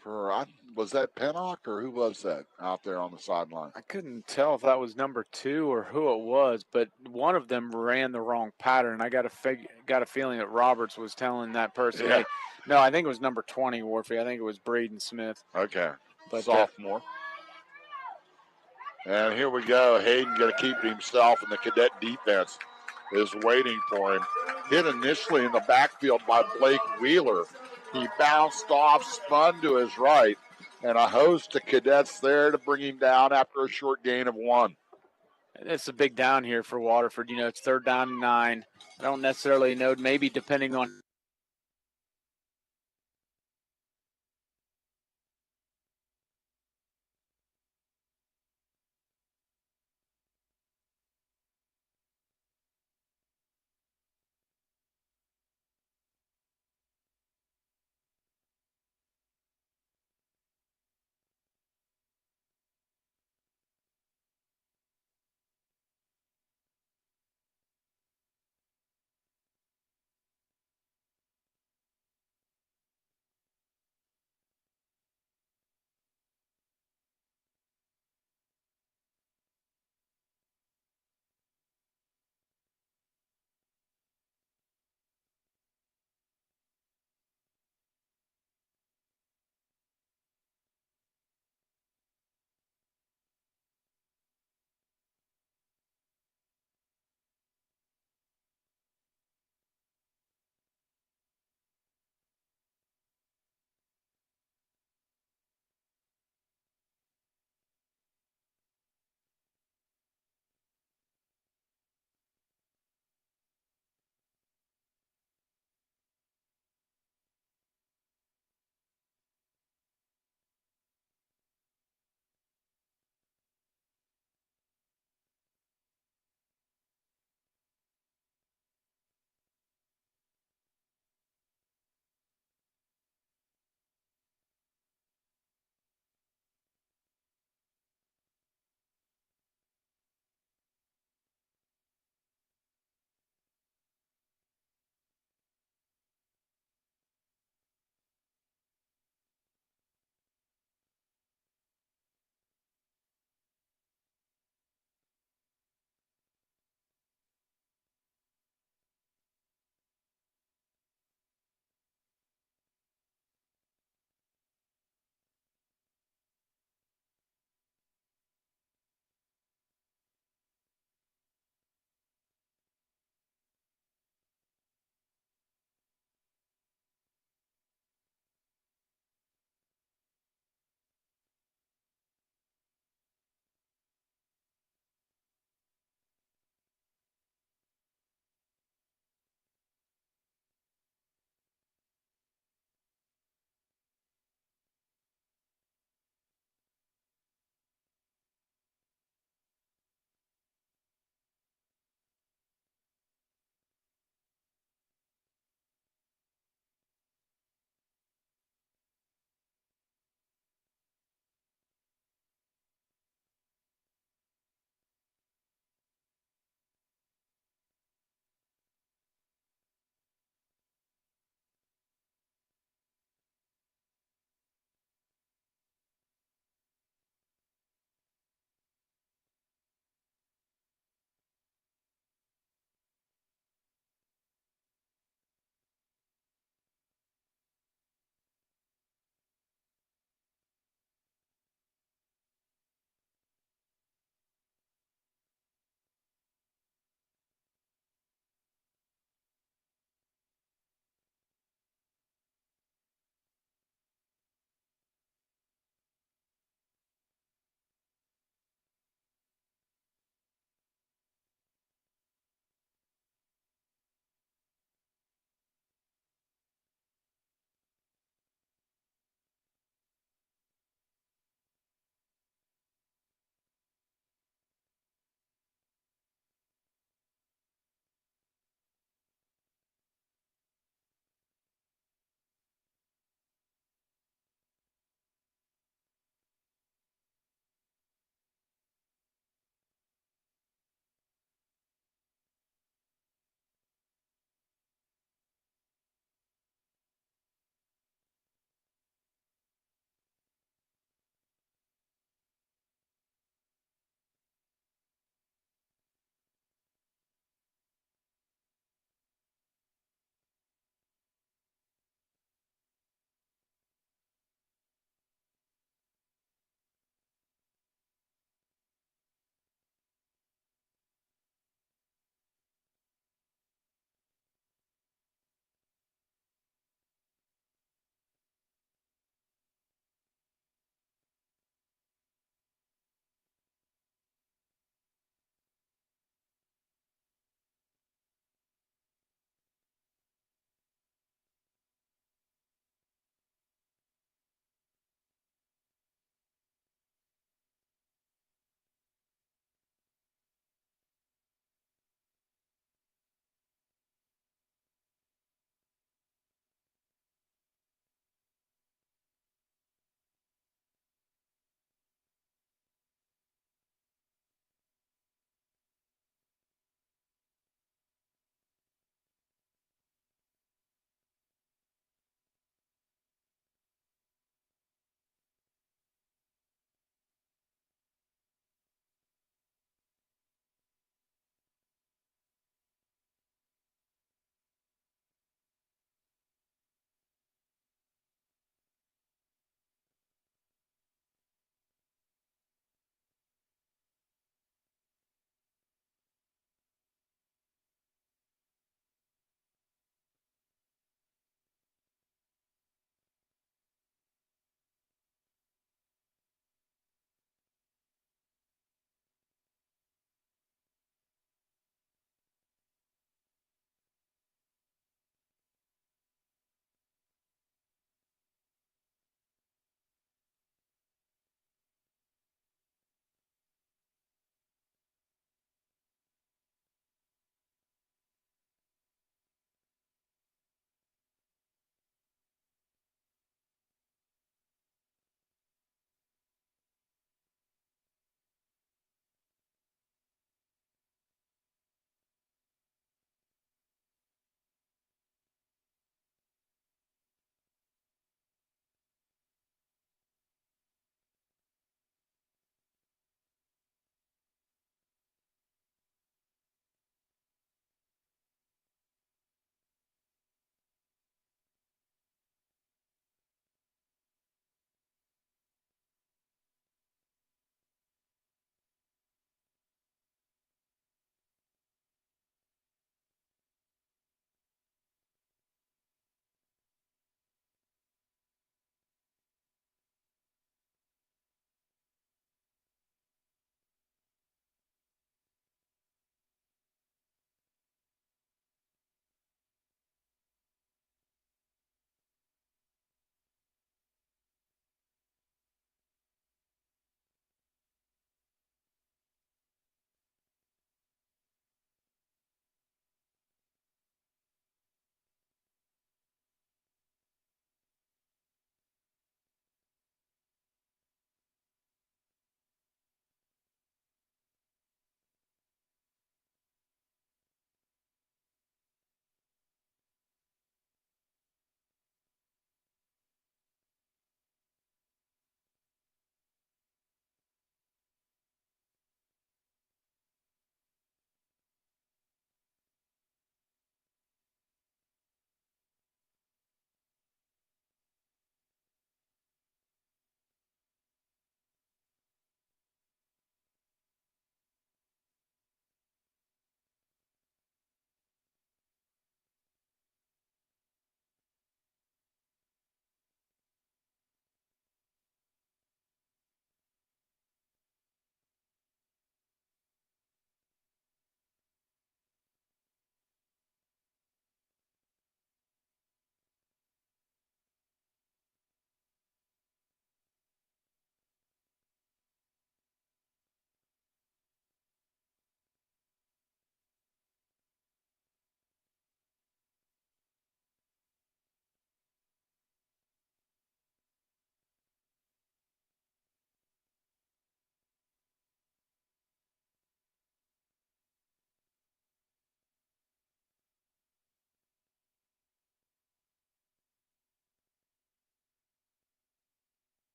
for, was that Pennock or who was that out there on the sideline?
I couldn't tell if that was number 2 or who it was, but one of them ran the wrong pattern. I got a feeling that Roberts was telling that person,
Yeah.
hey, no, I think it was number 20, Warfy. I think it was Braden Smith.
Okay,
But,
sophomore. And here we go. Hayden going to keep it himself, and the Cadet defense is waiting for him. Hit initially in the backfield by Blake Wheeler. He bounced off, spun to his right, and a host of Cadets there to bring him down after a short gain of 1.
It's a big down here for Waterford. It's 3rd down and 9. I don't necessarily know, maybe depending on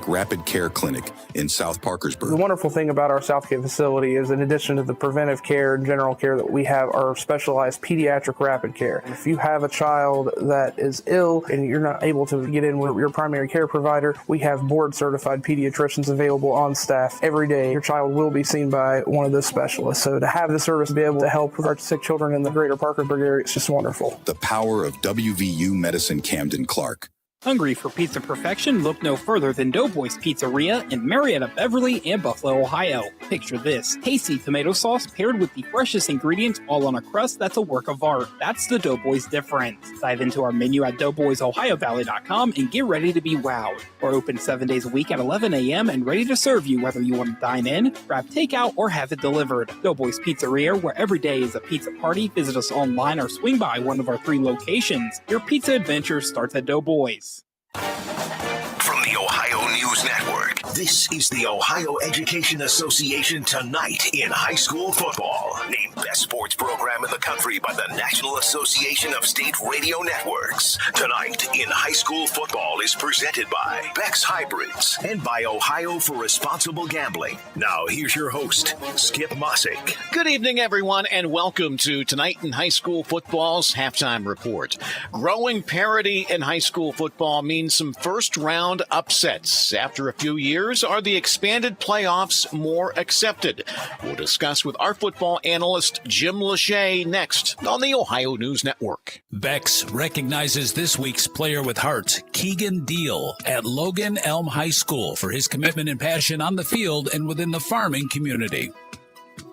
Rapid Care Clinic in South Parkersburg.
The wonderful thing about our Southgate facility is, in addition to the preventive care and general care that we have, our specialized pediatric rapid care. If you have a child that is ill and you're not able to get in with your primary care provider, we have board-certified pediatricians available on staff every day. Your child will be seen by one of those specialists. So to have the service be able to help with our sick children in the greater Parkersburg area, it's just wonderful.
The power of WVU Medicine Camden Clark.
Hungry for pizza perfection? Look no further than Doughboys Pizzeria in Marietta, Beverly, and Buffalo, Ohio. Picture this: tasty tomato sauce paired with the freshest ingredients, all on a crust that's a work of art. That's the Doughboys difference. Dive into our menu at doughboysohiovalley.com and get ready to be wowed. We're open 7 days a week at 11 a.m. and ready to serve you whether you want to dine in, grab takeout, or have it delivered. Doughboys Pizzeria, where every day is a pizza party. Visit us online or swing by one of our 3 locations. Your pizza adventure starts at Doughboys.
From the Ohio News Network, this is the Ohio Education Association Tonight in High School Football. Named Best Sports Program in the Country by the National Association of State Radio Networks. Tonight in High School Football is presented by Beck's Hybrids and by Ohio for Responsible Gambling. Now here's your host, Skip Mossick.
Good evening, everyone, and welcome to Tonight in High School Football's Halftime Report. Growing parity in high school football means some first-round upsets. After a few years, are the expanded playoffs more accepted? We'll discuss with our football analyst, Jim Lachey, next on the Ohio News Network.
Beck's recognizes this week's player with heart, Keegan Deal, at Logan Elm High School for his commitment and passion on the field and within the farming community.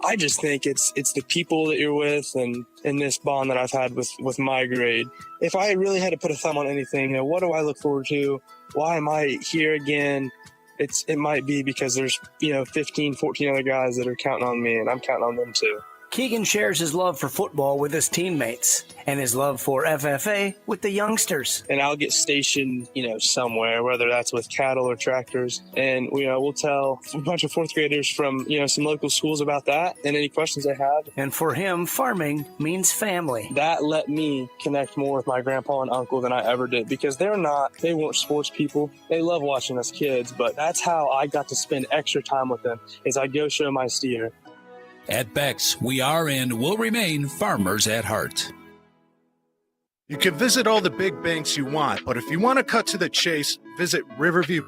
I just think it's the people that you're with and this bond that I've had with my grade. If I really had to put a thumb on anything, what do I look forward to? Why am I here again? It might be because there's 15, 14 other guys that are counting on me, and I'm counting on them too.
Keegan shares his love for football with his teammates and his love for FFA with the youngsters.
And I'll get stationed, somewhere, whether that's with cattle or tractors. And, we'll tell a bunch of fourth graders from, some local schools about that and any questions they have.
And for him, farming means family.
That let me connect more with my grandpa and uncle than I ever did because they weren't sports people. They love watching us kids, but that's how I got to spend extra time with them is I go show my steer.
At Beck's, we are and will remain farmers at heart.
You can visit all the big banks you want, but if you want to cut to the chase, visit Riverview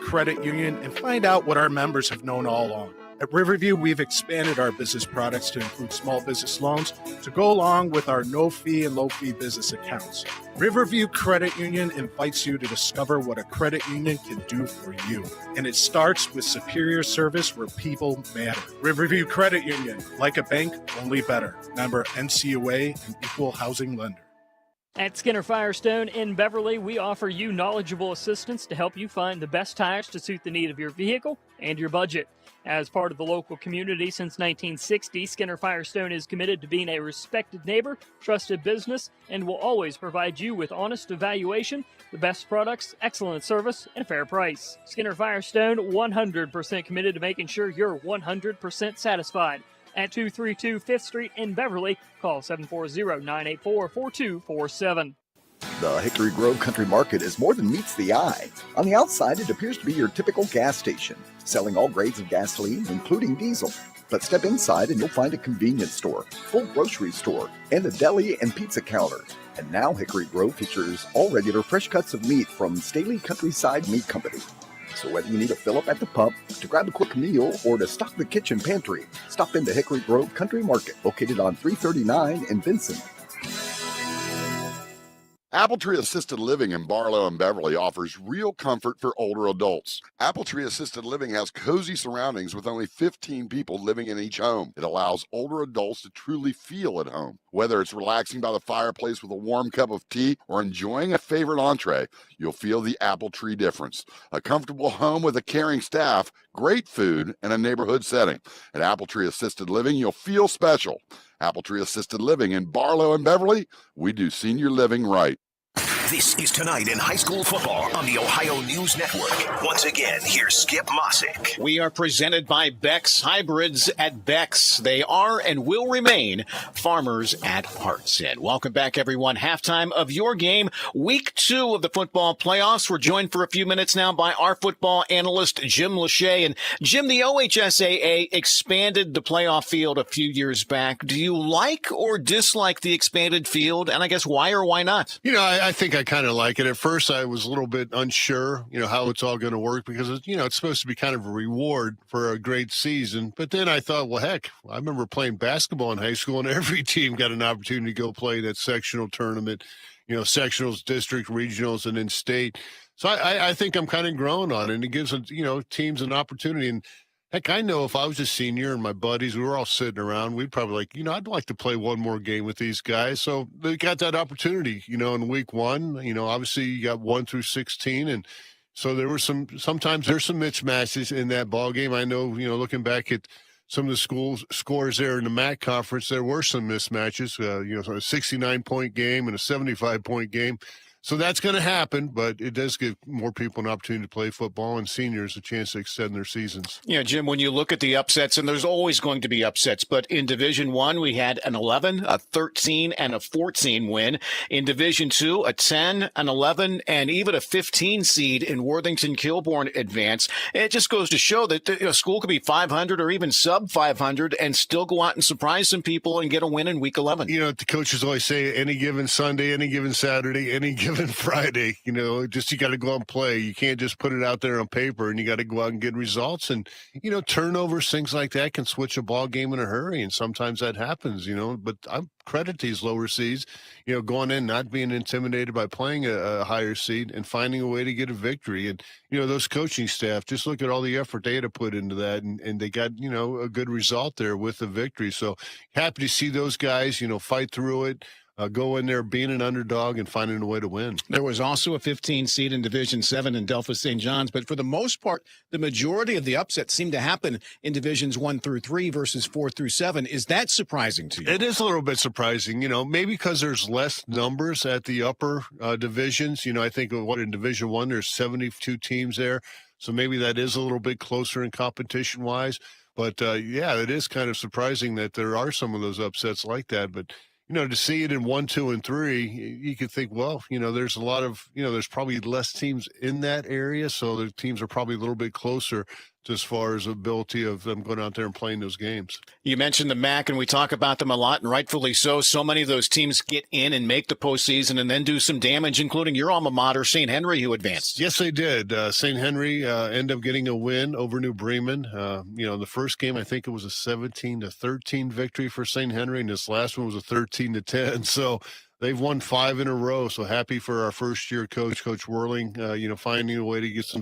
Credit Union and find out what our members have known all along. At Riverview, we've expanded our business products to include small business loans to go along with our no-fee and low-fee business accounts. Riverview Credit Union invites you to discover what a credit union can do for you. And it starts with superior service where people matter. Riverview Credit Union, like a bank, only better. Member NCUA and equal housing lender.
At Skinner Firestone in Beverly, we offer you knowledgeable assistance to help you find the best tires to suit the need of your vehicle and your budget. As part of the local community since 1960, Skinner Firestone is committed to being a respected neighbor, trusted business, and will always provide you with honest evaluation, the best products, excellent service, and a fair price. Skinner Firestone, 100% committed to making sure you're 100% satisfied. At 232 5th Street in Beverly, call 740-984-4247.
The Hickory Grove Country Market is more than meets the eye. On the outside, it appears to be your typical gas station, selling all grades of gasoline, including diesel. But step inside and you'll find a convenience store, full grocery store, and a deli and pizza counter. And now Hickory Grove features all regular fresh cuts of meat from Staley Countryside Meat Company. So whether you need a fill-up at the pump, to grab a quick meal, or to stock the kitchen pantry, stop into Hickory Grove Country Market, located on 339 in Vincent.
Appletree Assisted Living in Barlow and Beverly offers real comfort for older adults. Appletree Assisted Living has cozy surroundings with only 15 people living in each home. It allows older adults to truly feel at home. Whether it's relaxing by the fireplace with a warm cup of tea or enjoying a favorite entree, you'll feel the Appletree difference. A comfortable home with a caring staff, great food, and a neighborhood setting. At Appletree Assisted Living, you'll feel special. Appletree Assisted Living in Barlow and Beverly, we do senior living right.
This is Tonight in High School Football on the Ohio News Network. Once again, here's Skip Mossick.
We are presented by Beck's Hybrids at Beck's. They are and will remain farmers at heart. And welcome back, everyone. Halftime of your game, week 2 of the football playoffs. We're joined for a few minutes now by our football analyst, Jim Lachey. And Jim, the OHSAA expanded the playoff field a few years back. Do you like or dislike the expanded field? And I guess why or why not?
I think I kind of like it. At first, I was a little bit unsure, how it's all going to work because, it's supposed to be kind of a reward for a great season. But then I thought, well, heck, I remember playing basketball in high school and every team got an opportunity to go play that sectional tournament, sectionals, district, regionals, and then state. So I think I'm kind of growing on it, and it gives, teams an opportunity. And heck, I know if I was a senior and my buddies, we were all sitting around, we'd probably I'd like to play one more game with these guys. So they got that opportunity, in week 1. Obviously you got 1 through 16. And so there were sometimes there's some mismatches in that ball game. I know, looking back at some of the scores there in the MAC conference, there were some mismatches, a 69-point game and a 75-point game. So that's going to happen, but it does give more people an opportunity to play football and seniors a chance to extend their seasons.
Yeah, Jim, when you look at the upsets, and there's always going to be upsets, but in Division I, we had an 11, a 13, and a 14 win. In Division II, a 10, an 11, and even a 15 seed in Worthington-Kilbourne advance. It just goes to show that a school could be 500 or even sub 500 and still go out and surprise some people and get a win in Week 11.
The coaches always say any given Sunday, any given Saturday, any given Friday, you got to go out and play. You can't just put it out there on paper, and you got to go out and get results. And, turnovers, things like that can switch a ball game in a hurry. And sometimes that happens, but I'm credit these lower seeds, going in, not being intimidated by playing a higher seed and finding a way to get a victory. And, those coaching staff, just look at all the effort they had to put into that. And they got, a good result there with the victory. So happy to see those guys, fight through it. Go in there being an underdog and finding a way to win.
There was also a 15 seed in Division 7 in Delphos St. John's, but for the most part, the majority of the upsets seem to happen in Divisions 1 through 3 versus 4 through 7. Is that surprising to you?
It is a little bit surprising, maybe because there's less numbers at the upper divisions. I think in Division 1, there's 72 teams there, so maybe that is a little bit closer in competition-wise. But, it is kind of surprising that there are some of those upsets like that, but to see it in 1, 2, and 3, you could think, well, there's a lot of, there's probably less teams in that area. So the teams are probably a little bit closer to as far as ability of them going out there and playing those games.
You mentioned the MAC, and we talk about them a lot, and rightfully so. So many of those teams get in and make the postseason and then do some damage, including your alma mater, St. Henry, who advanced.
Yes, they did. St. Henry ended up getting a win over New Bremen. The first game, I think it was a 17-13 victory for St. Henry, and this last one was a 13-10. So they've won 5 in a row. So happy for our first-year coach, Coach Whirling, finding a way to get some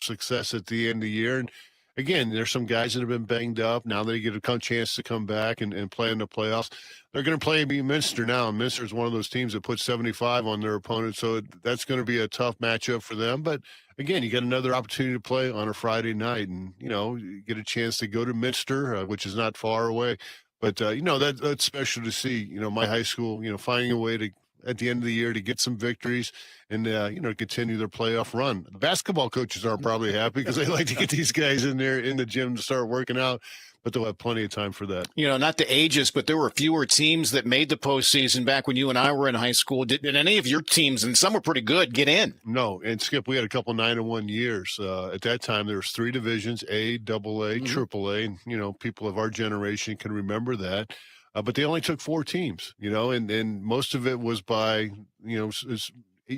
success at the end of the year. And again, there's some guys that have been banged up. Now they get a chance to come back and play in the playoffs. They're going to play Minster now, and Minster is one of those teams that puts 75 on their opponent, so that's going to be a tough matchup for them. But again, you get another opportunity to play on a Friday night, and you get a chance to go to Minster, which is not far away. But that's special to see. My high school, finding a way to, at the end of the year, to get some victories and, continue their playoff run. The basketball coaches aren't probably happy because they like to get these guys in there in the gym to start working out, but they'll have plenty of time for that.
Not to age us, but there were fewer teams that made the postseason back when you and I were in high school. Did any of your teams, and some were pretty good, get in?
No, and Skip, we had a couple 9-1 years. At that time, there was 3 divisions, A, AA, AAA, and, people of our generation can remember that. But they only took 4 teams, and most of it was by,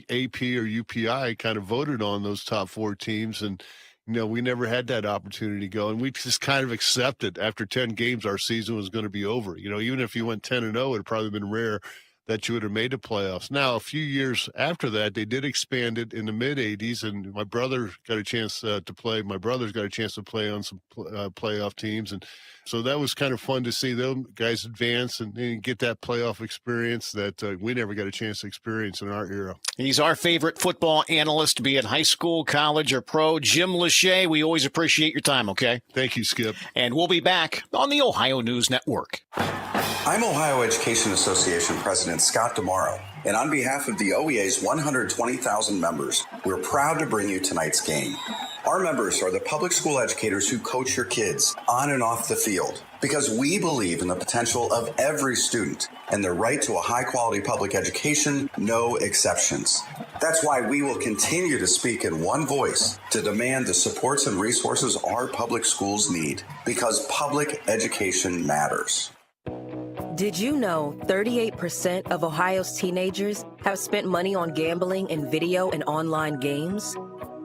AP or UPI kind of voted on those top 4 teams. And, we never had that opportunity to go. And we just kind of accepted after 10 games, our season was going to be over. Even if you went 10-0, it would probably been rare that you would have made the playoffs. Now, a few years after that, they did expand it in the mid-'80s, and my brother got a chance to play. My brother's got a chance to play on some playoff teams, and so that was kind of fun to see those guys advance and get that playoff experience that we never got a chance to experience in our era.
He's our favorite football analyst, be it high school, college, or pro. Jim Lachey, we always appreciate your time, okay?
Thank you, Skip.
And we'll be back on the Ohio News Network.
I'm Ohio Education Association President Scott DeMauro.
And on behalf of the OEA's 120,000 members, we're proud to bring you tonight's game. Our members are the public school educators who coach your kids on and off the field because we believe in the potential of every student and their right to a high-quality public education, no exceptions. That's why we will continue to speak in one voice to demand the supports and resources our public schools need because public education matters.
Did you know 38% of Ohio's teenagers have spent money on gambling in video and online games?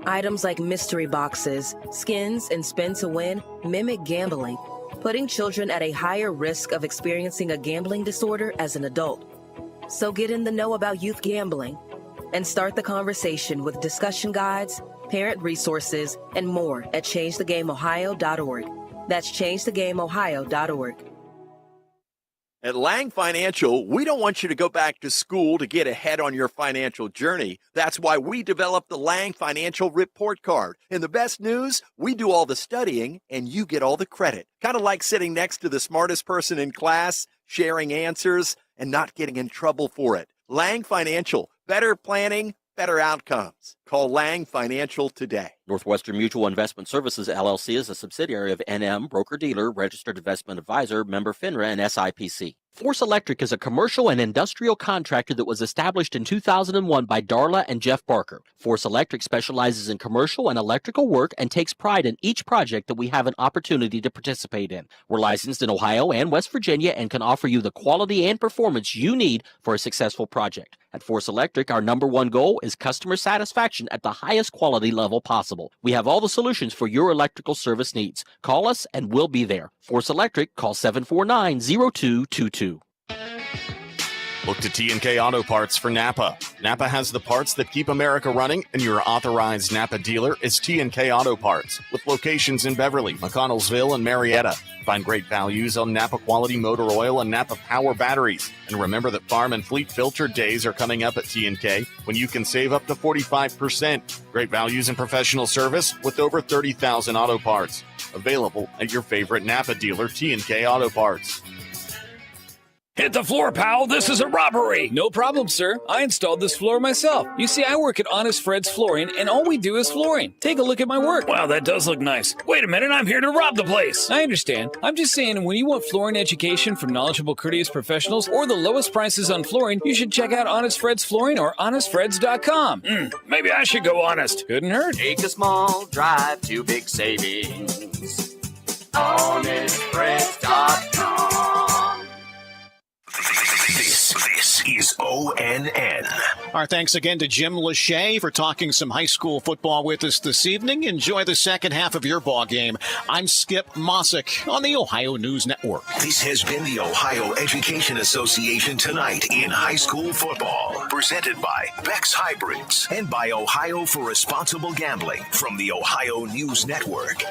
Items like mystery boxes, skins, and spin to win mimic gambling, putting children at a higher risk of experiencing a gambling disorder as an adult. So get in the know about youth gambling and start the conversation with discussion guides, parent resources, and more at changethegameohio.org. That's changethegameohio.org.
At Lang Financial, we don't want you to go back to school to get ahead on your financial journey. That's why we developed the Lang Financial Report Card. And the best news, we do all the studying and you get all the credit. Kind of like sitting next to the smartest person in class, sharing answers, and not getting in trouble for it. Lang Financial, better planning, better outcomes. Call Lang Financial today.
Northwestern Mutual Investment Services, LLC is a subsidiary of NM, broker-dealer, registered investment advisor, member FINRA, and SIPC. Force Electric is a commercial and industrial contractor that was established in 2001 by Darla and Jeff Barker. Force Electric specializes in commercial and electrical work and takes pride in each project that we have an opportunity to participate in. We're licensed in Ohio and West Virginia and can offer you the quality and performance you need for a successful project. At Force Electric, our number one goal is customer satisfaction at the highest quality level possible. We have all the solutions for your electrical service needs. Call us and we'll be there. Force Electric, call 749-0222.
Look to T&K Auto Parts for Napa. Napa has the parts that keep America running, and your authorized Napa dealer is T&K Auto Parts, with locations in Beverly, McConnellsville, and Marietta. Find great values on Napa quality motor oil and Napa power batteries. And remember that farm and fleet filter days are coming up at T&K when you can save up to 45%. Great values and professional service with over 30,000 auto parts. Available at your favorite Napa dealer, T&K Auto Parts.
Hit the floor, pal. This is a robbery.
No problem, sir. I installed this floor myself. You see, I work at Honest Fred's Flooring, and all we do is flooring. Take a look at my work.
Wow, that does look nice. Wait a minute, I'm here to rob the place.
I understand. I'm just saying, when you want flooring education from knowledgeable, courteous professionals or the lowest prices on flooring, you should check out Honest Fred's Flooring or honestfreds.com.
Maybe I should go honest.
Couldn't hurt.
Take a small drive to big savings. honestfreds.com.
This is ONN.
Our thanks again to Jim Lachey for talking some high school football with us this evening. Enjoy the second half of your ball game. I'm Skip Mossick on the Ohio News Network.
This has been the Ohio Education Association Tonight in High School Football. Presented by Beck's Hybrids and by Ohio for Responsible Gambling from the Ohio News Network.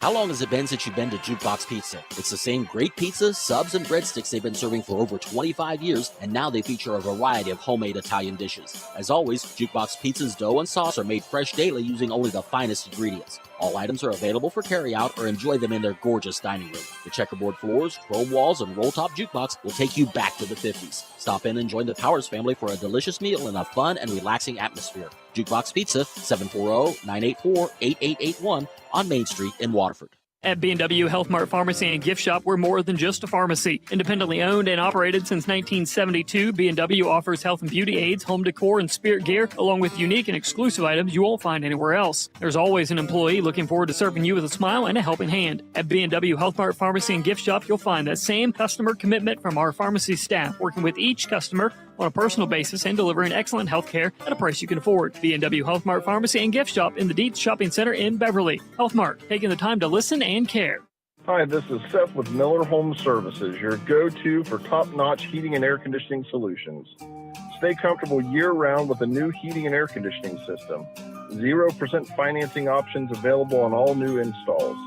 How long has it been since you've been to Jukebox Pizza? It's the same great pizza, subs, and breadsticks they've been serving for over 25 years, and now they feature a variety of homemade Italian dishes. As always, Jukebox Pizza's dough and sauce are made fresh daily using only the finest ingredients. All items are available for carryout or enjoy them in their gorgeous dining room. The checkerboard floors, chrome walls, and roll-top jukebox will take you back to the 50s. Stop in and join the Powers family for a delicious meal in a fun and relaxing atmosphere. Jukebox Pizza, 740-984-8881 on Main Street in Waterford.
At B&W Health Mart Pharmacy and Gift Shop, we're more than just a pharmacy. Independently owned and operated since 1972, B&W offers health and beauty aids, home decor, and spirit gear, along with unique and exclusive items you won't find anywhere else. There's always an employee looking forward to serving you with a smile and a helping hand. At B&W Health Mart Pharmacy and Gift Shop, you'll find that same customer commitment from our pharmacy staff, working with each customer on a personal basis and delivering excellent health care at a price you can afford. B&W Health Mart Pharmacy and Gift Shop in the Dietz Shopping Center in Beverly. Health Mart, taking the time to listen and care.
Hi, this is Seth with Miller Home Services, your go-to for top-notch heating and air conditioning solutions. Stay comfortable year-round with a new heating and air conditioning system. 0% financing options available on all new installs.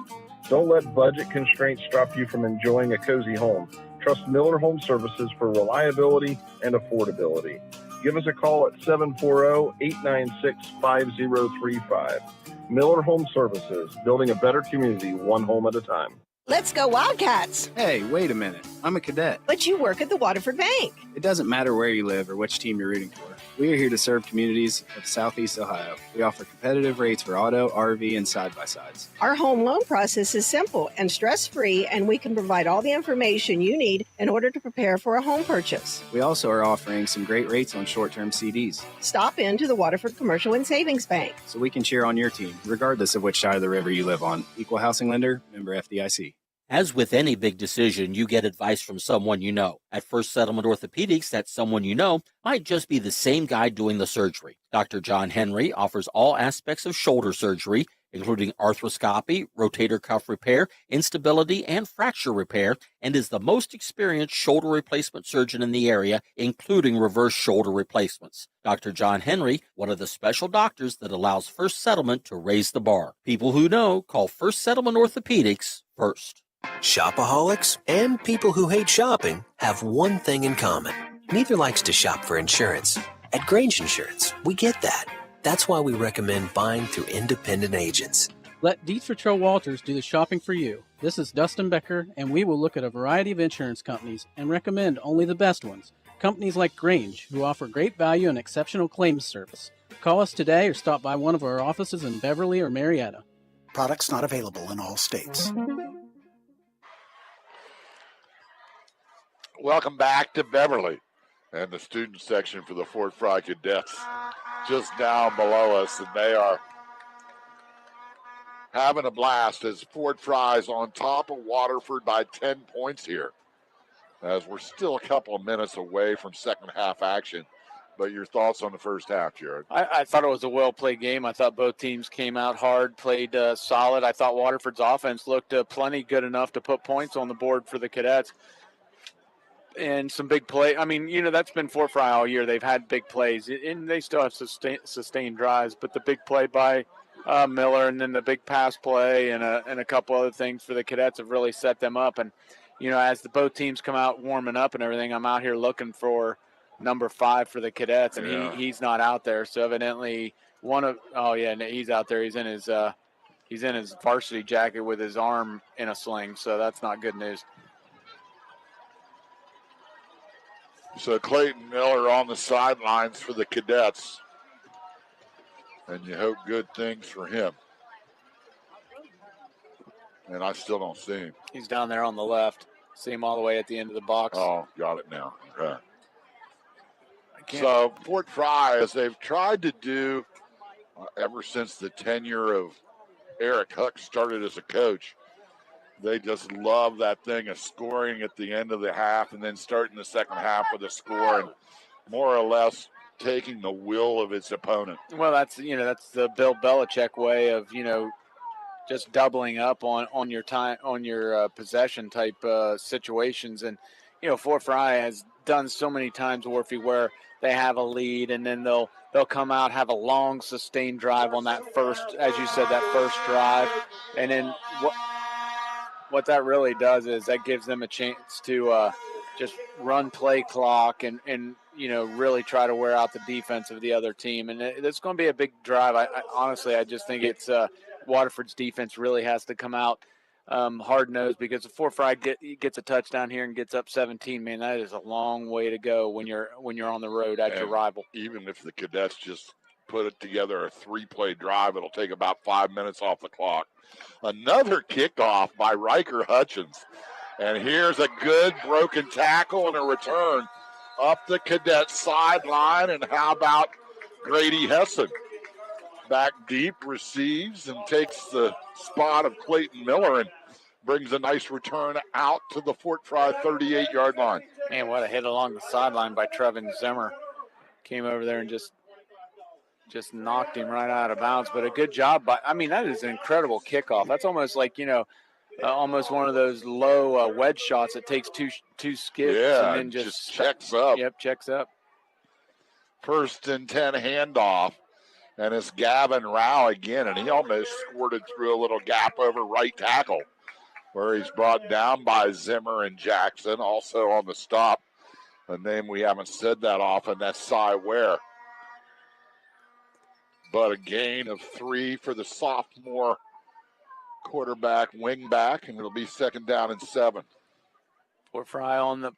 Don't let budget constraints stop you from enjoying a cozy home. Trust Miller Home Services for reliability and affordability. Give us a call at 740-896-5035. Miller Home Services, building a better community one home at a time.
Let's go Wildcats!
Hey, wait a minute. I'm a cadet.
But you work at the Waterford Bank.
It doesn't matter where you live or which team you're rooting for. We are here to serve communities of Southeast Ohio. We offer competitive rates for auto, RV, and side-by-sides.
Our home loan process is simple and stress-free, and we can provide all the information you need in order to prepare for a home purchase.
We also are offering some great rates on short-term CDs.
Stop into the Waterford Commercial and Savings Bank.
So we can cheer on your team, regardless of which side of the river you live on. Equal housing lender, member FDIC.
As with any big decision, you get advice from someone you know. At First Settlement Orthopedics, that someone you know might just be the same guy doing the surgery. Dr. John Henry offers all aspects of shoulder surgery, including arthroscopy, rotator cuff repair, instability, and fracture repair, and is the most experienced shoulder replacement surgeon in the area, including reverse shoulder replacements. Dr. John Henry, one of the special doctors that allows First Settlement to raise the bar. People who know call First Settlement Orthopedics first.
Shopaholics and people who hate shopping have one thing in common. Neither likes to shop for insurance. At Grange Insurance, we get that. That's why we recommend buying through independent agents.
Let Dietz Trell Walters do the shopping for you. This is Dustin Becker, and we will look at a variety of insurance companies and recommend only the best ones. Companies like Grange, who offer great value and exceptional claims service. Call us today or stop by one of our offices in Beverly or Marietta.
Products not available in all states.
Welcome back to Beverly and the student section for the Fort Frye Cadets just down below us, and they are having a blast as Fort Frye's on top of Waterford by 10 points here, as we're still a couple of minutes away from second half action. But your thoughts on the first half, Jared?
I thought it was a well-played game. I thought both teams came out hard, played solid. I thought Waterford's offense looked plenty good enough to put points on the board for the Cadets. And some big play. I mean, that's been Fort Frye all year. They've had big plays, and they still have sustained drives. But the big play by Miller, and then the big pass play, and a couple other things for the Cadets have really set them up. And as both teams come out warming up and everything, I'm out here looking for number 5 for the Cadets, and he's not out there. So evidently he's out there. He's in his varsity jacket with his arm in a sling. So that's not good news.
So Clayton Miller on the sidelines for the Cadets. And you hope good things for him. And I still don't see him.
He's down there on the left. See him all the way at the end of the box.
Oh, got it now. Okay. So Fort Frye, as they've tried to do ever since the tenure of Eric Huck started as a coach, they just love that thing of scoring at the end of the half and then starting the second half with a score and more or less taking the will of its opponent.
Well, that's the Bill Belichick way of, just doubling up on your time, on your possession type situations. And, Fort Frye has done so many times, Warfy, where they have a lead and then they'll come out, have a long sustained drive on that first, as you said, that first drive. And then what that really does is that gives them a chance to just run play clock and really try to wear out the defense of the other team. And it's going to be a big drive. I honestly just think it's Waterford's defense really has to come out hard-nosed, because if Fort Frye gets a touchdown here and gets up 17, man, that is a long way to go when you're on the road at your rival.
Even if the Cadets just put it together a 3-play drive, it'll take about 5 minutes off the clock. Another kickoff by Riker Hutchins. And here's a good broken tackle and a return up the Cadet sideline. And how about Grady Hessen? Back deep, receives, and takes the spot of Clayton Miller and brings a nice return out to the Fort Frye 38-yard line.
Man, what a hit along the sideline by Trevin Zimmer. Came over there and just knocked him right out of bounds. But a good job that is an incredible kickoff. That's almost like, almost one of those low wedge shots that takes two skips and then just
checks up.
Yep, checks up.
1st and 10 handoff. And it's Gavin Rao again, and he almost squirted through a little gap over right tackle, where he's brought down by Zimmer and Jackson. Also on the stop, a name we haven't said that often, that's Cy Ware. But a gain of 3 for the sophomore quarterback, wing back, and it'll be 2nd down and 7.
Fort Frye on the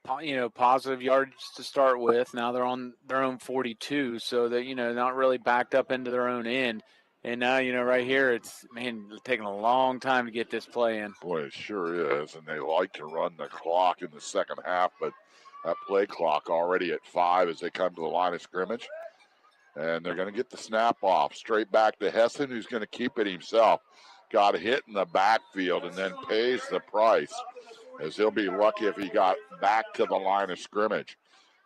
positive yards to start with. Now they're on their own 42, so that not really backed up into their own end. And now right here it's taking a long time to get this play in.
Boy, it sure is, and they like to run the clock in the second half, but that play clock already at 5 as they come to the line of scrimmage. And they're going to get the snap off straight back to Hessen, who's going to keep it himself. Got hit in the backfield and then pays the price, as he'll be lucky if he got back to the line of scrimmage.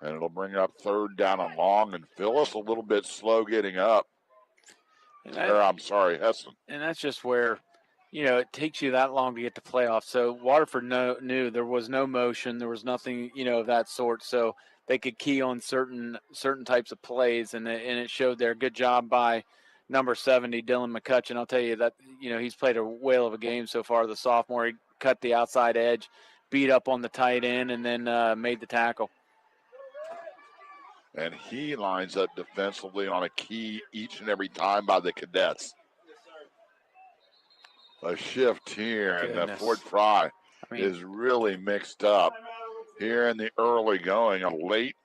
And it'll bring up 3rd down and long, and Phyllis a little bit slow getting up. Hessen.
And that's just where, it takes you that long to get to playoffs. So Waterford knew there was no motion. There was nothing, of that sort. So they could key on certain types of plays, and it showed there. Good job by number 70, Dylan McCutcheon. I'll tell you that, he's played a whale of a game so far, the sophomore. He cut the outside edge, beat up on the tight end, and then made the tackle.
And he lines up defensively on a key each and every time by the Cadets. A shift here, and the Fort Frye is really mixed up. Here in the early going, a late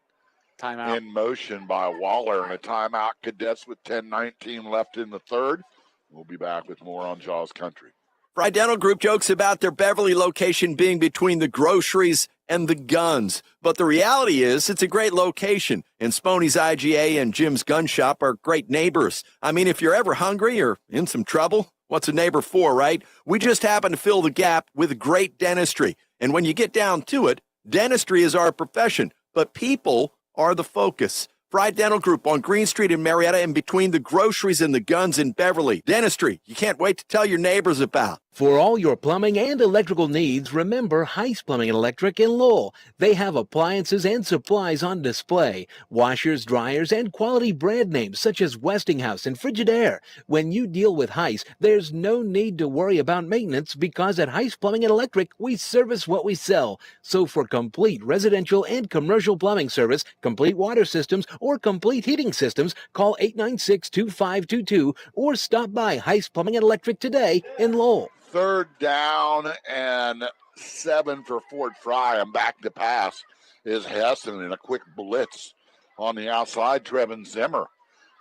timeout
in motion by Waller, and a timeout. Cadets with 10:19 left in the third. We'll be back with more on Jaws Country.
Frye Dental Group jokes about their Beverly location being between the groceries and the guns. But the reality is it's a great location, and Sponey's IGA and Jim's Gun Shop are great neighbors. I mean, if you're ever hungry or in some trouble, what's a neighbor for, right? We just happen to fill the gap with great dentistry. And when you get down to it, dentistry is our profession, but people are the focus. Frye Dental Group on Green Street in Marietta, and between the groceries and the guns in Beverly. Dentistry, you can't wait to tell your neighbors about.
For all your plumbing and electrical needs, remember Heiss Plumbing and Electric in Lowell. They have appliances and supplies on display, washers, dryers, and quality brand names such as Westinghouse and Frigidaire. When you deal with Heiss, there's no need to worry about maintenance, because at Heiss Plumbing and Electric, we service what we sell. So for complete residential and commercial plumbing service, complete water systems, or complete heating systems, call 896-2522 or stop by Heiss Plumbing and Electric today in Lowell.
3rd down and 7 for Fort Frye, and back to pass is Hessen in a quick blitz on the outside. Trevin Zimmer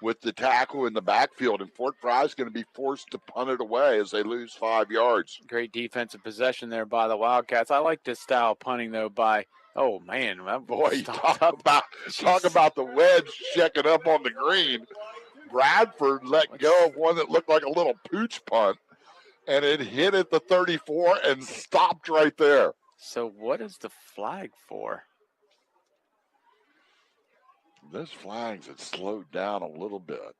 with the tackle in the backfield, and Fort Frye is going to be forced to punt it away as they lose 5 yards.
Great defensive possession there by the Wildcats. I like this style of punting, though, by oh, man.
Boy, talk about the wedge checking up on the green. Bradford let go of one that looked like a little pooch punt, and it hit at the 34 and stopped right there.
So what is the flag for?
This flag's had slowed down a little bit.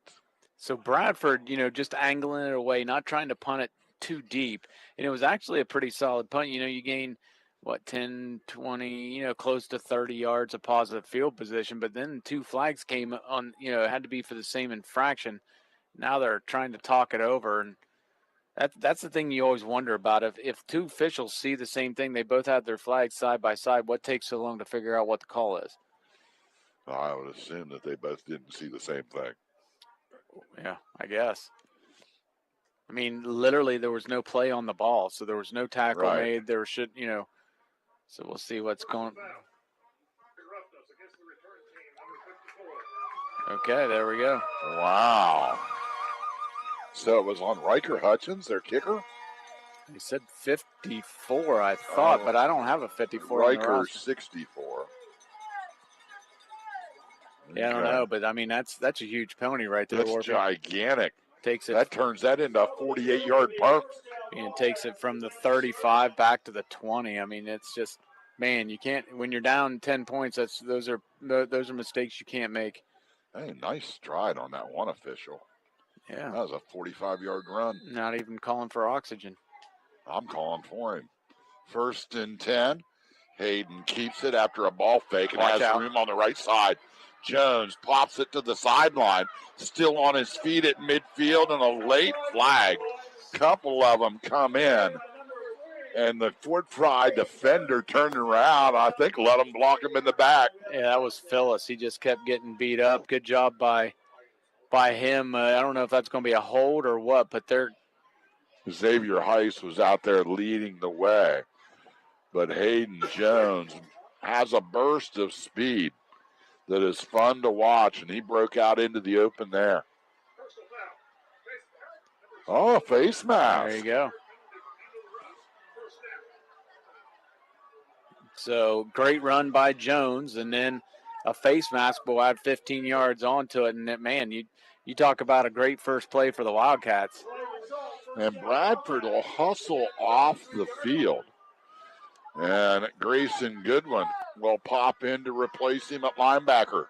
So Bradford, just angling it away, not trying to punt it too deep. And it was actually a pretty solid punt. You gain, 10, 20, close to 30 yards of positive field position. But then 2 flags came on, it had to be for the same infraction. Now they're trying to talk it over. And that's the thing you always wonder about. If 2 officials see the same thing, they both have their flags side by side, what takes so long to figure out what the call is?
I would assume that they both didn't see the same thing.
Yeah, I guess. I mean, literally there was no play on the ball, so there was no tackle made. There should, so we'll see what's going. Okay, there we go.
Wow. So it was on Riker Hutchins, their kicker?
He said 54, I thought, but I don't have a 54.
Riker 64.
Yeah, I don't know, but I mean that's a huge penalty right there.
That's gigantic.
Takes it.
That turns that into a 48-yard punt.
And takes it from the 35 back to the 20. I mean, it's just, man, you can't, when you're down 10 points. Those are mistakes you can't make.
Hey, nice stride on that one official.
Yeah,
that was a 45-yard run.
Not even calling for oxygen.
I'm calling for him. 1st and 10. Hayden keeps it after a ball fake and has room on the right side. Jones pops it to the sideline, still on his feet at midfield, and a late flag. Couple of them come in, and the Fort Frye defender turned around. I think let him block him in the back.
Yeah, that was Phyllis. He just kept getting beat up. Good job by him. I don't know if that's going to be a hold or what, but they're
Xavier Heiss was out there leading the way. But Hayden Jones has a burst of speed that is fun to watch, and he broke out into the open there. Oh, face mask.
There you go. So great run by Jones, and then a face mask will add 15 yards onto it. And, man, you talk about a great first play for the Wildcats.
And Bradford will hustle off the field. And Grayson Goodwin will pop in to replace him at linebacker.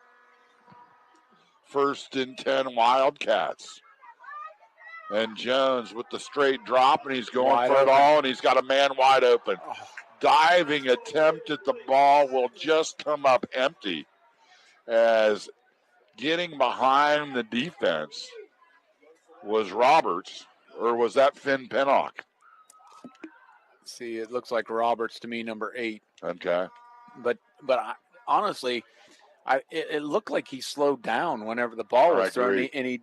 1st and 10 Wildcats. And Jones with the straight drop, and he's going
Wide
for
open.
it all, and he's got a man wide open. Diving attempt at the ball will just come up empty, as getting behind the defense was Roberts, or was that Finn Pennock?
See, it looks like Roberts to me, number 8.
Okay.
But honestly, it looked like he slowed down whenever the ball was thrown, and he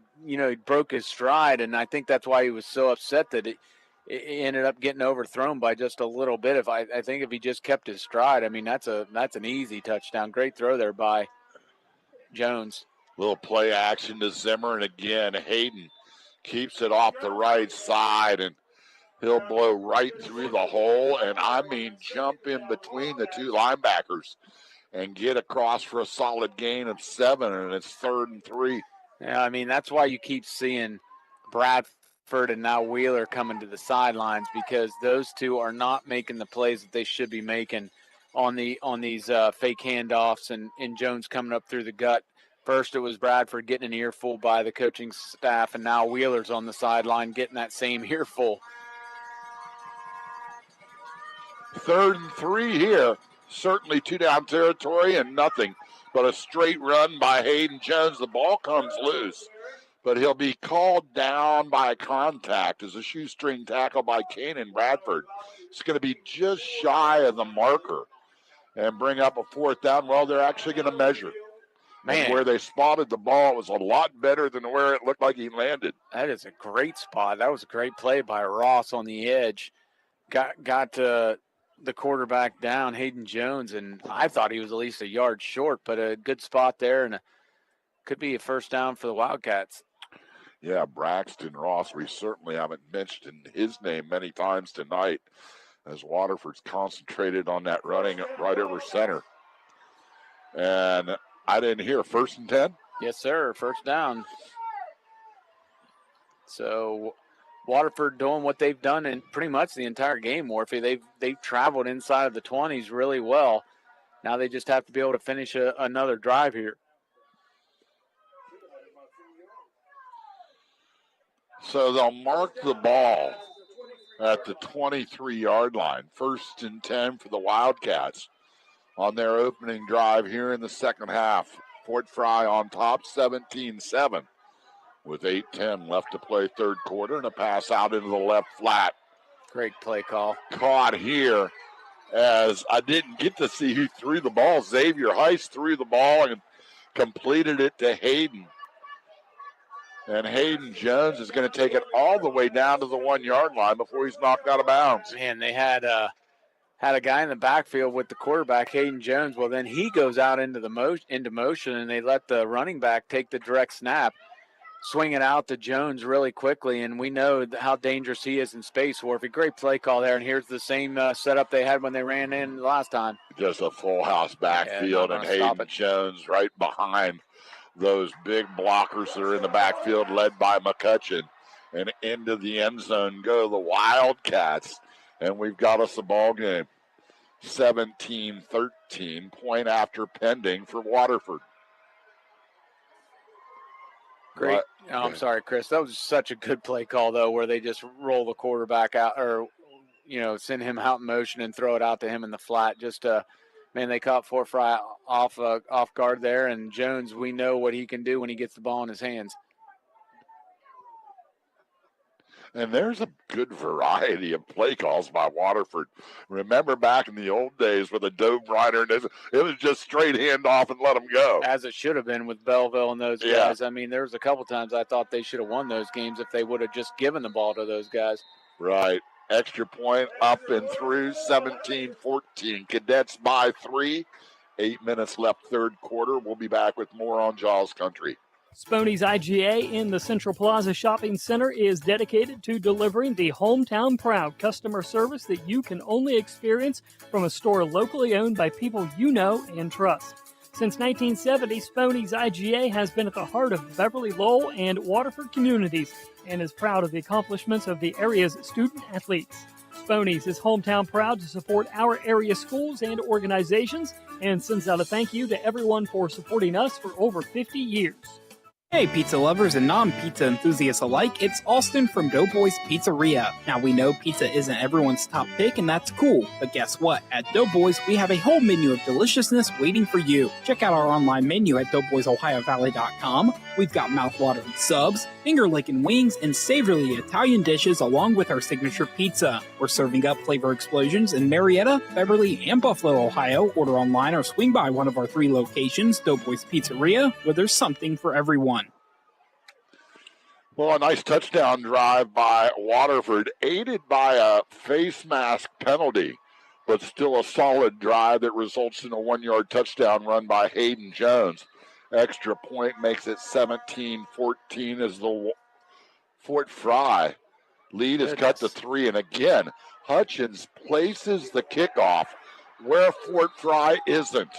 broke his stride, and I think that's why he was so upset that it ended up getting overthrown by just a little bit. I think if he just kept his stride, I mean, that's an easy touchdown. Great throw there by Jones.
Little play action to Zimmer, and again, Hayden keeps it off the right side, and he'll blow right through the hole, and I mean jump in between the two linebackers and get across for a solid gain of 7, and it's 3rd and 3.
Yeah, I mean, that's why you keep seeing Bradford and now Wheeler coming to the sidelines, because those two are not making the plays that they should be making on these fake handoffs, and Jones coming up through the gut. First, it was Bradford getting an earful by the coaching staff, and now Wheeler's on the sideline getting that same earful.
3rd and 3 here. Certainly 2-down territory and nothing but a straight run by Hayden Jones. The ball comes loose, but he'll be called down by contact as a shoestring tackle by Kanan Bradford. It's going to be just shy of the marker and bring up a 4th down. Well, they're actually going to measure.
Man.
And where they spotted the ball, it was a lot better than where it looked like he landed.
That is a great spot. That was a great play by Ross on the edge. Got the quarterback down, Hayden Jones, and I thought he was at least a yard short, but a good spot there, and could be a 1st down for the Wildcats.
Yeah, Braxton Ross, we certainly haven't mentioned his name many times tonight, as Waterford's concentrated on that running right over center. And I didn't hear 1st and 10?
Yes, sir. 1st down. So Waterford doing what they've done in pretty much the entire game, Morphy. They've traveled inside of the 20s really well. Now they just have to be able to finish another drive here.
So they'll mark the ball at the 23-yard line. 1st and 10 for the Wildcats on their opening drive here in the second half. Fort Frye on top, 17-7. With 8:10 left to play 3rd quarter, and a pass out into the left flat.
Great play call.
Caught here, as I didn't get to see who threw the ball. Xavier Heiss threw the ball and completed it to Hayden. And Hayden Jones is going to take it all the way down to the 1-yard line before he's knocked out of bounds.
Man, they had a guy in the backfield with the quarterback, Hayden Jones. Well, then he goes out into motion, and they let the running back take the direct snap, swing it out to Jones really quickly, and we know how dangerous he is in space. Warfy, great play call there, and here's the same setup they had when they ran in last time.
Just a full house backfield, and Hayden Jones right behind those big blockers that are in the backfield, led by McCutcheon. And into the end zone go the Wildcats, and we've got us a ball game. 17-13, point after pending for Waterford.
Great. Oh, I'm sorry, Chris. That was such a good play call, though, where they just roll the quarterback out, or, send him out in motion and throw it out to him in the flat. Just, they caught Fort Frye off guard there, and Jones, we know what he can do when he gets the ball in his hands.
And there's a good variety of play calls by Waterford. Remember back in the old days with a Dove Rider, it was just straight handoff and let them go.
As it should have been with Belleville and those guys. I mean, there was a couple times I thought they should have won those games if they would have just given the ball to those guys.
Right. Extra point up and through, 17-14. Cadets by 3. 8 minutes left third quarter. We'll be back with more on Jaws Country.
Sponey's IGA in the Central Plaza Shopping Center is dedicated to delivering the hometown proud customer service that you can only experience from a store locally owned by people you know and trust. Since 1970, Sponey's IGA has been at the heart of Beverly, Lowell, and Waterford communities and is proud of the accomplishments of the area's student athletes. Sponey's is hometown proud to support our area schools and organizations and sends out a thank you to everyone for supporting us for over 50 years.
Hey pizza lovers and non-pizza enthusiasts alike, it's Austin from Doughboys Pizzeria. Now we know pizza isn't everyone's top pick and that's cool, but guess what? At Doughboys we have a whole menu of deliciousness waiting for you. Check out our online menu at doughboysohiovalley.com. We've got mouth-watering subs, finger-licking wings, and savory Italian dishes along with our signature pizza. We're serving up flavor explosions in Marietta, Beverly, and Buffalo, Ohio. Order online or swing by one of our 3 locations, Doughboys Pizzeria, where there's something for everyone.
Well, a nice touchdown drive by Waterford, aided by a face mask penalty, but still a solid drive that results in a 1-yard touchdown run by Hayden Jones. Extra point makes it 17-14 as the Fort Frye lead is cut to 3. And again, Hutchins places the kickoff where Fort Frye isn't,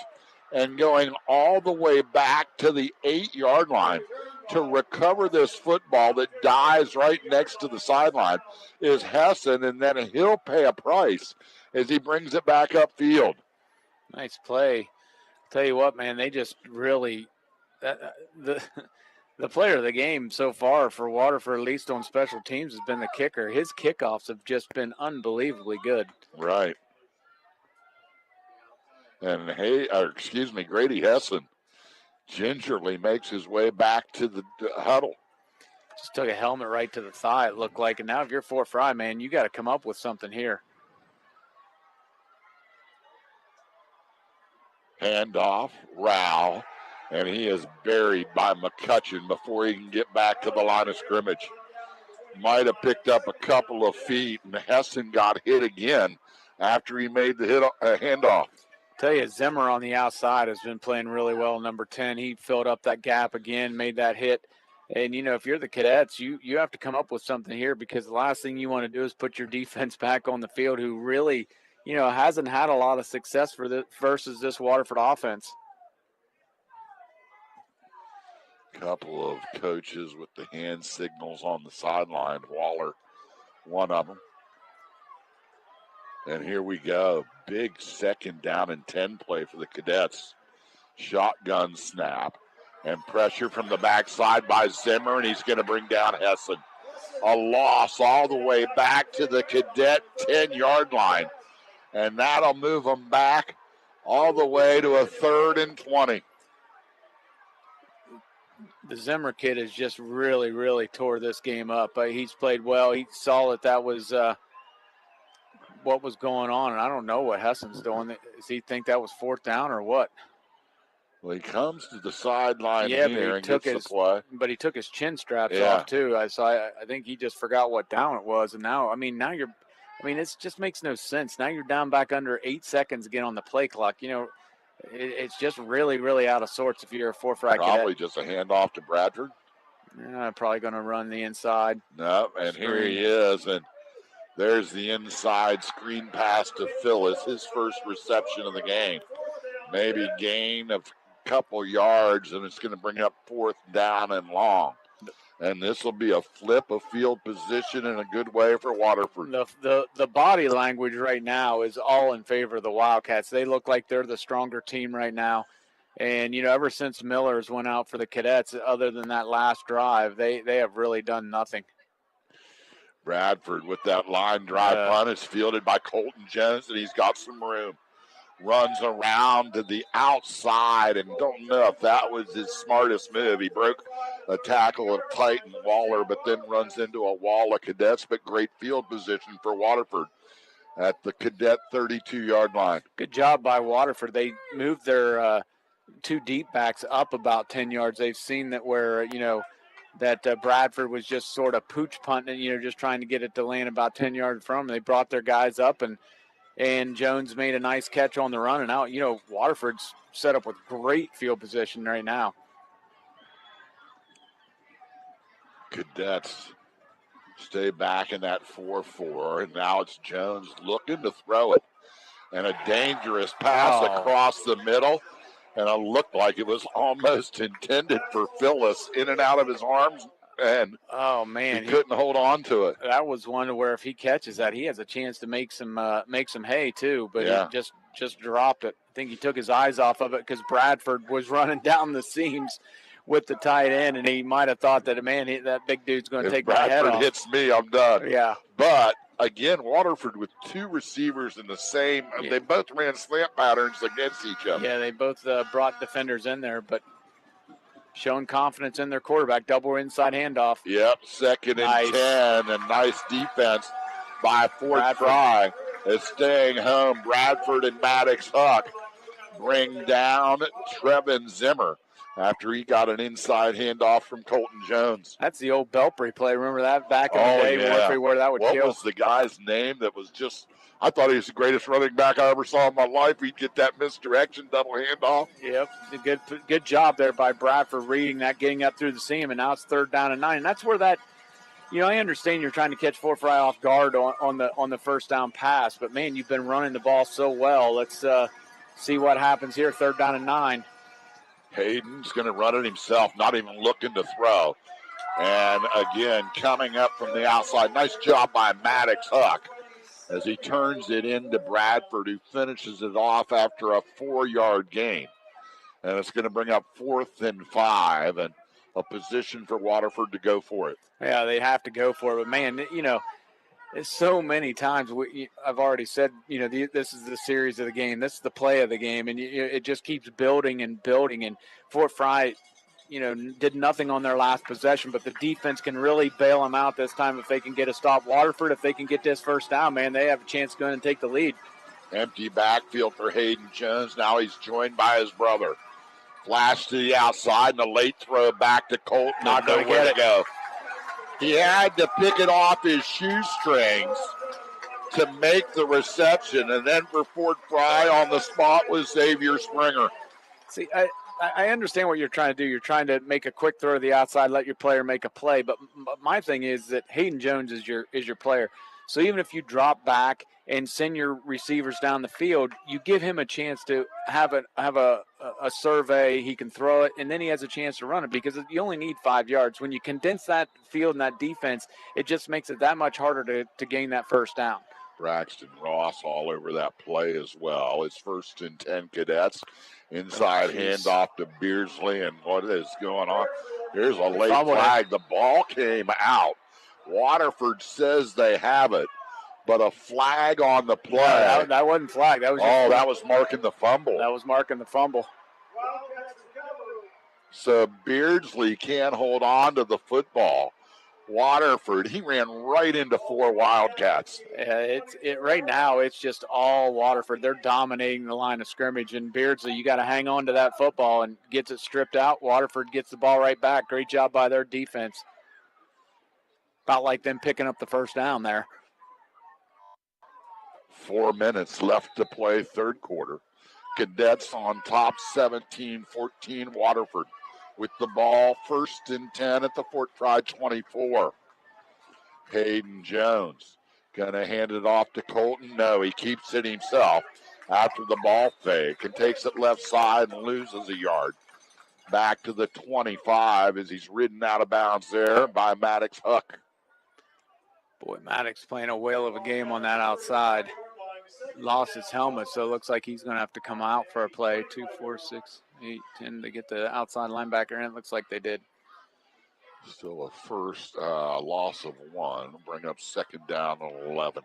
and going all the way back to the 8-yard line to recover this football that dies right next to the sideline is Hessen, and then he'll pay a price as he brings it back upfield.
Nice play. Tell you what, man, they just really the player of the game so far for Waterford, at least on special teams, has been the kicker. His kickoffs have just been unbelievably good.
Right. And Grady Hessen gingerly makes his way back to the huddle.
Just took a helmet right to the thigh, it looked like. And now if you're Fort Frye, man, you got to come up with something here.
Handoff, Rao, and he is buried by McCutcheon before he can get back to the line of scrimmage. Might have picked up a couple of feet, and Hessen got hit again after he made the handoff.
Tell you, Zimmer on the outside has been playing really well. Number 10, he filled up that gap again, made that hit. And, you know, if you're the Cadets, you have to come up with something here, because the last thing you want to do is put your defense back on the field, who really, you know, hasn't had a lot of success versus this Waterford offense.
Couple of coaches with the hand signals on the sideline. Waller, one of them. And here we go. Big 2nd down and 10 play for the Cadets. Shotgun snap. And pressure from the backside by Zimmer, and he's going to bring down Hessen. A loss all the way back to the Cadet 10-yard line. And that'll move them back all the way to a 3rd and 20.
The Zimmer kid has just really, really tore this game up. He's played well. He saw that was what was going on, and I don't know what Hessen's doing. Does he think that was 4th down or what?
Well, he comes to the sideline here and gets the play.
But he took his chin straps off, too. I think he just forgot what down it was. And now it just makes no sense. Now you're down back under 8 seconds again on the play clock. You know, it's just really, really out of sorts if you're a Fort Frye Cadet.
Probably just a handoff to Bradford.
Probably going to run the inside.
No, and here he is, and there's the inside screen pass to Phyllis, his first reception of the game. Maybe gain of a couple yards, and it's going to bring up 4th down and long. And this will be a flip of field position in a good way for Waterford.
The body language right now is all in favor of the Wildcats. They look like they're the stronger team right now. And, you know, ever since Millers went out for the Cadets, other than that last drive, they have really done nothing.
Bradford with that line drive punt is fielded by Colton Jones, and he's got some room. Runs around to the outside, and don't know if that was his smartest move. He broke a tackle of Titan Waller, but then runs into a wall of Cadets, but great field position for Waterford at the Cadet 32-yard line.
Good job by Waterford. They moved their 2 deep backs up about 10 yards. They've seen that where, you know, Bradford was just sort of pooch punting, just trying to get it to land about 10 yards from them. They brought their guys up, and Jones made a nice catch on the run and out. Waterford's set up with great field position right now.
Cadets stay back in that 4-4, and now it's Jones looking to throw it. And a dangerous pass across the middle, and it looked like it was almost intended for Phyllis in and out of his arms, and he couldn't hold on to it.
That was one where if he catches that, he has a chance to make some hay too, but he just dropped it. I think he took his eyes off of it because Bradford was running down the seams with the tight end, and he might have thought that, that big dude's going to take my head off.
If Bradford hits me, I'm done.
Yeah.
But, again, Waterford with two receivers in the same – they both ran slant patterns against each other.
Yeah, they both brought defenders in there, but showing confidence in their quarterback. Double inside handoff.
Yep, 2nd and 10, and nice defense by Fort Frye is staying home. Bradford and Maddox Huck bring down Trevin Zimmer after he got an inside handoff from Colton Jones.
That's the old Belpre play. Remember that back in the day where that would kill?
What was the guy's name that was just – I thought he was the greatest running back I ever saw in my life. He'd get that misdirection double handoff.
Yep, good job there by Bradford reading that, getting up through the seam, and now it's 3rd down and 9. And that's where that – I understand you're trying to catch Fort Frye off guard on the first down pass, but, man, you've been running the ball so well. Let's see what happens here, 3rd down and 9.
Hayden's going to run it himself, not even looking to throw. And, again, coming up from the outside. Nice job by Maddox Huck as he turns it into Bradford, who finishes it off after a 4-yard gain. And it's going to bring up 4th and 5 and a position for Waterford to go for it.
Yeah, they have to go for it. But, man, it's so many times I've already said, this is the series of the game. This is the play of the game, and it just keeps building and building. And Fort Frye, did nothing on their last possession, but the defense can really bail them out this time if they can get a stop. Waterford, if they can get this first down, man, they have a chance to go in and take the lead.
Empty backfield for Hayden Jones. Now he's joined by his brother. Flash to the outside, and a late throw back to Colton.
Not going to get it.
Go. He had to pick it off his shoestrings to make the reception, and then for Fort Frye on the spot was Xavier Springer.
See, I understand what you're trying to do. You're trying to make a quick throw to the outside, let your player make a play. But my thing is that Hayden Jones is your player. So even if you drop back and send your receivers down the field, you give him a chance to have a survey. He can throw it, and then he has a chance to run it because you only need 5 yards. When you condense that field and that defense, it just makes it that much harder to gain that first down.
Braxton Ross all over that play as well. It's 1st and 10 Cadets. Inside handoff to Beardsley, and what is going on? Here's a late flag. The ball came out. Waterford says they have it, but a flag on the play.
Yeah, that wasn't flag. That was
that was marking the fumble.
That was marking the fumble.
So Beardsley can't hold on to the football. Waterford, he ran right into 4 Wildcats.
Yeah, right now it's just all Waterford. They're dominating the line of scrimmage, and Beardsley, you got to hang on to that football and gets it stripped out. Waterford gets the ball right back. Great job by their defense. About like them picking up the first down there.
4 minutes left to play, 3rd quarter. Cadets on top, 17-14 Waterford. With the ball, 1st and 10 at the Fort Frye 24. Hayden Jones going to hand it off to Colton. No, he keeps it himself after the ball fake and takes it left side and loses a yard. Back to the 25 as he's ridden out of bounds there by Maddox Huck.
Boy, Maddox playing a whale of a game on that outside. Lost his helmet, so it looks like he's going to have to come out for a play. 2, 4, 6, 8, 10 to get the outside linebacker in. It looks like they did.
Still a first loss of 1. Bring up 2nd down and 11.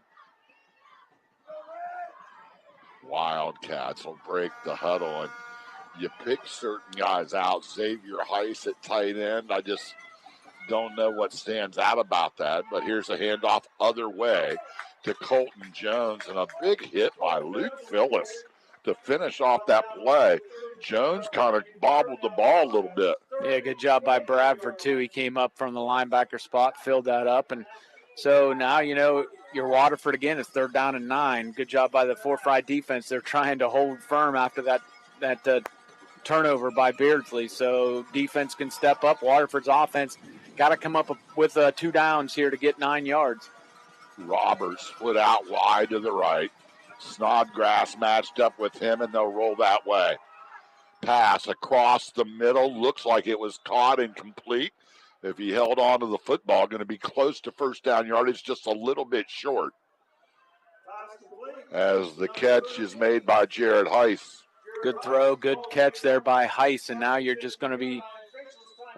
Wildcats will break the huddle, and you pick certain guys out. Xavier Heiss at tight end. I just don't know what stands out about that, but here's a handoff other way to Colton Jones, and a big hit by Luke Phillips to finish off that play. Jones kind of bobbled the ball a little bit.
Yeah, good job by Bradford, too. He came up from the linebacker spot, filled that up. And so now, you're Waterford again. It's 3rd down and 9. Good job by the Fort Frye defense. They're trying to hold firm after that turnover by Beardsley. So defense can step up. Waterford's offense got to come up with 2 downs here to get 9 yards.
Roberts split out wide to the right. Snodgrass matched up with him, and they'll roll that way. Pass across the middle. Looks like it was caught incomplete. If he held on to the football, going to be close to first down yardage, just a little bit short. As the catch is made by Jared Heiss.
Good throw, good catch there by Heiss, and now you're just going to be,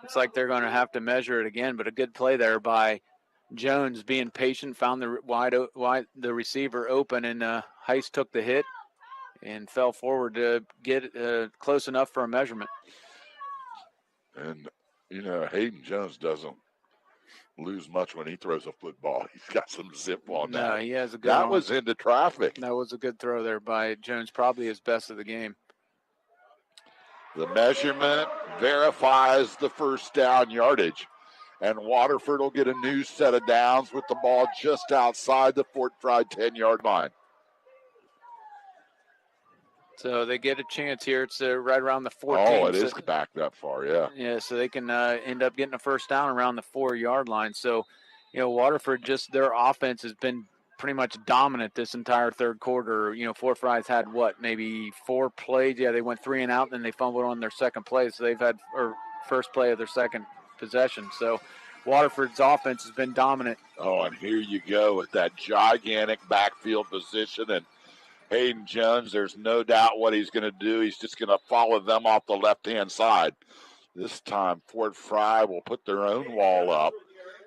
it's like they're going to have to measure it again, but a good play there by Jones, being patient, found the the receiver open, and Heiss took the hit and fell forward to get close enough for a measurement.
And, Hayden Jones doesn't lose much when he throws a football. He's got some zip on that.
No, he has a good
That
arm.
was into traffic.
That was a good throw there by Jones, probably his best of the game.
The measurement verifies the first down yardage. And Waterford will get a new set of downs with the ball just outside the Fort Frye 10-yard line.
So they get a chance here. It's right around the 14.
Oh, it is back that far, yeah.
Yeah, so they can end up getting a first down around the 4-yard line. So, Waterford, just their offense has been pretty much dominant this entire third quarter. Fort Frye's had, maybe 4 plays? Yeah, they went 3 and out, and then they fumbled on their second play. So they've had first play of their second possession. So Waterford's offense has been dominant.
Oh, and here you go with that gigantic backfield position. And Hayden Jones, there's no doubt what he's going to do. He's just going to follow them off the left-hand side. This time, Fort Frye will put their own wall up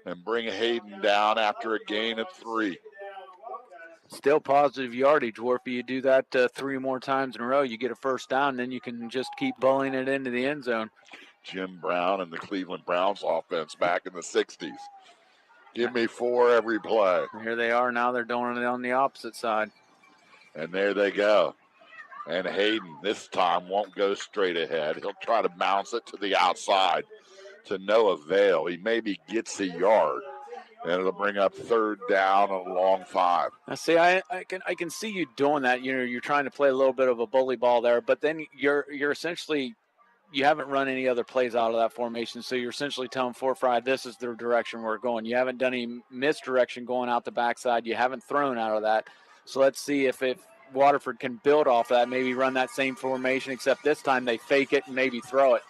and bring Hayden down after a gain of 3.
Still positive yardage, Warfy. You do that 3 more times in a row, you get a first down, then you can just keep bullying it into the end zone.
Jim Brown and the Cleveland Browns offense back in the 60s. Give me 4 every play.
Here they are now. They're doing it on the opposite side.
And there they go. And Hayden this time won't go straight ahead. He'll try to bounce it to the outside to no avail. He maybe gets a yard. And it'll bring up 3rd down and a long 5.
Now, see, I can see you doing that. You're trying to play a little bit of a bully ball there, but then you're essentially, you haven't run any other plays out of that formation, so you're essentially telling Fort Frye this is the direction we're going. You haven't done any misdirection going out the backside. You haven't thrown out of that. So let's see if Waterford can build off that, maybe run that same formation, except this time they fake it and maybe throw it.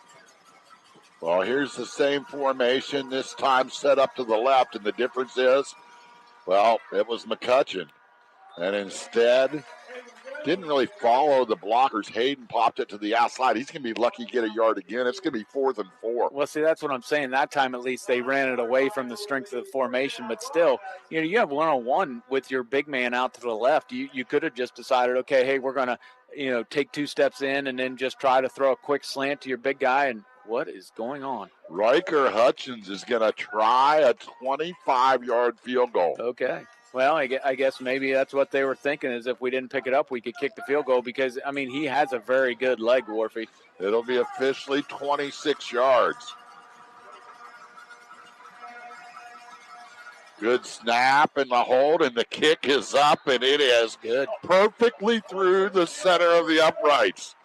Well, here's the same formation, this time set up to the left, and the difference is, it was McCutcheon. And instead, didn't really follow the blockers. Hayden popped it to the outside. He's going to be lucky to get a yard again. It's going to be 4th and 4.
Well, see, that's what I'm saying. That time, at least, they ran it away from the strength of the formation. But still, you have one-on-one with your big man out to the left. You could have just decided, okay, hey, we're going to, take 2 steps in and then just try to throw a quick slant to your big guy. And what is going on?
Riker Hutchins is going to try a 25-yard field goal.
Okay. Well, I guess maybe that's what they were thinking, is if we didn't pick it up, we could kick the field goal because, he has a very good leg, Warfy.
It'll be officially 26 yards. Good snap and the hold, and the kick is up, and it is
good,
perfectly through the center of the uprights.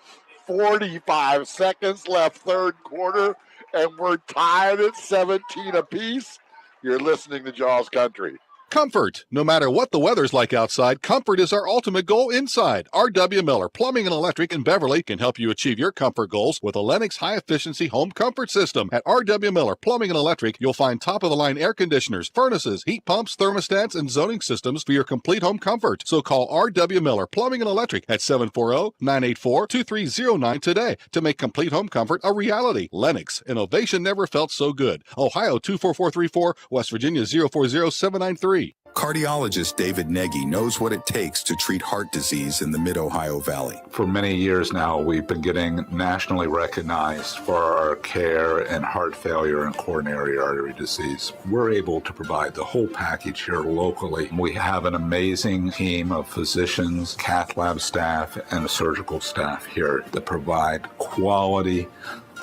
45 seconds left, third quarter, and we're tied at 17 apiece. You're listening to Jaws Country.
Comfort. No matter what the weather's like outside, comfort is our ultimate goal inside. R.W. Miller Plumbing and Electric in Beverly can help you achieve your comfort goals with a Lennox high-efficiency home comfort system. At R.W. Miller Plumbing and Electric, you'll find top-of-the-line air conditioners, furnaces, heat pumps, thermostats, and zoning systems for your complete home comfort. So call R.W. Miller Plumbing and Electric at 740-984-2309 today to make complete home comfort a reality. Lennox. Innovation never felt so good. Ohio 24434, West Virginia 040793.
Cardiologist David Nagy knows what it takes to treat heart disease in the Mid-Ohio Valley.
For many years now, we've been getting nationally recognized for our care in heart failure and coronary artery disease. We're able to provide the whole package here locally. We have an amazing team of physicians, cath lab staff, and surgical staff here that provide quality,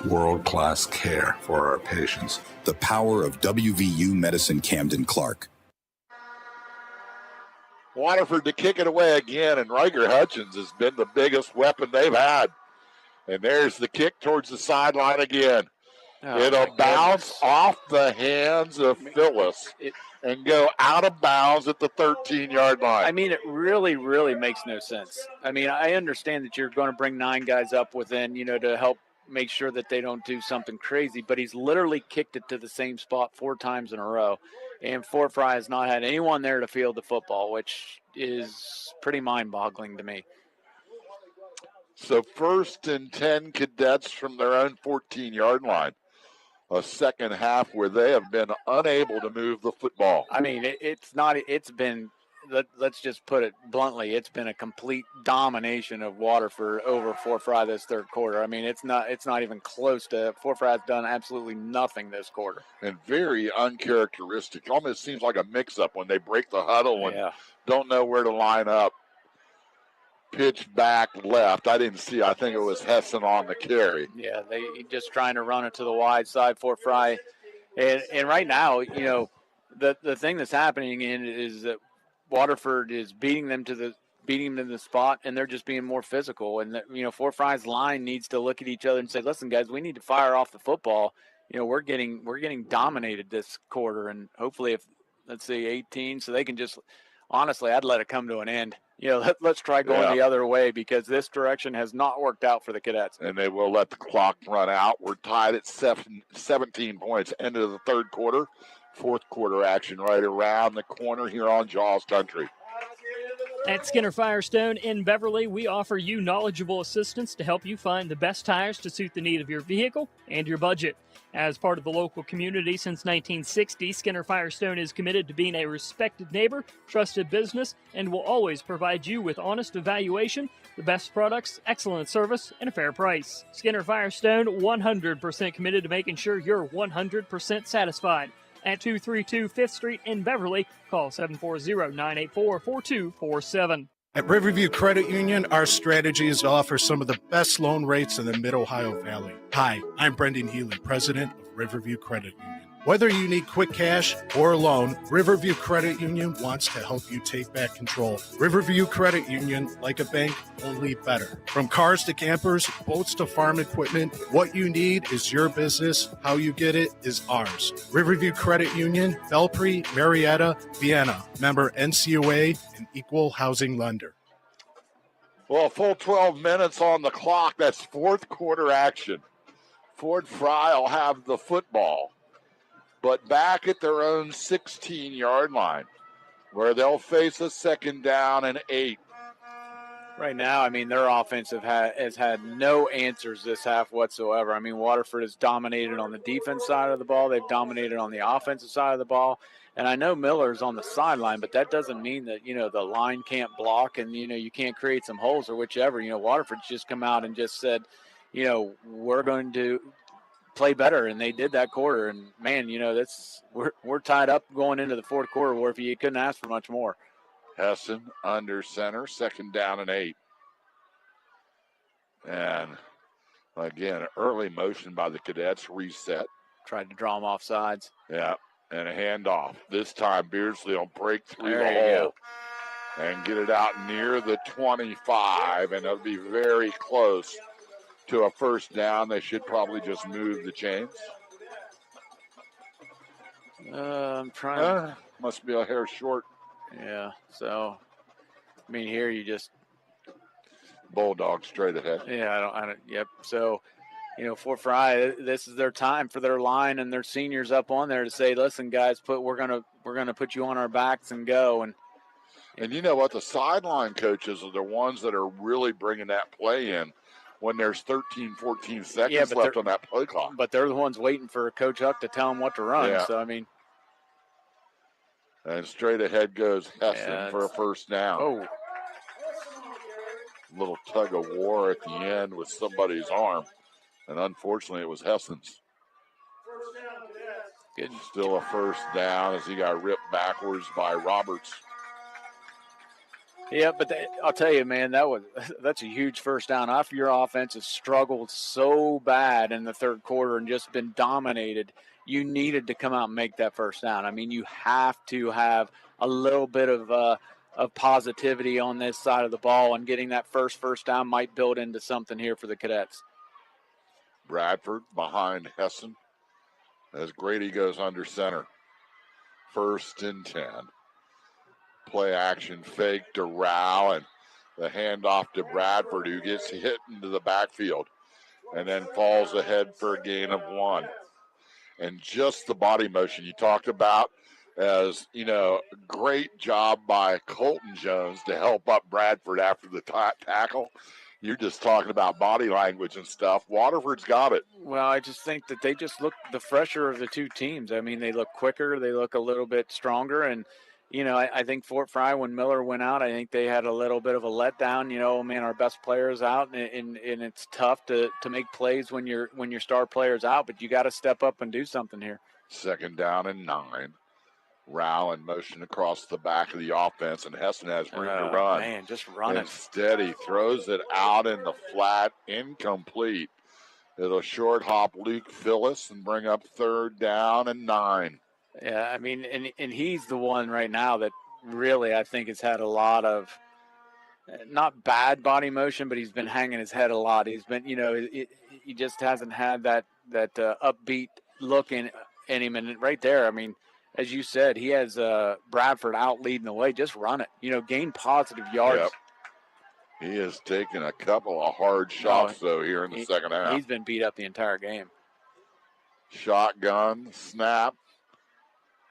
world-class care for our patients.
The power of WVU Medicine Camden Clark.
Waterford to kick it away again, and Riker Hutchins has been the biggest weapon they've had. And there's the kick towards the sideline again.
Oh,
it'll bounce off the hands of Phyllis and go out of bounds at the 13-yard line.
I mean, it really, really makes no sense. I mean, I understand that you're going to bring 9 guys up within, to help make sure that they don't do something crazy, but he's literally kicked it to the same spot 4 times in a row. And Fort Frye has not had anyone there to field the football, which is pretty mind-boggling to me.
So 1st and 10 Cadets from their own 14-yard line. A second half where they have been unable to move the football.
I mean, it's been, let's just put it bluntly, it's been a complete domination of Waterford over Fort Frye this third quarter. I mean, it's not even close to, Fort Frye's done absolutely nothing this quarter.
And very uncharacteristic. Almost seems like a mix-up when they break the huddle and don't know where to line up. Pitch back left. I didn't see. I think it was Hessen on the carry.
Yeah, they just trying to run it to the wide side for Frye. And right now, the thing that's happening is that Waterford is beating them to the spot, and they're just being more physical. And Fort Frye's line needs to look at each other and say, "Listen, guys, we need to fire off the football. We're getting dominated this quarter, and hopefully, if let's say 18, so they can just honestly, I'd let it come to an end. Let's try going the other way because this direction has not worked out for the Cadets.
And they will let the clock run out. We're tied at 17 points. End of the third quarter. Fourth quarter action right around the corner here on Jaws Country.
At Skinner Firestone in Beverly, we offer you knowledgeable assistance to help you find the best tires to suit the need of your vehicle and your budget. As part of the local community since 1960, Skinner Firestone is committed to being a respected neighbor, trusted business, and will always provide you with honest evaluation, the best products, excellent service, and a fair price. Skinner Firestone, 100% committed to making sure you're 100% satisfied. At 232 5th Street in Beverly, call 740-984-4247.
At Riverview Credit Union, our strategy is to offer some of the best loan rates in the Mid-Ohio Valley. Hi, I'm Brendan Healy, president of Riverview Credit Union. Whether you need quick cash or a loan, Riverview Credit Union wants to help you take back control. Riverview Credit Union, like a bank, only better. From cars to campers, boats to farm equipment, what you need is your business. How you get it is ours. Riverview Credit Union, Belpre, Marietta, Vienna. Member NCUA, an equal housing lender.
Well, a full 12 minutes on the clock. That's fourth quarter action. Fort Frye will have the football, but back at their own 16-yard line, where they'll face a 2nd down and 8.
Right now, I mean, their offense has had no answers this half whatsoever. I mean, Waterford has dominated on the defense side of the ball. They've dominated on the offensive side of the ball. And I know Miller's on the sideline, but that doesn't mean that, the line can't block and, you can't create some holes or whichever. Waterford's just come out and just said, we're going to play better, and they did that quarter. And man, we're tied up going into the fourth quarter where if you couldn't ask for much more.
Hessen under center, 2nd down and 8. And again, early motion by the Cadets, reset.
Tried to draw them off sides.
Yeah, and a handoff. This time Beardsley will break through
There
the
you
hole and get it out near the 25, and it'll be very close to a 1st down. They should probably just move the chains.
I'm trying.
Must be a hair short.
Yeah, so, I mean, here you just.
Bulldog straight ahead.
Yeah, I don't, yep. So, Fort Frye, this is their time for their line and their seniors up on there to say, listen, guys, we're gonna put you on our backs and go. And
you know what? The sideline coaches are the ones that are really bringing that play in when there's 13, 14 seconds left on that play clock.
But they're the ones waiting for Coach Huck to tell them what to run.
Yeah.
So, I mean.
And straight ahead goes Hessen for a first down.
Oh.
Little tug of war at the end with somebody's arm. And unfortunately, it was Hessen's.
Good.
Still a first down as he got ripped backwards by Roberts.
Yeah, but I'll tell you, man, that's a huge first down. After your offense has struggled so bad in the third quarter and just been dominated, you needed to come out and make that first down. I mean, you have to have a little bit of positivity on this side of the ball, and getting that first down might build into something here for the Cadets.
Bradford behind Hessen as Grady goes under center. 1st and 10. Play action fake to Rao, and the handoff to Bradford, who gets hit into the backfield and then falls ahead for a gain of 1. And just the body motion you talked about, as great job by Colton Jones to help up Bradford after the tackle. You're just talking about body language and stuff. Waterford's got it.
Well, I just think that they just look the fresher of the two teams. I mean, they look quicker. They look a little bit stronger. And, I think Fort Frye, when Miller went out, I think they had a little bit of a letdown. Our best player's out, and it's tough to make plays when your star player's out. But you got to step up and do something here.
2nd down and 9. Rao in motion across the back of the offense, and Hessen has room to run.
Man, just run it.
Instead, he throws it out in the flat, incomplete. It'll short hop Luke Phyllis and bring up 3rd down and 9.
Yeah, I mean, and he's the one right now that really I think has had a lot of not bad body motion, but he's been hanging his head a lot. He's been, he just hasn't had that upbeat look in him. And right there, I mean, as you said, he has Bradford out leading the way. Just run it. Gain positive yards.
Yep. He has taken a couple of hard shots, though, here in the second half.
He's been beat up the entire game.
Shotgun, snap,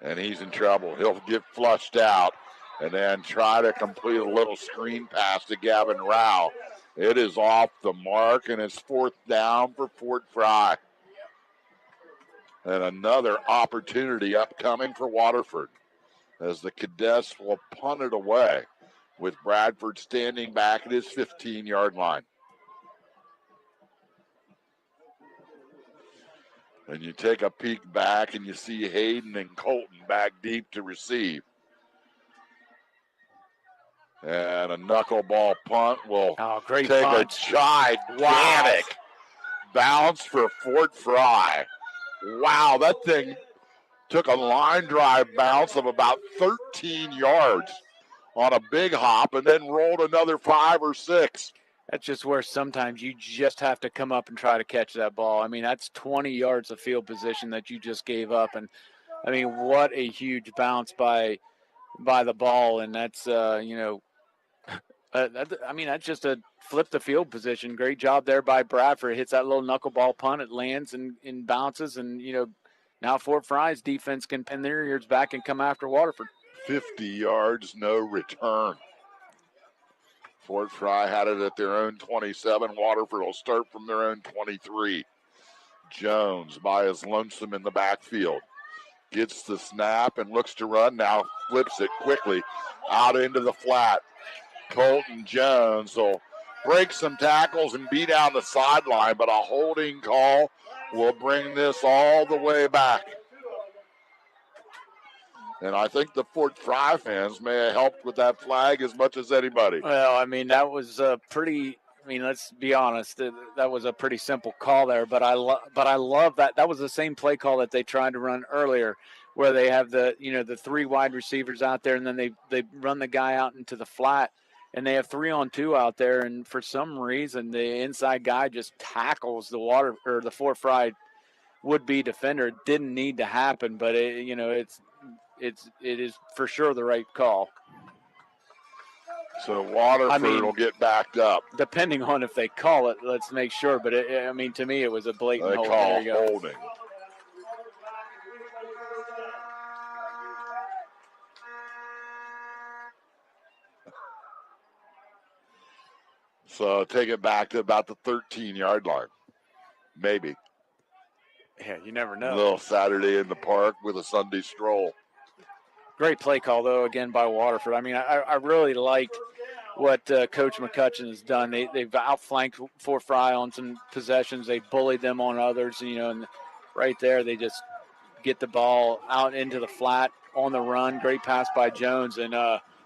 and he's in trouble. He'll get flushed out and then try to complete a little screen pass to Gavin Rao. It is off the mark, and it's 4th down for Fort Frye. And another opportunity upcoming for Waterford as the Cadets will punt it away with Bradford standing back at his 15-yard line. And you take a peek back and you see Hayden and Colton back deep to receive. And a knuckleball punt will take a gigantic bounce for Fort Frye. Wow, that thing took a line drive bounce of about 13 yards on a big hop and then rolled another 5 or 6.
That's just where sometimes you just have to come up and try to catch that ball. I mean, that's 20 yards of field position that you just gave up. And, I mean, what a huge bounce by the ball. And that's, that's just a flip the field position. Great job there by Bradford. Hits that little knuckleball punt. It lands and bounces. And, now Fort Frye's defense can pin their ears back and come after Waterford.
50 yards, no return. Fort Frye had it at their own 27. Waterford will start from their own 23. Jones by his lonesome in the backfield. Gets the snap and looks to run. Now flips it quickly out into the flat. Colton Jones will break some tackles and be down the sideline, but a holding call will bring this all the way back. And I think the Fort Frye fans may have helped with that flag as much as anybody.
Well, I mean, that was a pretty, let's be honest, that was a pretty simple call there. But I love that. That was the same play call that they tried to run earlier, where they have the 3 wide receivers out there, and then they run the guy out into the flat, and they have 3-on-2 out there, and for some reason the inside guy just tackles the Fort Frye would-be defender. It didn't need to happen, but it is for sure the right call.
So Waterford will get backed up.
Depending on if they call it, let's make sure. But, to me, it was a blatant hold.
They call holding. So take it back to about the 13-yard line. Maybe.
Yeah, you never know.
A little Saturday in the park with a Sunday stroll.
Great play call, though, again by Waterford. I mean, I really liked what Coach McCutcheon has done. They've outflanked Fort Frye on some possessions. They bullied them on others, and right there they just get the ball out into the flat on the run. Great pass by Jones, and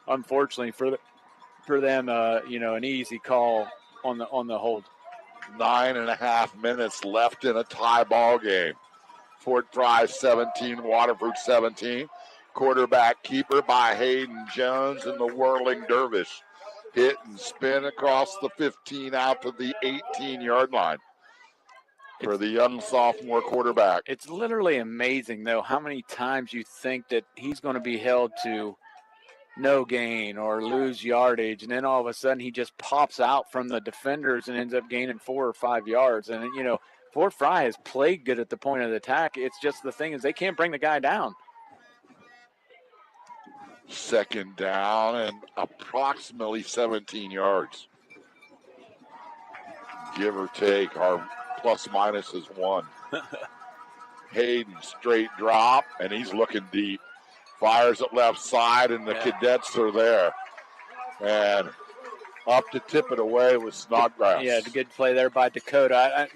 unfortunately for them, an easy call on the hold.
9.5 minutes left in a tie ball game. Fort Frye 17, Waterford 17. Quarterback keeper by Hayden Jones, and the whirling dervish hit and spin across the 15 out to the 18-yard line for the young sophomore quarterback.
It's literally amazing, though, how many times you think that he's going to be held to no gain or lose yardage, and then all of a sudden he just pops out from the defenders and ends up gaining 4 or 5 yards. And, Fort Frye has played good at the point of the attack. It's just the thing is they can't bring the guy down.
Second down and approximately 17 yards. Give or take, our plus minus is 1. Hayden straight drop, and he's looking deep. Fires it left side, and the Cadets are there. And up to tip it away with Snodgrass.
Yeah, good play there by Dakota.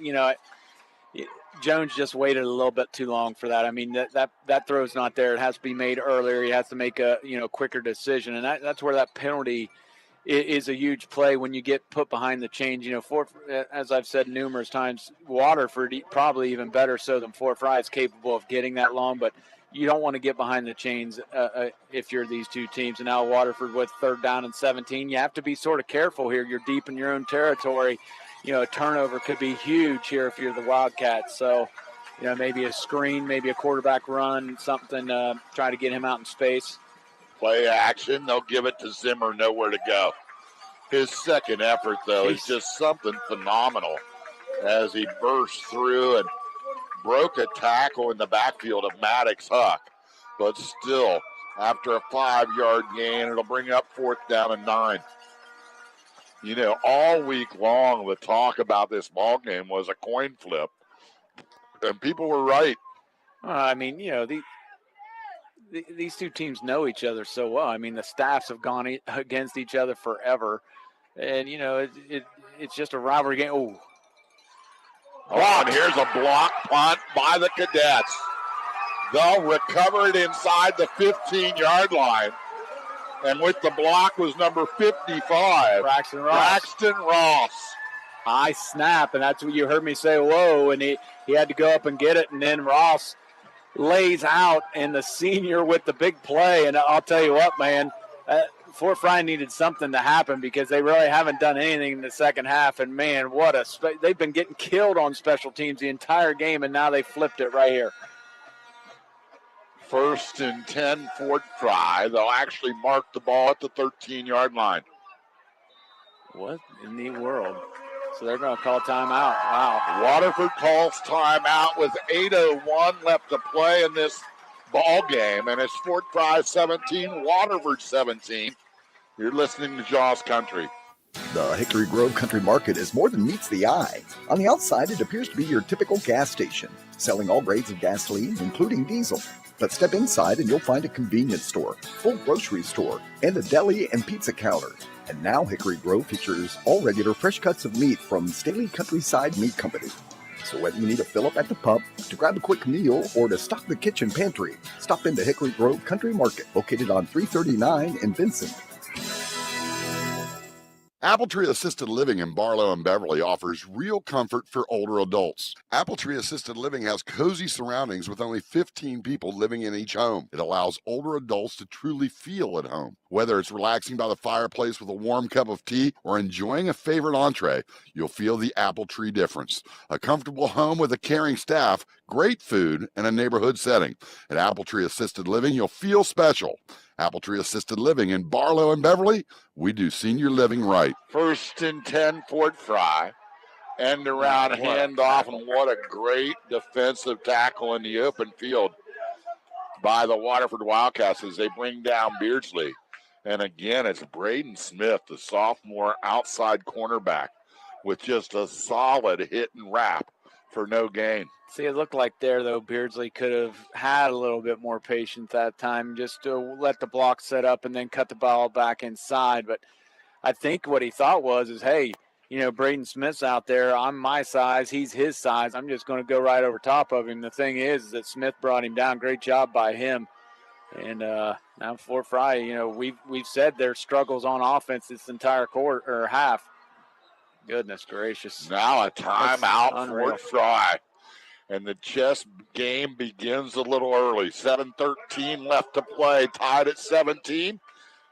Jones just waited a little bit too long for that. I mean, that throw's not there. It has to be made earlier. He has to make a quicker decision, and that's where that penalty is a huge play when you get put behind the chains. As I've said numerous times, Waterford probably even better so than Fort Frye is capable of getting that long, but you don't want to get behind the chains if you're these two teams. And now Waterford with 3rd down and 17. You have to be sort of careful here. You're deep in your own territory. A turnover could be huge here if you're the Wildcats. So, maybe a screen, maybe a quarterback run, something, try to get him out in space.
Play action. They'll give it to Zimmer, nowhere to go. His second effort, though, is just something phenomenal as he burst through and broke a tackle in the backfield of Maddox Huck. But still, after a 5-yard gain, it'll bring up 4th down and 9. All week long, the talk about this ball game was a coin flip, and people were right.
These two teams know each other so well. I mean, the staffs have gone against each other forever, and it's just a rivalry game. Oh,
and here's a block punt by the Cadets. They'll recover it inside the 15-yard line. And with the block was number 55,
Braxton
Ross.
High snap, and that's what you heard me say, whoa, and he had to go up and get it, and then Ross lays out, and the senior with the big play. And I'll tell you what, man, Fort Frye needed something to happen because they really haven't done anything in the second half. And, man, they've been getting killed on special teams the entire game, and now they flipped it right here.
1st and 10, Fort Frye. They'll actually mark the ball at the 13-yard line.
What in the world? So they're going to call timeout. Wow.
Waterford calls timeout with 8:01 left to play in this ball game, and it's Fort Frye 17, Waterford 17. You're listening to Jaws Country.
The Hickory Grove Country Market is more than meets the eye. On the outside, it appears to be your typical gas station, selling all grades of gasoline, including diesel. But step inside and you'll find a convenience store, full grocery store, and a deli and pizza counter. And now Hickory Grove features all regular fresh cuts of meat from Staley Countryside Meat Company. So whether you need a fill-up at the pump, to grab a quick meal, or to stock the kitchen pantry, stop into Hickory Grove Country Market, located on 339 in Vincent.
Appletree Assisted Living in Barlow and Beverly offers real comfort for older adults. Appletree Assisted Living has cozy surroundings with only 15 people living in each home. It allows older adults to truly feel at home. Whether it's relaxing by the fireplace with a warm cup of tea or enjoying a favorite entree, you'll feel the Appletree difference. A comfortable home with a caring staff, great food, and a neighborhood setting. At Appletree Assisted Living, you'll feel special. Appletree Assisted Living in Barlow and Beverly, we do senior living right.
1st and 10, Fort Frye. End around handoff, and what a great defensive tackle in the open field by the Waterford Wildcats as they bring down Beardsley. And again, it's Braden Smith, the sophomore outside cornerback, with just a solid hit and wrap for no gain.
See, it looked like there, though, Beardsley could have had a little bit more patience that time, just to let the block set up and then cut the ball back inside. But I think what he thought is, hey, Braden Smith's out there. I'm my size. He's his size. I'm just going to go right over top of him. The thing is that Smith brought him down. Great job by him. And now for Frye, we've said their struggles on offense this entire quarter or half. Goodness gracious.
Now a timeout
unreal.
for Frye. And the chess game begins a little early. 7:13 left to play, tied at 17.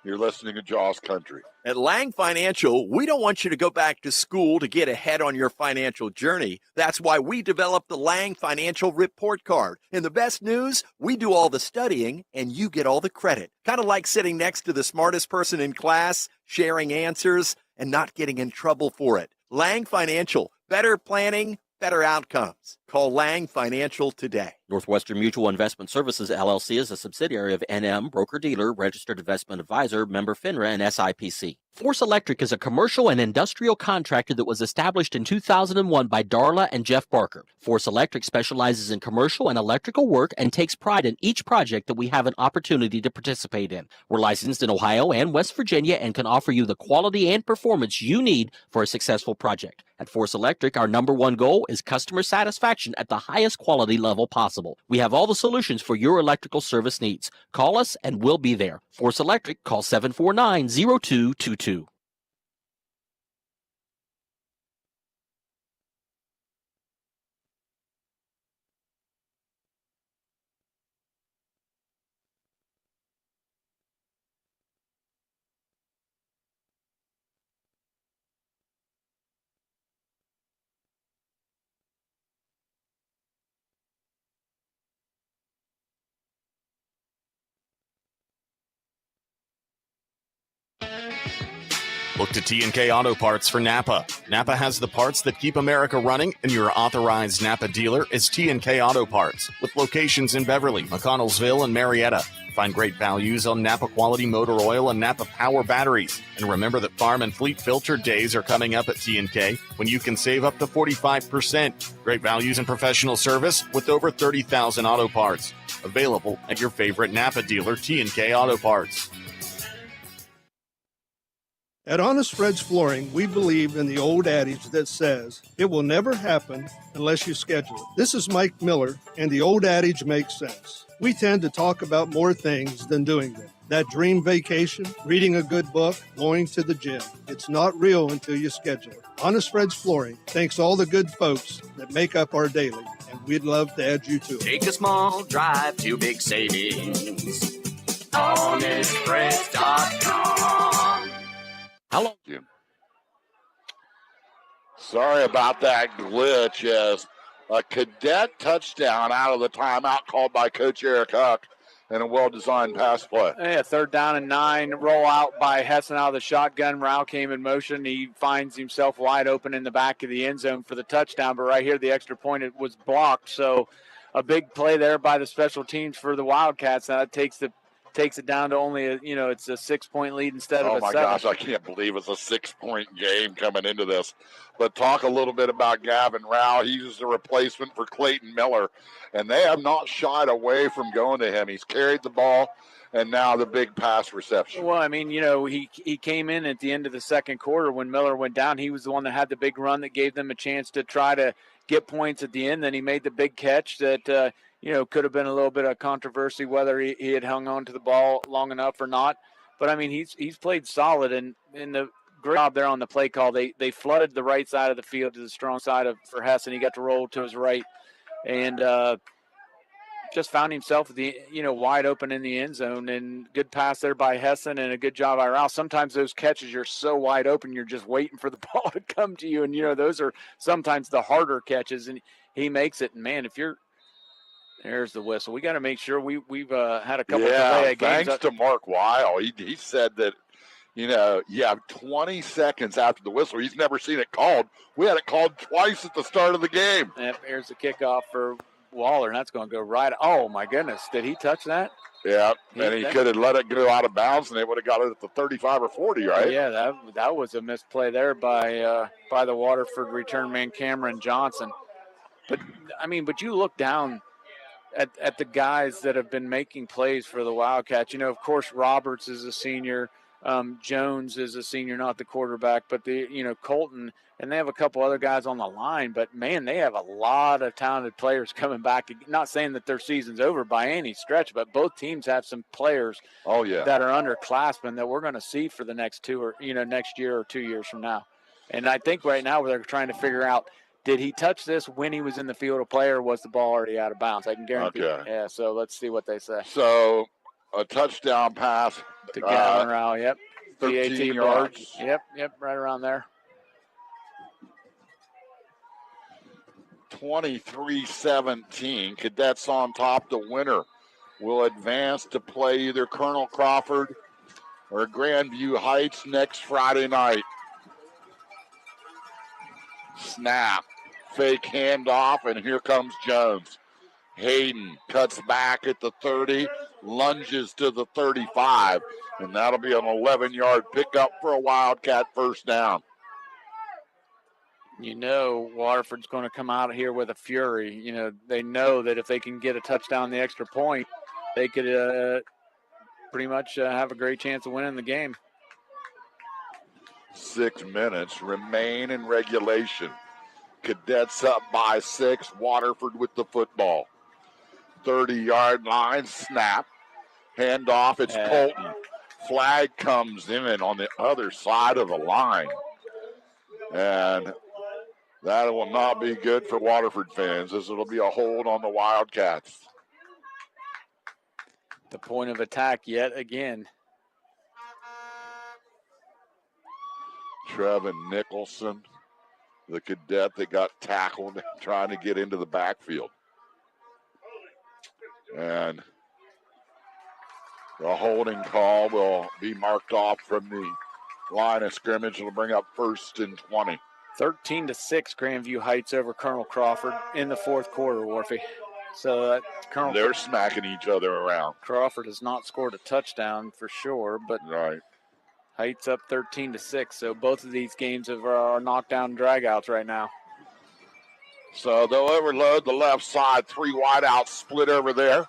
You're listening to Jaws Country.
At Lang Financial, we don't want you to go back to school to get ahead on your financial journey. That's why we developed the Lang Financial Report Card. And the best news, we do all the studying and you get all the credit. Kind of like sitting next to the smartest person in class, sharing answers, and not getting in trouble for it. Lang Financial, better planning, better outcomes. Call Lang Financial today.
Northwestern Mutual Investment Services, LLC is a subsidiary of NM, broker-dealer, registered investment advisor, member FINRA, and SIPC. Force Electric is a commercial and industrial contractor that was established in 2001 by Darla and Jeff Barker. Force Electric specializes in commercial and electrical work and takes pride in each project that we have an opportunity to participate in. We're licensed in Ohio and West Virginia and can offer you the quality and performance you need for a successful project. At Force Electric, our #1 goal is customer satisfaction at the highest quality level possible. We have all the solutions for your electrical service needs. Call us and we'll be there. Force Electric, call 749-0222.
Look to T&K Auto Parts for Napa. Napa has the parts that keep America running, and your authorized Napa dealer is T&K Auto Parts, with locations in Beverly, McConnellsville, and Marietta. Find great values on Napa quality motor oil and Napa power batteries. And remember that farm and fleet filter days are coming up at T&K when you can save up to 45%. Great values and professional service with over 30,000 auto parts. Available at your favorite Napa dealer, T&K Auto Parts.
At Honest Fred's Flooring, we believe in the old adage that says, it will never happen unless you schedule it. This is Mike Miller, and the old adage makes sense. We tend to talk about more things than doing them. That dream vacation, reading a good book, going to the gym. It's not real until you schedule it. Honest Fred's Flooring thanks all the good folks that make up our daily, and we'd love to add you to it.
Take a small drive to big savings. HonestFreds.com.
How long?
Sorry about that glitch as a cadet touchdown out of the timeout called by Coach Eric Huck and a well-designed pass play.
Yeah, 3rd down and 9, roll out by Hessen out of the shotgun. Rao came in motion. He finds himself wide open in the back of the end zone for the touchdown. But right here, the extra point, it was blocked. So a big play there by the special teams for the Wildcats. Now it takes it down to only it's a 6-point lead instead of a 7.
Oh my gosh, I can't believe it's a 6-point game coming into this. But talk a little bit about Gavin Rao. He's the replacement for Clayton Miller, and they have not shied away from going to him. He's carried the ball, and now the big pass reception.
Well, I mean, he came in at the end of the second quarter when Miller went down. He was the one that had the big run that gave them a chance to try to get points at the end. Then he made the big catch that could have been a little bit of controversy whether he had hung on to the ball long enough or not. But, I mean, he's played solid, and in the great job there on the play call. They flooded the right side of the field to the strong side for Hessen. He got to roll to his right and just found himself wide open in the end zone. And good pass there by Hessen and a good job by Rouse. Sometimes those catches, you're so wide open, you're just waiting for the ball to come to you. And, those are sometimes the harder catches, and he makes it. And, man, there's the whistle. We got to make sure we've had a couple of delay games.
Thanks to Mark Weil. He said that, you have 20 seconds after the whistle. He's never seen it called. We had it called twice at the start of the game.
And here's the kickoff for Waller, and that's going to go right. Oh, my goodness. Did he touch that?
Yeah, and he could have let it go out of bounds, and they would have got it at the 35 or 40, right?
Yeah, that was a misplay there by the Waterford return man, Cameron Johnson. But you look down at the guys that have been making plays for the Wildcats. Of course, Roberts is a senior. Jones is a senior, not the quarterback, but Colton, and they have a couple other guys on the line. But man, they have a lot of talented players coming back. Not saying that their season's over by any stretch, but both teams have some players that are underclassmen that we're going to see for the next next year or 2 years from now. And I think right now they're trying to figure out, did he touch this when he was in the field of play, or was the ball already out of bounds? I can guarantee.
Okay.
Yeah, so let's see what they say.
So a touchdown pass
to Gavin Rao, yep.
13 yards.
Yep, right around there.
23-17. Cadets on top. The winner will advance to play either Colonel Crawford or Grandview Heights next Friday night. Snap. Fake handoff, and here comes Jones. Hayden cuts back at the 30, lunges to the 35, and that'll be an 11-yard pickup for a Wildcat first down.
Waterford's going to come out here with a fury. They know that if they can get a touchdown, the extra point, they could pretty much have a great chance of winning the game.
6 minutes remain in regulation. Cadets up by 6. Waterford with the football. 30-yard line, snap. Handoff, it's Colton. Flag comes in on the other side of the line. And that will not be good for Waterford fans, as it'll be a hold on the Wildcats.
The point of attack yet again.
Trevin Nicholson, the cadet that got tackled trying to get into the backfield. And the holding call will be marked off from the line of scrimmage. It'll bring up 1st and 20.
13-6, Grandview Heights over Colonel Crawford in the fourth quarter, Warfy. So
they're smacking each other around.
Crawford has not scored a touchdown for sure, but
right.
Heights up 13-6. So both of these games are knockdown dragouts right now.
So they'll overload the left side. 3 wideouts split over there.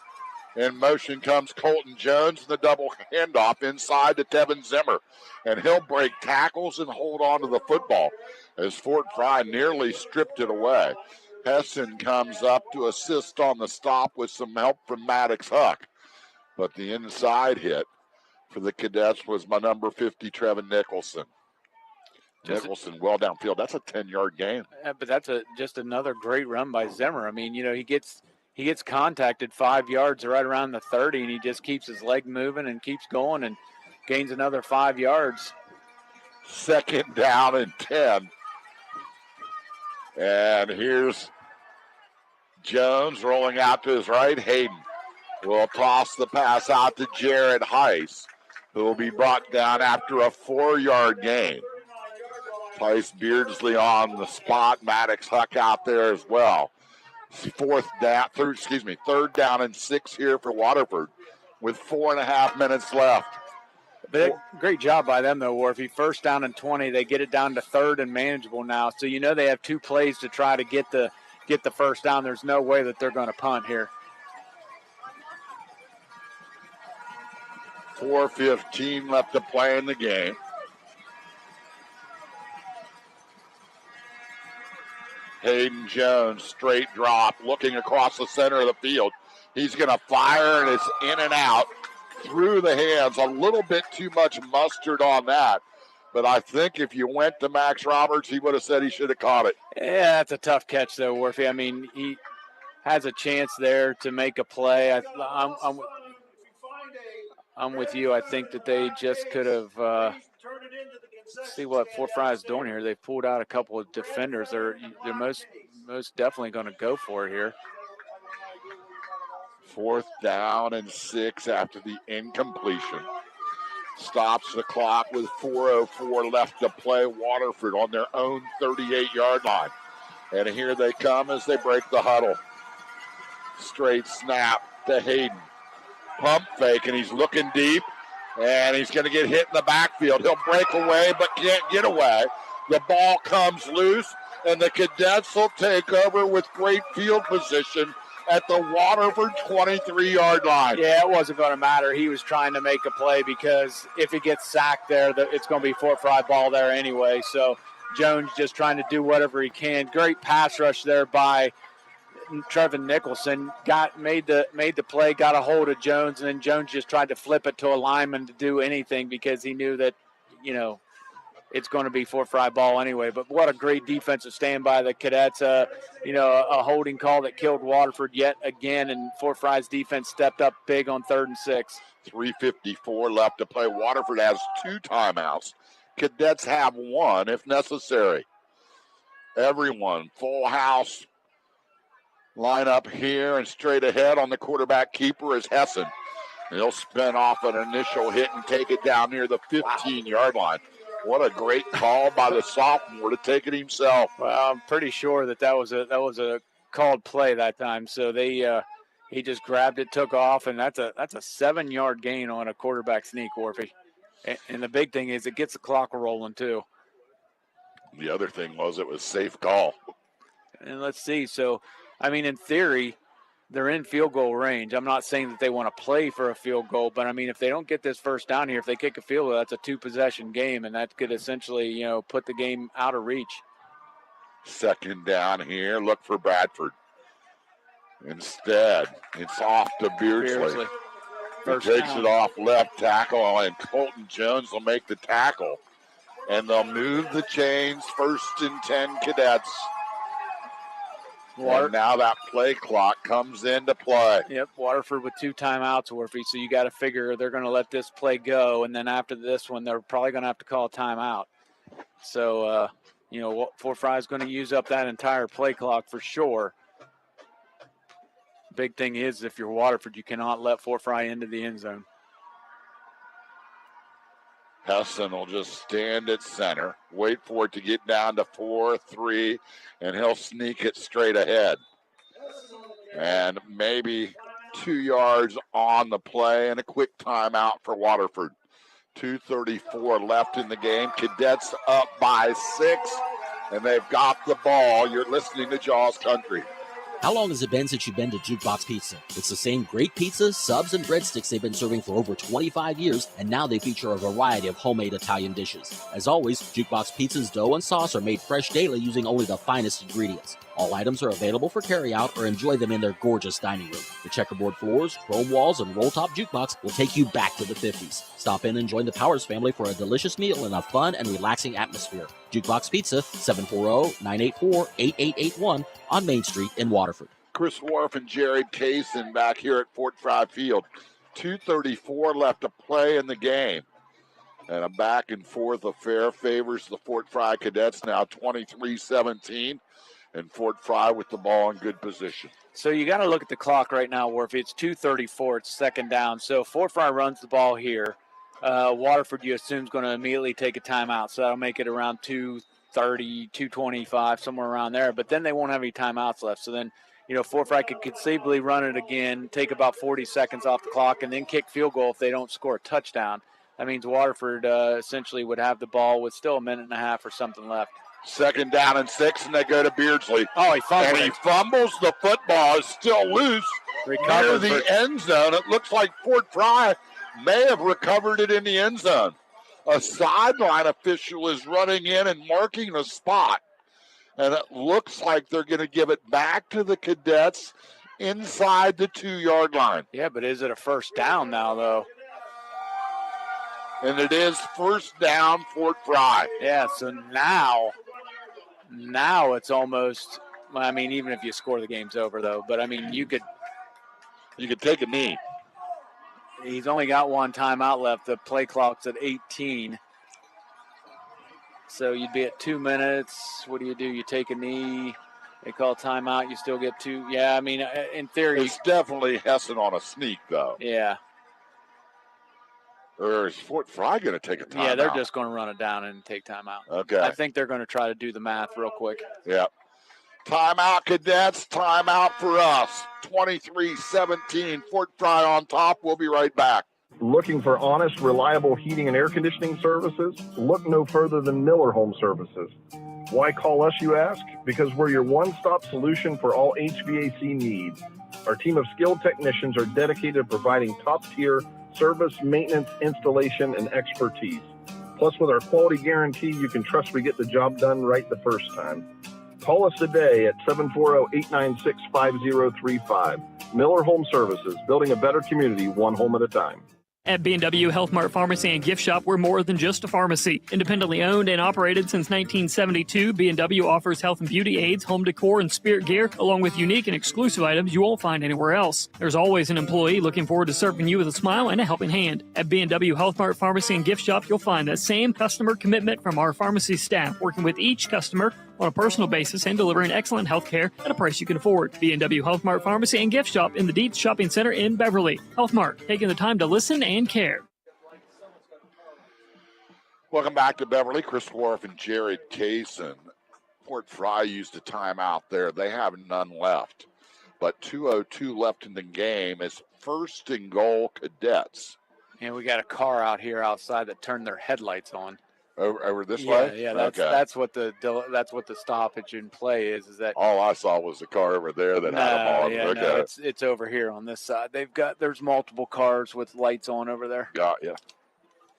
In motion comes Colton Jones, the double handoff inside to Tevin Zimmer. And he'll break tackles and hold on to the football as Fort Frye nearly stripped it away. Hessen comes up to assist on the stop with some help from Maddox Huck. But the inside hit for the Cadets was my number 50, Trevin Nicholson. Nicholson well downfield. That's a 10-yard gain.
But that's just another great run by Zimmer. I mean, he gets contacted 5 yards right around the 30, and he just keeps his leg moving and keeps going and gains another 5 yards.
2nd down and 10. And here's Jones rolling out to his right. Hayden will toss the pass out to Jared Heiss, who will be brought down after a 4-yard gain. Tice Beardsley on the spot. Maddox Huck out there as well. 3rd down and 6 here for Waterford with 4.5 minutes left.
But great job by them, though, Warfy. 1st down and 20. They get it down to 3rd and manageable now. So they have 2 plays to try to get the first down. There's no way that they're going to punt here.
4:15 left to play in the game. Hayden Jones, straight drop, looking across the center of the field. He's going to fire, and it's in and out through the hands. A little bit too much mustard on that. But I think if you went to Max Roberts, he would have said he should have caught it.
Yeah, that's a tough catch, though, Warfy. I mean, he has a chance there to make a play. I'm with you. I think that they just could have see what Fort Frye is doing here. They've pulled out a couple of defenders. They're most definitely going to go for it here.
4th down and 6 after the incompletion. Stops the clock with 4:04 left to play. Waterford on their own 38-yard line. And here they come as they break the huddle. Straight snap to Hayden. Pump fake, and he's looking deep. And he's going to get hit in the backfield. He'll break away, but can't get away. The ball comes loose. and the Cadets will take over with great field position at the Waterford 23-yard line.
Yeah, it wasn't going to matter. He was trying to make a play because if he gets sacked there, it's going to be Fort Frye ball there anyway. So Jones just trying to do whatever he can. Great pass rush there by Trevin Nicholson. Made the play, got a hold of Jones, and then Jones just tried to flip it to a lineman to do anything because he knew that, it's going to be Fort Frye ball anyway. But what a great defensive stand by the Cadets. A holding call that killed Waterford yet again, and Fort Frye's defense stepped up big on 3rd and 6.
3:54 left to play. Waterford has 2 timeouts. Cadets have 1 if necessary. Everyone, full house. Line up here and straight ahead on the quarterback keeper is Hessen. He'll spin off an initial hit and take it down near the 15-yard line. What a great call by the sophomore to take it himself.
Well, I'm pretty sure that was a called play that time. So he just grabbed it, took off, and that's a 7-yard gain on a quarterback sneak, Warfy. And the big thing is it gets the clock rolling too.
The other thing was it was safe call.
And let's see. So, in theory, they're in field goal range. I'm not saying that they want to play for a field goal, but if they don't get this first down here, if they kick a field goal, that's a 2-possession game, and that could essentially, put the game out of reach.
2nd down here. Look for Bradford. Instead, it's off to Beardsley. He takes it off left tackle, and Colton Jones will make the tackle. And they'll move the chains. 1st and 10 Cadets. And now that play clock comes into play.
Yep, Waterford with 2 timeouts, Warfy. So you got to figure they're going to let this play go, and then after this one, they're probably going to have to call a timeout. So, Fort Frye is going to use up that entire play clock for sure. Big thing is, if you're Waterford, you cannot let Fort Frye into the end zone.
Hessen will just stand at center, wait for it to get down to 4-3, and he'll sneak it straight ahead. And maybe 2 yards on the play and a quick timeout for Waterford. 2:34 left in the game. Cadets up by 6, and they've got the ball. You're listening to Jaws Country.
How long has it been since you've been to Jukebox Pizza? It's the same great pizza, subs, and breadsticks they've been serving for over 25 years, and now they feature a variety of homemade Italian dishes. As always, Jukebox Pizza's dough and sauce are made fresh daily using only the finest ingredients. All items are available for carryout or enjoy them in their gorgeous dining room. The checkerboard floors, chrome walls, and roll-top jukebox will take you back to the 50s. Stop in and join the Powers family for a delicious meal in a fun and relaxing atmosphere. Jukebox Pizza, 740-984-8881 on Main Street in Waterford.
Chris Wharf and Jared Kaysen back here at Fort Frye Field. 2:34 left to play in the game. And a back and forth affair favors the Fort Frye Cadets now 23-17. And Fort Frye with the ball in good position.
So you got to look at the clock right now, Warfy. It's 2:34. It's 2nd down. So Fort Frye runs the ball here. Waterford, you assume, is going to immediately take a timeout. So that'll make it around 2:30, 2:25, somewhere around there. But then they won't have any timeouts left. So then, Fort Frye could conceivably run it again, take about 40 seconds off the clock, and then kick field goal if they don't score a touchdown. That means Waterford essentially would have the ball with still a minute and a half or something left.
2nd down and 6, and they go to Beardsley.
Oh, he fumbled.
And he fumbles. The football is still loose near the end zone. It looks like Fort Frye may have recovered it in the end zone. A sideline official is running in and marking a spot. And it looks like they're going to give it back to the Cadets inside the 2-yard line.
Yeah, but is it a first down now, though?
And it is first down, Fort Frye.
Yeah, so now it's almost, even if you score, the game's over, though. But, you could
take a knee.
He's only got 1 timeout left. The play clock's at 18. So you'd be at 2 minutes. What do? You take a knee. They call timeout. You still get 2. Yeah, in theory.
It's definitely Hessen on a sneak, though.
Yeah.
Or is Fort Frye going to take a timeout?
Yeah, they're just going to run it down and take timeout.
Okay.
I think they're going to try to do the math real quick.
Yeah. Timeout, Cadets. Timeout for us. 23-17. Fort Frye on top. We'll be right back.
Looking for honest, reliable heating and air conditioning services? Look no further than Miller Home Services. Why call us, you ask? Because we're your one-stop solution for all HVAC needs. Our team of skilled technicians are dedicated to providing top-tier service, maintenance, installation, and expertise. Plus, with our quality guarantee, you can trust we get the job done right the first time. Call us today at 740-896-5035. Miller Home Services, building a better community, one home at a time.
At B&W Health Mart Pharmacy and Gift Shop, we're more than just a pharmacy. Independently owned and operated since 1972, B&W offers health and beauty aids, home decor, and spirit gear, along with unique and exclusive items you won't find anywhere else. There's always an employee looking forward to serving you with a smile and a helping hand. At B&W Health Mart Pharmacy and Gift Shop, you'll find that same customer commitment from our pharmacy staff, working with each customer on a personal basis and delivering excellent health care at a price you can afford. B&W Health Mart Pharmacy and Gift Shop in the Dietz Shopping Center in Beverly. Health Mart, taking the time to listen and care.
Welcome back to Beverly. Chris Wharf and Jared Kaysen. Fort Frye used a timeout there. They have none left. But 2:02 left in the game. It's first and goal, Cadets.
And we got a car out here outside that turned their headlights on.
Over this way?
Yeah, that's what the stoppage in play is that
all I saw was the car over there that had them on.
Yeah,
okay.
no, it's over here on this side. There's multiple cars with lights on over there.
Got ya.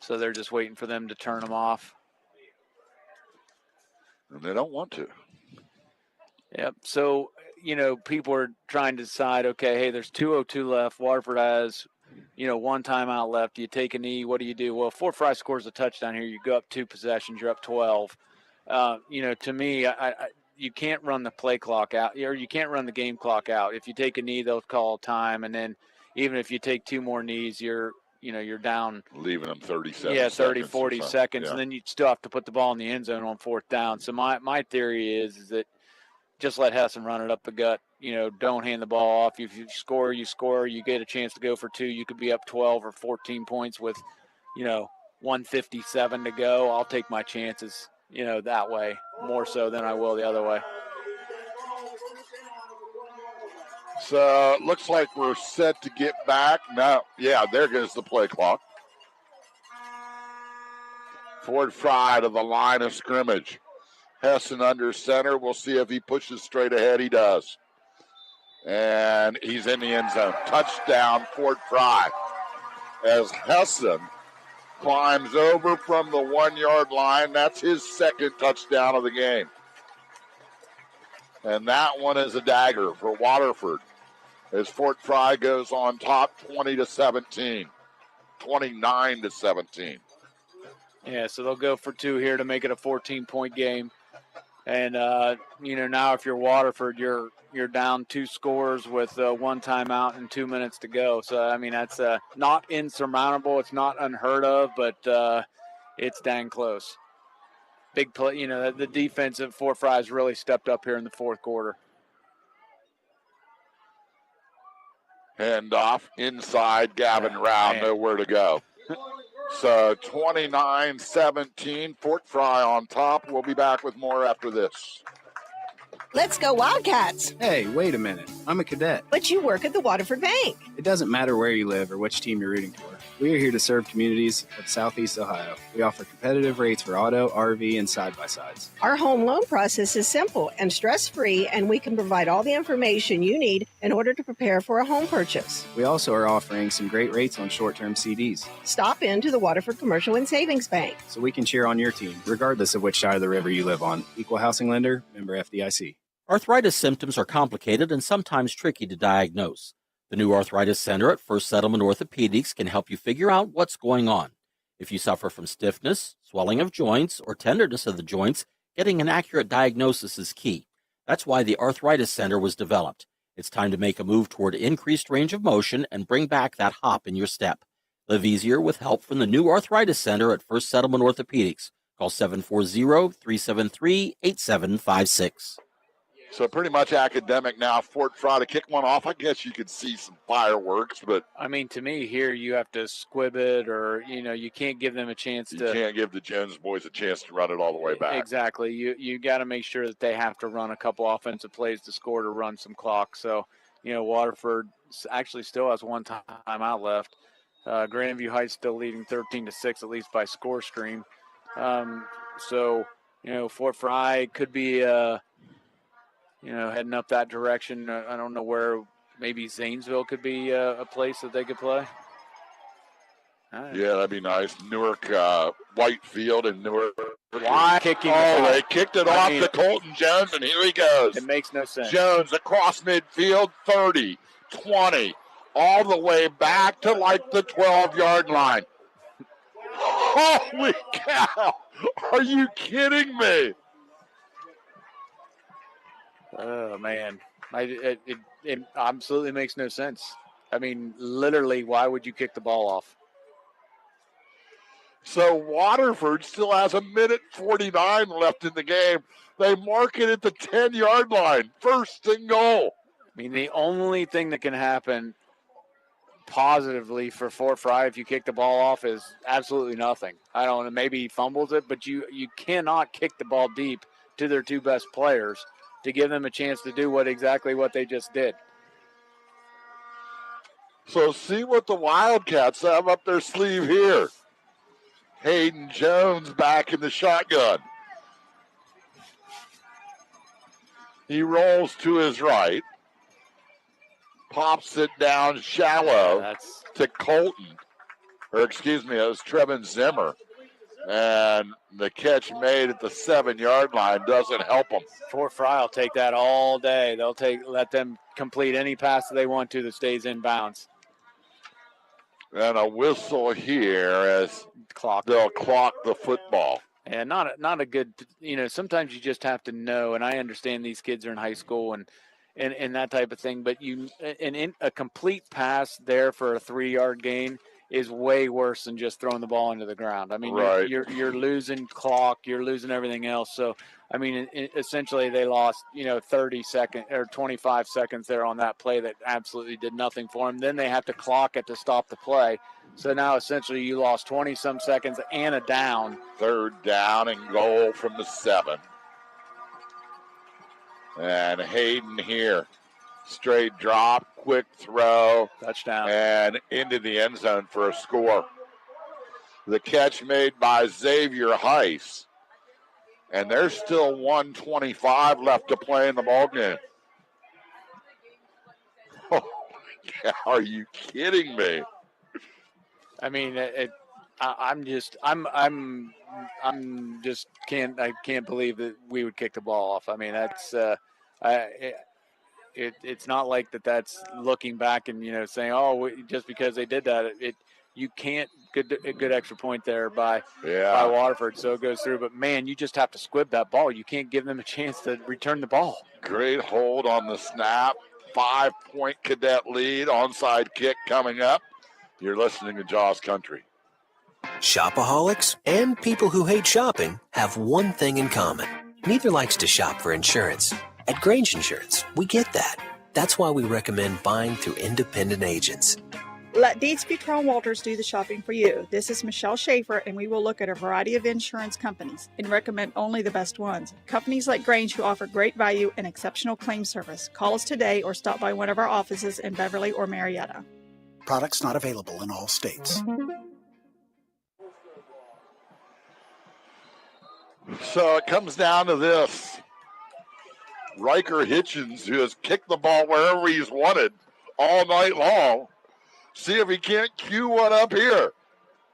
So they're just waiting for them to turn them off.
And they don't want to.
Yep. So, people are trying to decide, okay, hey, there's 2:02 left. Waterford has one timeout left. Do you take a knee? What do you do? Well, Fort Frye scores a touchdown here. You go up 2 possessions. You're up 12. To me, you can't run the play clock out, or you can't run the game clock out. If you take a knee, they'll call time, and then even if you take 2 more knees, you're down.
Leaving them 37
seconds. 30,
seconds
40 seconds,
yeah.
And then you still have to put the ball in the end zone on 4th down. So my theory is that just let Hessen run it up the gut. Don't hand the ball off. If you score, you score. You get a chance to go for 2. You could be up 12 or 14 points with, 1:57 to go. I'll take my chances, that way more so than I will the other way.
So it looks like we're set to get back. No, yeah, there goes the play clock. Fort Frye to the line of scrimmage. Hessen under center. We'll see if he pushes straight ahead. He does. And he's in the end zone. Touchdown, Fort Frye. As Hessen climbs over from the 1-yard line. That's his second touchdown of the game. And that one is a dagger for Waterford. As Fort Frye goes on top 20-17. 29-17.
Yeah, so they'll go for 2 here to make it a 14-point game. And, now if you're Waterford, you're down 2 scores with 1 timeout and 2 minutes to go. So, that's not insurmountable. It's not unheard of, but it's dang close. Big play. The defense at Fort Frye has really stepped up here in the 4th quarter.
Hand off inside, Gavin Rao, nowhere to go. So 29-17, Fort Frye on top. We'll be back with more after this.
Let's go Wildcats.
Hey, wait a minute. I'm a cadet.
But you work at the Waterford Bank.
It doesn't matter where you live or which team you're rooting for. We are here to serve communities of Southeast Ohio. We offer competitive rates for auto, RV, and side-by-sides.
Our home loan process is simple and stress-free, and we can provide all the information you need in order to prepare for a home purchase.
We also are offering some great rates on short-term CDs.
Stop into the Waterford Commercial and Savings Bank.
So we can cheer on your team, regardless of which side of the river you live on. Equal housing lender, member FDIC.
Arthritis symptoms are complicated and sometimes tricky to diagnose. The new Arthritis Center at First Settlement Orthopedics can help you figure out what's going on. If you suffer from stiffness, swelling of joints, or tenderness of the joints, getting an accurate diagnosis is key. That's why the Arthritis Center was developed. It's time to make a move toward increased range of motion and bring back that hop in your step. Live easier with help from the new Arthritis Center at First Settlement Orthopedics. Call 740-373-8756.
So pretty much academic now. Fort Frye to kick one off. I guess you could see some fireworks, but
to me here you have to squib it, or you can't give them a chance
you
to.
Can't give the Jones boys a chance to run it all the way back.
Exactly. You got to make sure that they have to run a couple offensive plays to score to run some clock. So Waterford actually still has 1 timeout left. Grandview Heights still leading 13-6 at least by score stream. So Fort Frye could be, heading up that direction. I don't know where. Maybe Zanesville could be a place that they could play.
Yeah, that'd be nice. Newark, Whitefield, and Newark.
Why kicking?
They kicked it off to Colton Jones, and here he goes.
It makes no sense.
Jones across midfield, 30, 20, all the way back to like the 12-yard line. Holy cow! Are you kidding me?
Oh, man. It absolutely makes no sense. I mean, literally, why would you kick the ball off?
So Waterford still has 1:49 left in the game. They mark it at the 10-yard line. First and goal.
I mean, the only thing that can happen positively for Fort Frye if you kick the ball off is absolutely nothing. I don't know, maybe he fumbles it, but you cannot kick the ball deep to their two best players to give them a chance to do exactly what they just did.
So see what the Wildcats have up their sleeve here. Hayden Jones back in the shotgun. He rolls to his right. Pops it down shallow to Colton. Or excuse me, it was Trevin Zimmer. And the catch made at the 7-yard line doesn't help them.
Fort Frye will take that all day. Let them complete any pass that they want to that stays in bounds.
And a whistle here as they'll clock the football.
And not a good, sometimes you just have to know, and I understand these kids are in high school and that type of thing, but a complete pass there for a 3-yard gain is way worse than just throwing the ball into the ground. I mean,
right.
you're losing clock, you're losing everything else. So, I mean, essentially they lost, 30 seconds or 25 seconds there on that play that absolutely did nothing for them. Then they have to clock it to stop the play. So now essentially you lost 20-some seconds and a down.
3rd down and goal from the 7. And Hayden here. Straight drop, quick throw.
Touchdown.
And into the end zone for a score. The catch made by Xavier Heiss. And there's still 1:25 left to play in the ballgame. Oh, are you kidding me?
I mean, I can't believe that we would kick the ball off. I mean, that's it's not like that's looking back and saying, oh, just because they did that, you can't a good extra point there by Waterford, so it goes through. But man, you just have to squib that ball. You can't give them a chance to return the ball.
Great hold on the snap. 5-point Cadet lead. Onside kick coming up. You're listening to Jaws Country.
Shopaholics and people who hate shopping have one thing in common. Neither likes to shop for insurance. At Grange Insurance, we get that. That's why we recommend buying through independent agents.
Let Deeds Petron Walters do the shopping for you. This is Michelle Schaefer, and we will look at a variety of insurance companies and recommend only the best ones. Companies like Grange who offer great value and exceptional claim service. Call us today or stop by one of our offices in Beverly or Marietta.
Products not available in all states.
So it comes down to this. Riker Hitchens, who has kicked the ball wherever he's wanted all night long, see if he can't cue one up here.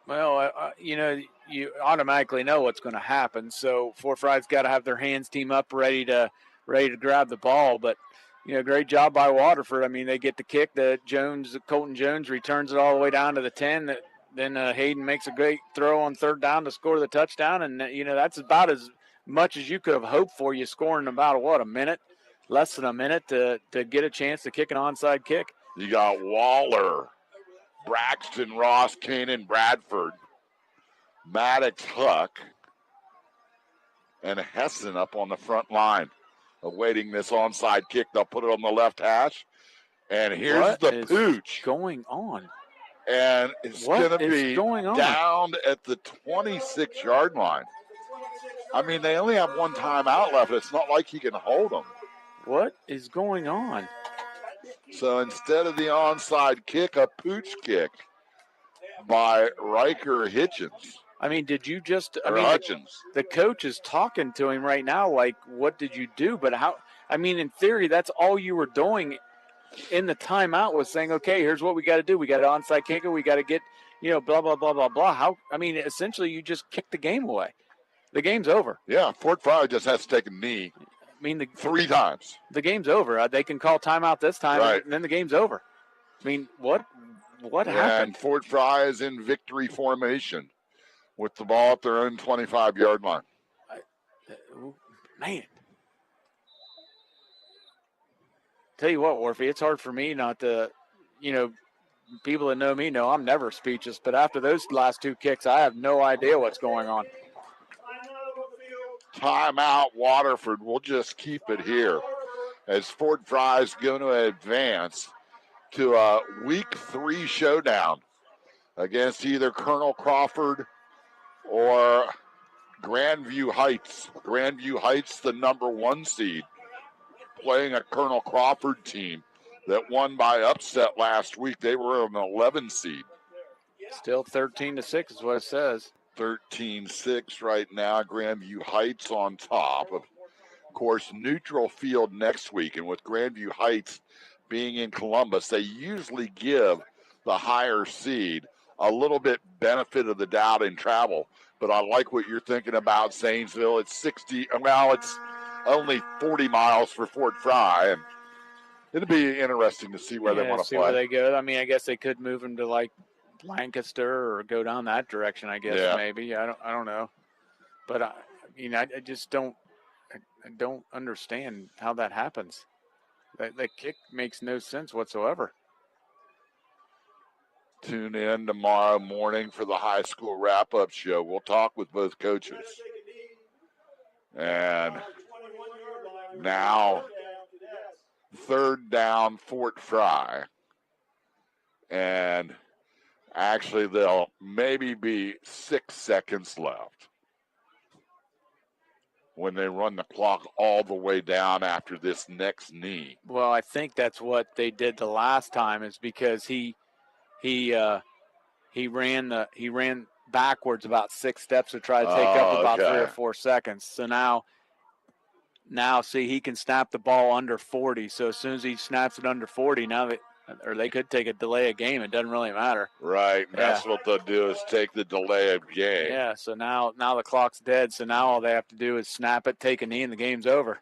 Well, you automatically know what's going to happen. So Fort Frye's got to have their hands team up ready to grab the ball. But great job by Waterford. I mean, they get the kick. Colton Jones returns it all the way down to the 10. Then Hayden makes a great throw on 3rd down to score the touchdown. And, that's about as much as you could have hoped for. You scoring about, less than a minute to get a chance to kick an onside kick.
You got Waller, Braxton, Ross, Kanan, Bradford, Maddox, Huck, and Hessen up on the front line, awaiting this onside kick. They'll put it on the left hash. And here's the pooch.
Going on?
And it's going to be down at the 26-yard line. I mean, they only have one timeout left. It's not like he can hold them.
What is going on?
So instead of the onside kick, a pooch kick by Riker Hitchens.
I mean, did you just? I
Or
mean,
Hutchins.
the coach is talking to him right now. Like, what did you do? But how? I mean, in theory, that's all you were doing in the timeout was saying, okay, here's what we got to do. We got an onside kicker. We got to get, blah blah blah blah blah. How? I mean, essentially, you just kicked the game away. The game's over.
Yeah, Fort Frye just has to take a knee.
I mean,
3 times.
The game's over. They can call timeout this time,
Right.
and then the game's over. I mean, what happened?
And Fort Frye is in victory formation with the ball at their own 25-yard line.
Man. Tell you what, Warfy, it's hard for me not to, people that know me know I'm never speechless, but after those last 2 kicks, I have no idea what's going on.
Timeout, Waterford. We'll just keep it here as Fort Frye is going to advance to a Week 3 showdown against either Colonel Crawford or Grandview Heights. Grandview Heights, the number 1 seed, playing a Colonel Crawford team that won by upset last week. They were an 11 seed.
Still 13-6 is what it says.
13-6 right now. Grandview Heights on top. Of course, neutral field next week. And with Grandview Heights being in Columbus, they usually give the higher seed a little bit benefit of the doubt in travel. But I like what you're thinking about Zanesville. It's it's only 40 miles for Fort Frye. And it'll be interesting to see where they want to
see
play.
Where they go. I mean, I guess they could move them to like Lancaster or go down that direction. I guess maybe. I don't know. But I just don't understand how that happens. That kick makes no sense whatsoever.
Tune in tomorrow morning for the high school wrap-up show. We'll talk with both coaches. And now, 3rd down, Fort Frye. And actually, there'll maybe be 6 seconds left when they run the clock all the way down after this next knee.
Well, I think that's what they did the last time, is because he ran backwards about 6 steps to try to take up about 3 or 4 seconds. So now see, he can snap the ball under 40. So as soon as he snaps it under 40, they could take a delay of game. It doesn't really matter.
Right. That's what they'll do, is take the delay of game.
Yeah. So now the clock's dead. So now all they have to do is snap it, take a knee, and the game's over.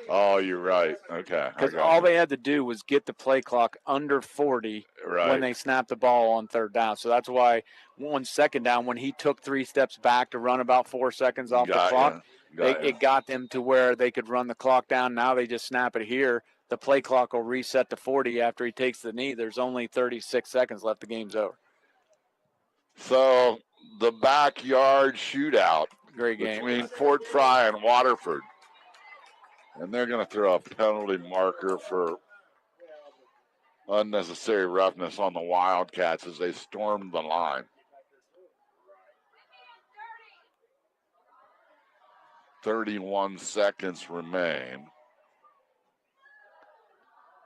Oh, you're right. Okay.
Because all they had to do was get the play clock under 40 when they snapped the ball on 3rd down. So that's why on 2nd down, when he took 3 steps back to run about 4 seconds off the clock, it got them to where they could run the clock down. Now they just snap it here. The play clock will reset to 40 after he takes the knee. There's only 36 seconds left. The game's over.
So the backyard shootout
Great game
between Fort Frye and Waterford. And they're going to throw a penalty marker for unnecessary roughness on the Wildcats as they stormed the line. 31 seconds remain.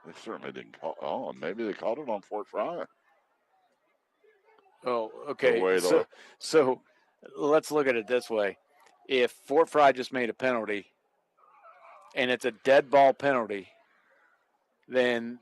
They certainly didn't call. Oh, maybe they called it on Fort Frye.
Oh, okay. So let's look at it this way. If Fort Frye just made a penalty, and it's a dead ball penalty, then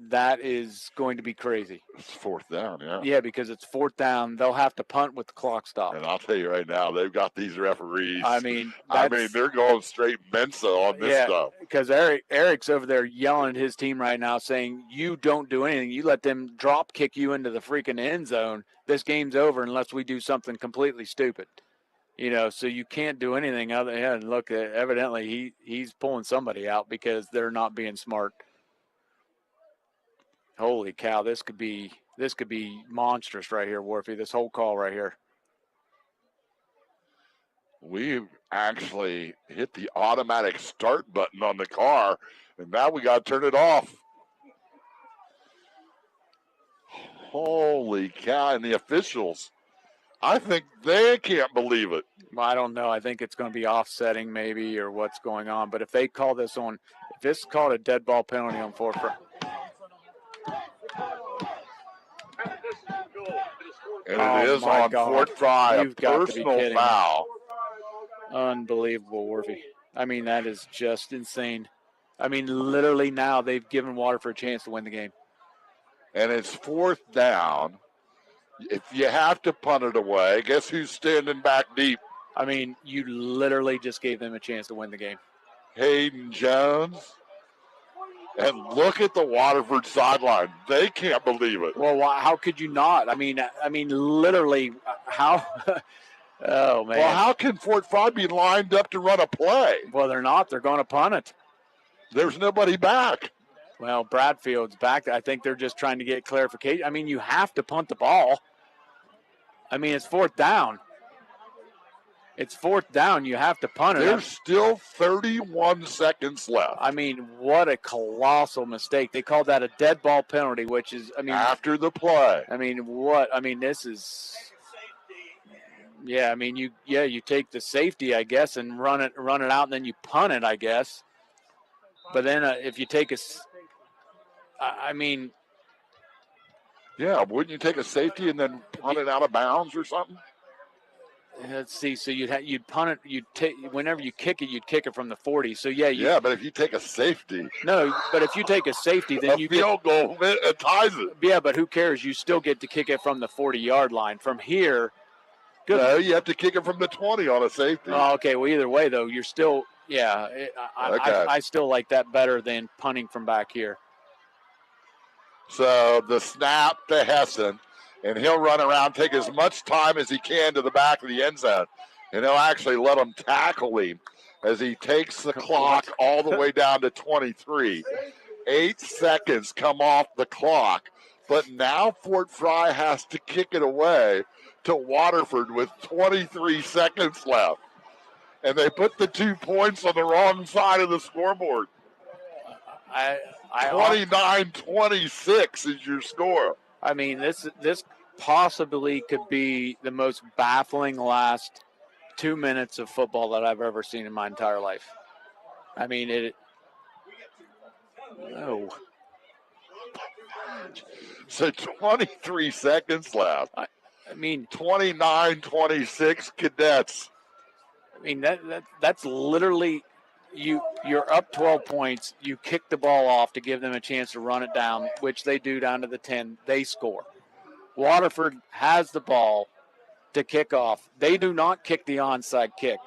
that is going to be crazy.
It's 4th down, yeah.
Yeah, because it's 4th down. They'll have to punt with the clock stopped.
And I'll tell you right now, they've got these referees.
I mean,
they're going straight Mensa on this stuff.
Because Eric's over there yelling at his team right now, saying, you don't do anything. You let them drop kick you into the freaking end zone. This game's over unless we do something completely stupid. So you can't do anything other than look. Evidently, he's pulling somebody out because they're not being smart. Holy cow! This could be monstrous right here, Warfy. This whole call right here.
We actually hit the automatic start button on the car, and now we got to turn it off. Holy cow! And the officials, I think they can't believe it.
Well, I don't know. I think it's going to be offsetting maybe or what's going on. But if they call this if this is called a dead ball penalty on Fort Frye.
And it is on Fort Frye,
You've
a
got to be
personal
kidding.
foul.
Unbelievable, Worthy. I mean, that is just insane. I mean, literally now they've given Waterford a chance to win the game.
And it's 4th down. If you have to punt it away, guess who's standing back deep?
I mean, you literally just gave them a chance to win the game.
Hayden Jones. And look at the Waterford sideline. They can't believe it.
Well, how could you not? I mean, literally, how? Oh, man.
Well, how can Fort Frye be lined up to run a play?
Well, they're not. They're going to punt it.
There's nobody back.
Well, Bradfield's back. I think they're just trying to get clarification. I mean, you have to punt the ball. I mean, it's 4th down. It's 4th down. You have to punt it.
There's still 31 seconds left.
I mean, what a colossal mistake. They called that a dead ball penalty, which is, I mean.
After the play.
I mean, what? I mean, this is. Yeah, I mean, you take the safety, I guess, and run it out, and then you punt it, I guess. But then if you take I mean.
Yeah, wouldn't you take a safety and then punt it out of bounds or something?
Let's see. So you'd punt it. Whenever you kick it, you'd kick it from the 40. So yeah.
Yeah, but if you take a safety.
No, but if you take a safety, then you
field goal ties it.
Yeah, but who cares? You still get to kick it from the 40-yard line. From here.
Good. No, you have to kick it from the 20 on a safety.
Oh, okay. Well, either way, though, you're still. Yeah, I still like that better than punting from back here.
So the snap to Hessen, and he'll run around, take as much time as he can to the back of the end zone, and he'll actually let him tackle him as he takes the clock all the way down to 23. 8 seconds come off the clock, but now Fort Frye has to kick it away to Waterford with 23 seconds left. And they put the 2 points on the wrong side of the scoreboard. 29-26 is your score.
I mean, this possibly could be the most baffling last 2 minutes of football that I've ever seen in my entire life. I mean,
So 23 seconds left.
I mean,
29-26 Cadets.
I mean, that's literally you're up 12 points. You kick the ball off to give them a chance to run it down, which they do down to the 10. They score. Waterford has the ball to kick off. They do not kick the onside kick.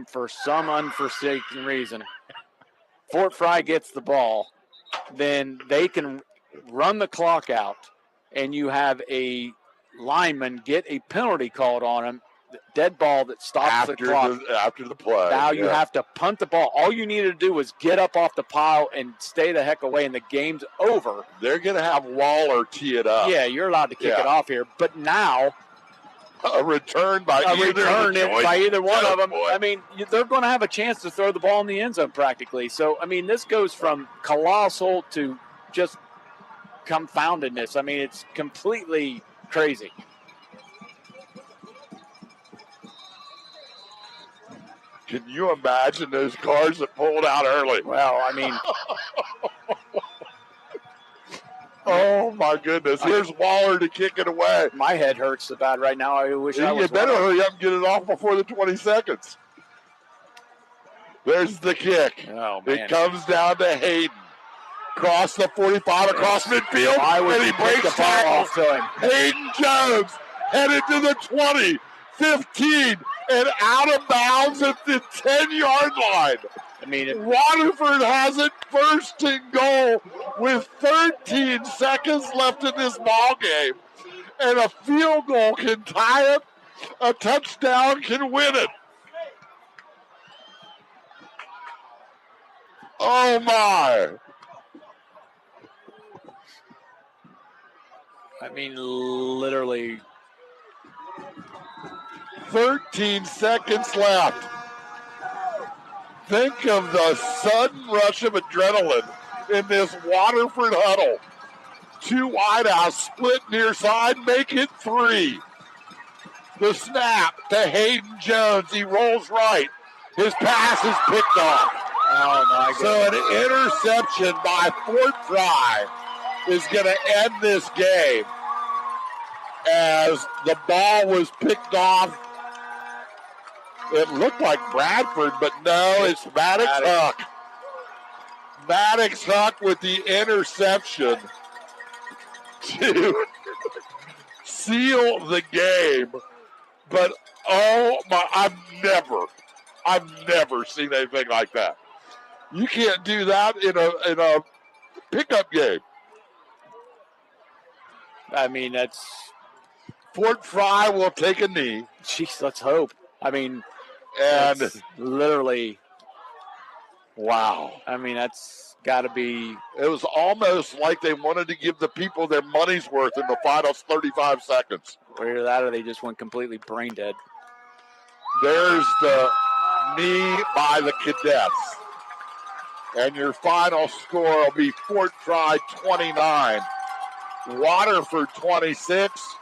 For some unforeseen reason. Fort Frye gets the ball. Then they can run the clock out, and you have a lineman get a penalty called on him. Dead ball that stops the clock.
After the play.
Now you have to punt the ball. All you needed to do was get up off the pile and stay the heck away, and the game's over.
They're going to have Waller tee it up.
Yeah, you're allowed to kick it off here. But now
a return by
either one of them. I mean, they're going to have a chance to throw the ball in the end zone practically. So, I mean, this goes from colossal to just confoundedness. I mean, it's completely crazy.
Can you imagine those cars that pulled out early?
Well, I mean.
Oh, my goodness. Here's Waller to kick it away.
My head hurts so bad right now. I wish I was.
You better hurry up and get it off before the 20 seconds. There's the kick.
Oh, man.
It comes down to Hayden. Across the 45, across midfield, and he breaks
the ball off to him.
Hayden Jones headed to the 20, 15, and out of bounds at the 10-yard line.
I mean,
Waterford has it first and goal with 13 seconds left in this ball game, and a field goal can tie it. A touchdown can win it. Oh my!
I mean, literally.
13 seconds left. Think of the sudden rush of adrenaline in this Waterford huddle. 2 wideouts split near side, make it 3. The snap to Hayden Jones. He rolls right. His pass is picked off.
Oh, my God.
So an interception by Fort Frye is going to end this game. as the ball was picked off. It looked like Bradford, but no, it's Maddox Huck. Maddox Huck with the interception to seal the game. But oh my, I've never seen anything like that. You can't do that in a pickup game.
I mean, that's
Fort Frye will take a knee.
Jeez, let's hope. I mean,
and
it's literally,
wow.
I mean, that's got to be.
It was almost like they wanted to give the people their money's worth in the final 35 seconds.
Either that or they just went completely brain dead.
There's the knee by the Cadets. And your final score will be Fort Frye 29, Waterford 26.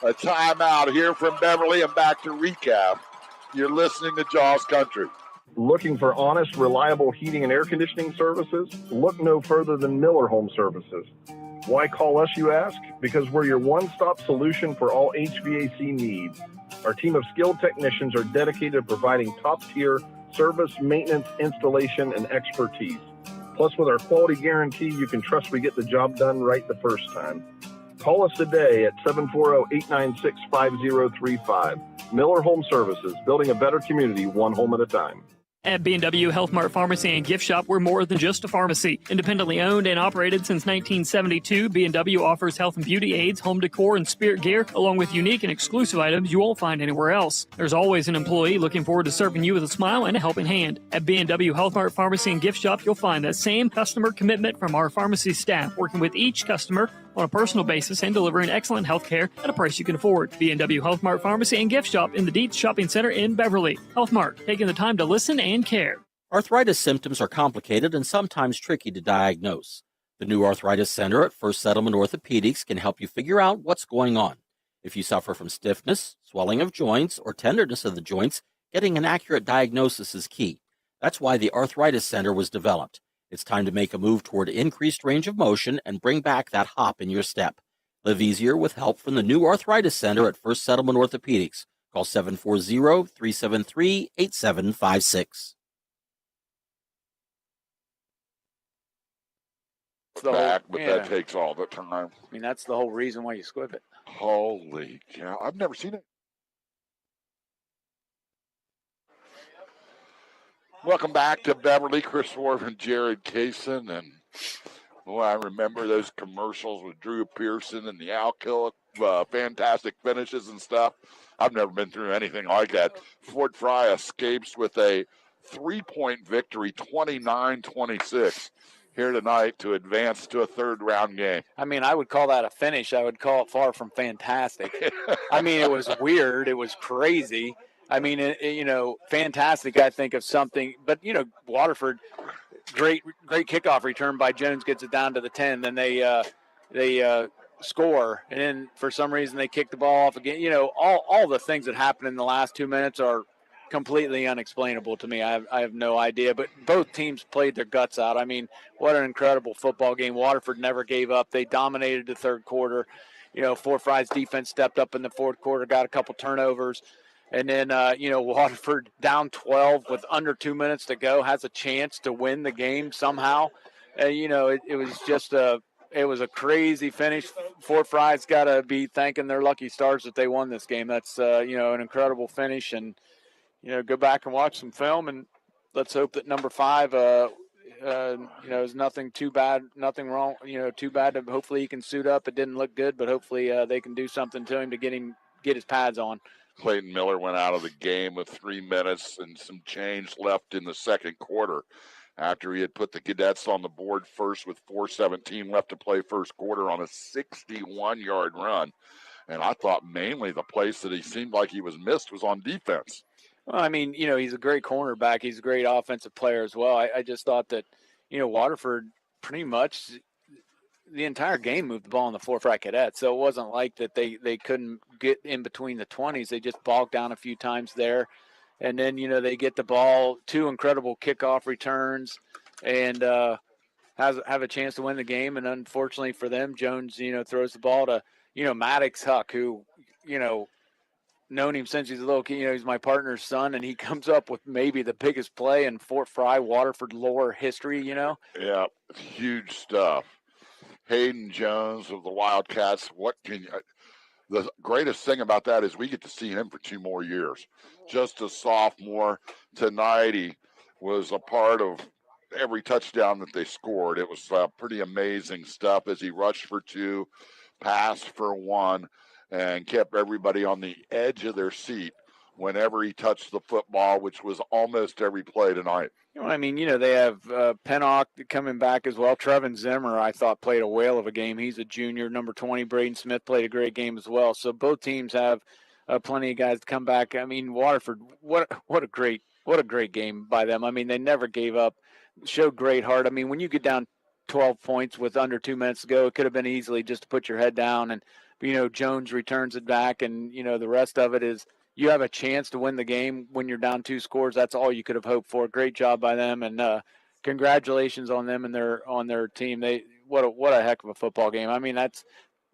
A timeout here from Beverly and back to recap. You're listening to Jaws Country.
Looking for honest, reliable heating and air conditioning services? Look no further than Miller Home Services. Why call us, you ask? Because we're your one-stop solution for all HVAC needs. Our team of skilled technicians are dedicated to providing top-tier service, maintenance, installation, and expertise. Plus, with our quality guarantee, you can trust we get the job done right the first time. Call us today at 740-896-5035. Miller Home Services, building a better community, one home at a time.
At B&W Health Mart Pharmacy and Gift Shop, we're more than just a pharmacy. Independently owned and operated since 1972, B&W offers health and beauty aids, home decor, and spirit gear, along with unique and exclusive items you won't find anywhere else. There's always an employee looking forward to serving you with a smile and a helping hand. At B&W Health Mart Pharmacy and Gift Shop, you'll find that same customer commitment from our pharmacy staff, working with each customer on a personal basis and delivering excellent health care at a price you can afford. B&W Health Mart Pharmacy and Gift Shop in the Dietz Shopping Center in Beverly. Health Mart, taking the time to listen and care.
Arthritis symptoms are complicated and sometimes tricky to diagnose. The new Arthritis Center at First Settlement Orthopedics can help you figure out what's going on. If you suffer from stiffness, swelling of joints, or tenderness of the joints, getting an accurate diagnosis is key. That's why the Arthritis Center was developed. It's time to make a move toward increased range of motion and bring back that hop in your step. Live easier with help from the new Arthritis Center at First Settlement Orthopedics. Call 740-373-8756.
Back, but that takes all the time.
I mean, that's the whole reason why you squib it.
Holy cow. I've never seen it. Welcome back to Beverly. Chris Wharf and Jared Kaysen. And I remember those commercials with Drew Pearson and the Alkill, fantastic finishes and stuff. I've never been through anything like that. Fort Frye escapes with a 3-point victory, 29-26. Here tonight to advance to a third-round game.
I mean, I would call that a finish. I would call it far from fantastic. I mean, it was weird. It was crazy. I mean, fantastic, I think, of something. But, Waterford, great kickoff return by Jones, gets it down to the 10. Then they score. And then for some reason they kick the ball off again. All the things that happened in the last 2 minutes are completely unexplainable to me. I have no idea. But both teams played their guts out. I mean, what an incredible football game. Waterford never gave up. They dominated the third quarter. Fort Frye's defense stepped up in the fourth quarter, got a couple turnovers. And then, Waterford down 12 with under 2 minutes to go, has a chance to win the game somehow. It was just it was a crazy finish. Fort Frye's got to be thanking their lucky stars that they won this game. That's, an incredible finish. And, go back and watch some film, and let's hope that number 5, is nothing too bad, nothing wrong, too bad. Hopefully he can suit up. It didn't look good, but hopefully they can do something to him to get his pads on.
Clayton Miller went out of the game with 3 minutes and some change left in the second quarter after he had put the Cadets on the board first with 4:17 left to play first quarter on a 61-yard run. And I thought mainly the place that he seemed like he was missed was on defense.
Well, I mean, he's a great cornerback. He's a great offensive player as well. I just thought that, Waterford pretty much the entire game moved the ball on the Fort Frye Cadets. So it wasn't like that they couldn't get in between the 20s. They just bogged down a few times there. And then, they get the ball, 2 incredible kickoff returns, and have a chance to win the game. And unfortunately for them, Jones, throws the ball to Maddox Huck, who, known him since he's a little kid. He's my partner's son, and he comes up with maybe the biggest play in Fort Frye, Waterford lore history,
Yeah, huge stuff. Hayden Jones of the Wildcats. The greatest thing about that is we get to see him for 2 more years. Just a sophomore. Tonight he was a part of every touchdown that they scored. It was pretty amazing stuff as he rushed for 2, passed for 1, and kept everybody on the edge of their seat whenever he touched the football, which was almost every play tonight.
They have Pennock coming back as well. Trevin Zimmer, I thought, played a whale of a game. He's a junior. Number 20, Braden Smith, played a great game as well. So both teams have plenty of guys to come back. Waterford, what a great game by them. They never gave up, showed great heart. When you get down 12 points with under 2 minutes to go, it could have been easily just to put your head down. And, Jones returns it back, and, the rest of it is you have a chance to win the game when you're down 2 scores. That's all you could have hoped for. Great job by them, and congratulations on them and on their team. What a heck of a football game. That's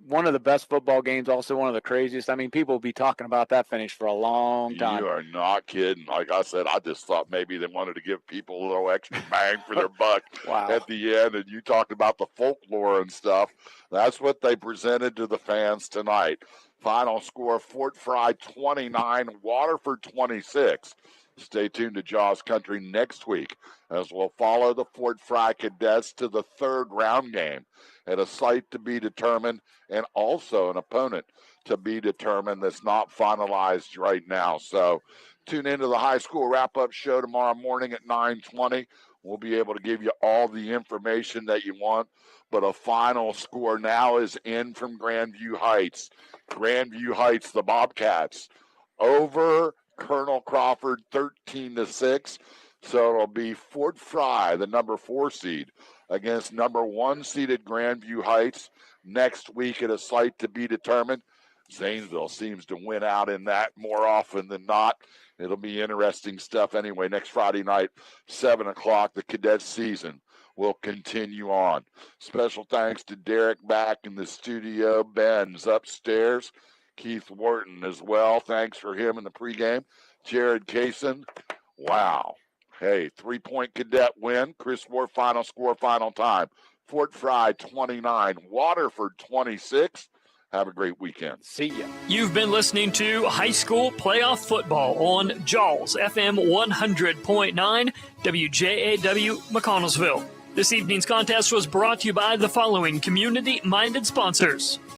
one of the best football games, also one of the craziest. People will be talking about that finish for a long time.
You are not kidding. Like I said, I just thought maybe they wanted to give people a little extra bang for their buck at the end. And you talked about the folklore and stuff. That's what they presented to the fans tonight. Final score, Fort Frye 29, Waterford 26. Stay tuned to Jaws Country next week as we'll follow the Fort Frye Cadets to the 3rd round game at a site to be determined and also an opponent to be determined that's not finalized right now. So tune into the high school wrap-up show tomorrow morning at 9:20. We'll be able to give you all the information that you want. But a final score now is in from Grandview Heights. Grandview Heights, the Bobcats, over Colonel Crawford 13-6. So it'll be Fort Frye, the number 4 seed, against number 1 seeded Grandview Heights next week at a site to be determined. Zanesville seems to win out in that more often than not. It'll be interesting stuff anyway. Next Friday night, 7 o'clock, the cadet season will continue on. Special thanks to Derek back in the studio. Ben's upstairs. Keith Wharton as well. Thanks for him in the pregame. Jared Kaysen. Wow. Hey, 3-point cadet win. Chris Moore, final score, final time. Fort Frye 29, Waterford 26. Have a great weekend.
See ya.
You've been listening to High School Playoff Football on Jaws FM 100.9 WJAW McConnellsville. This evening's contest was brought to you by the following community-minded sponsors: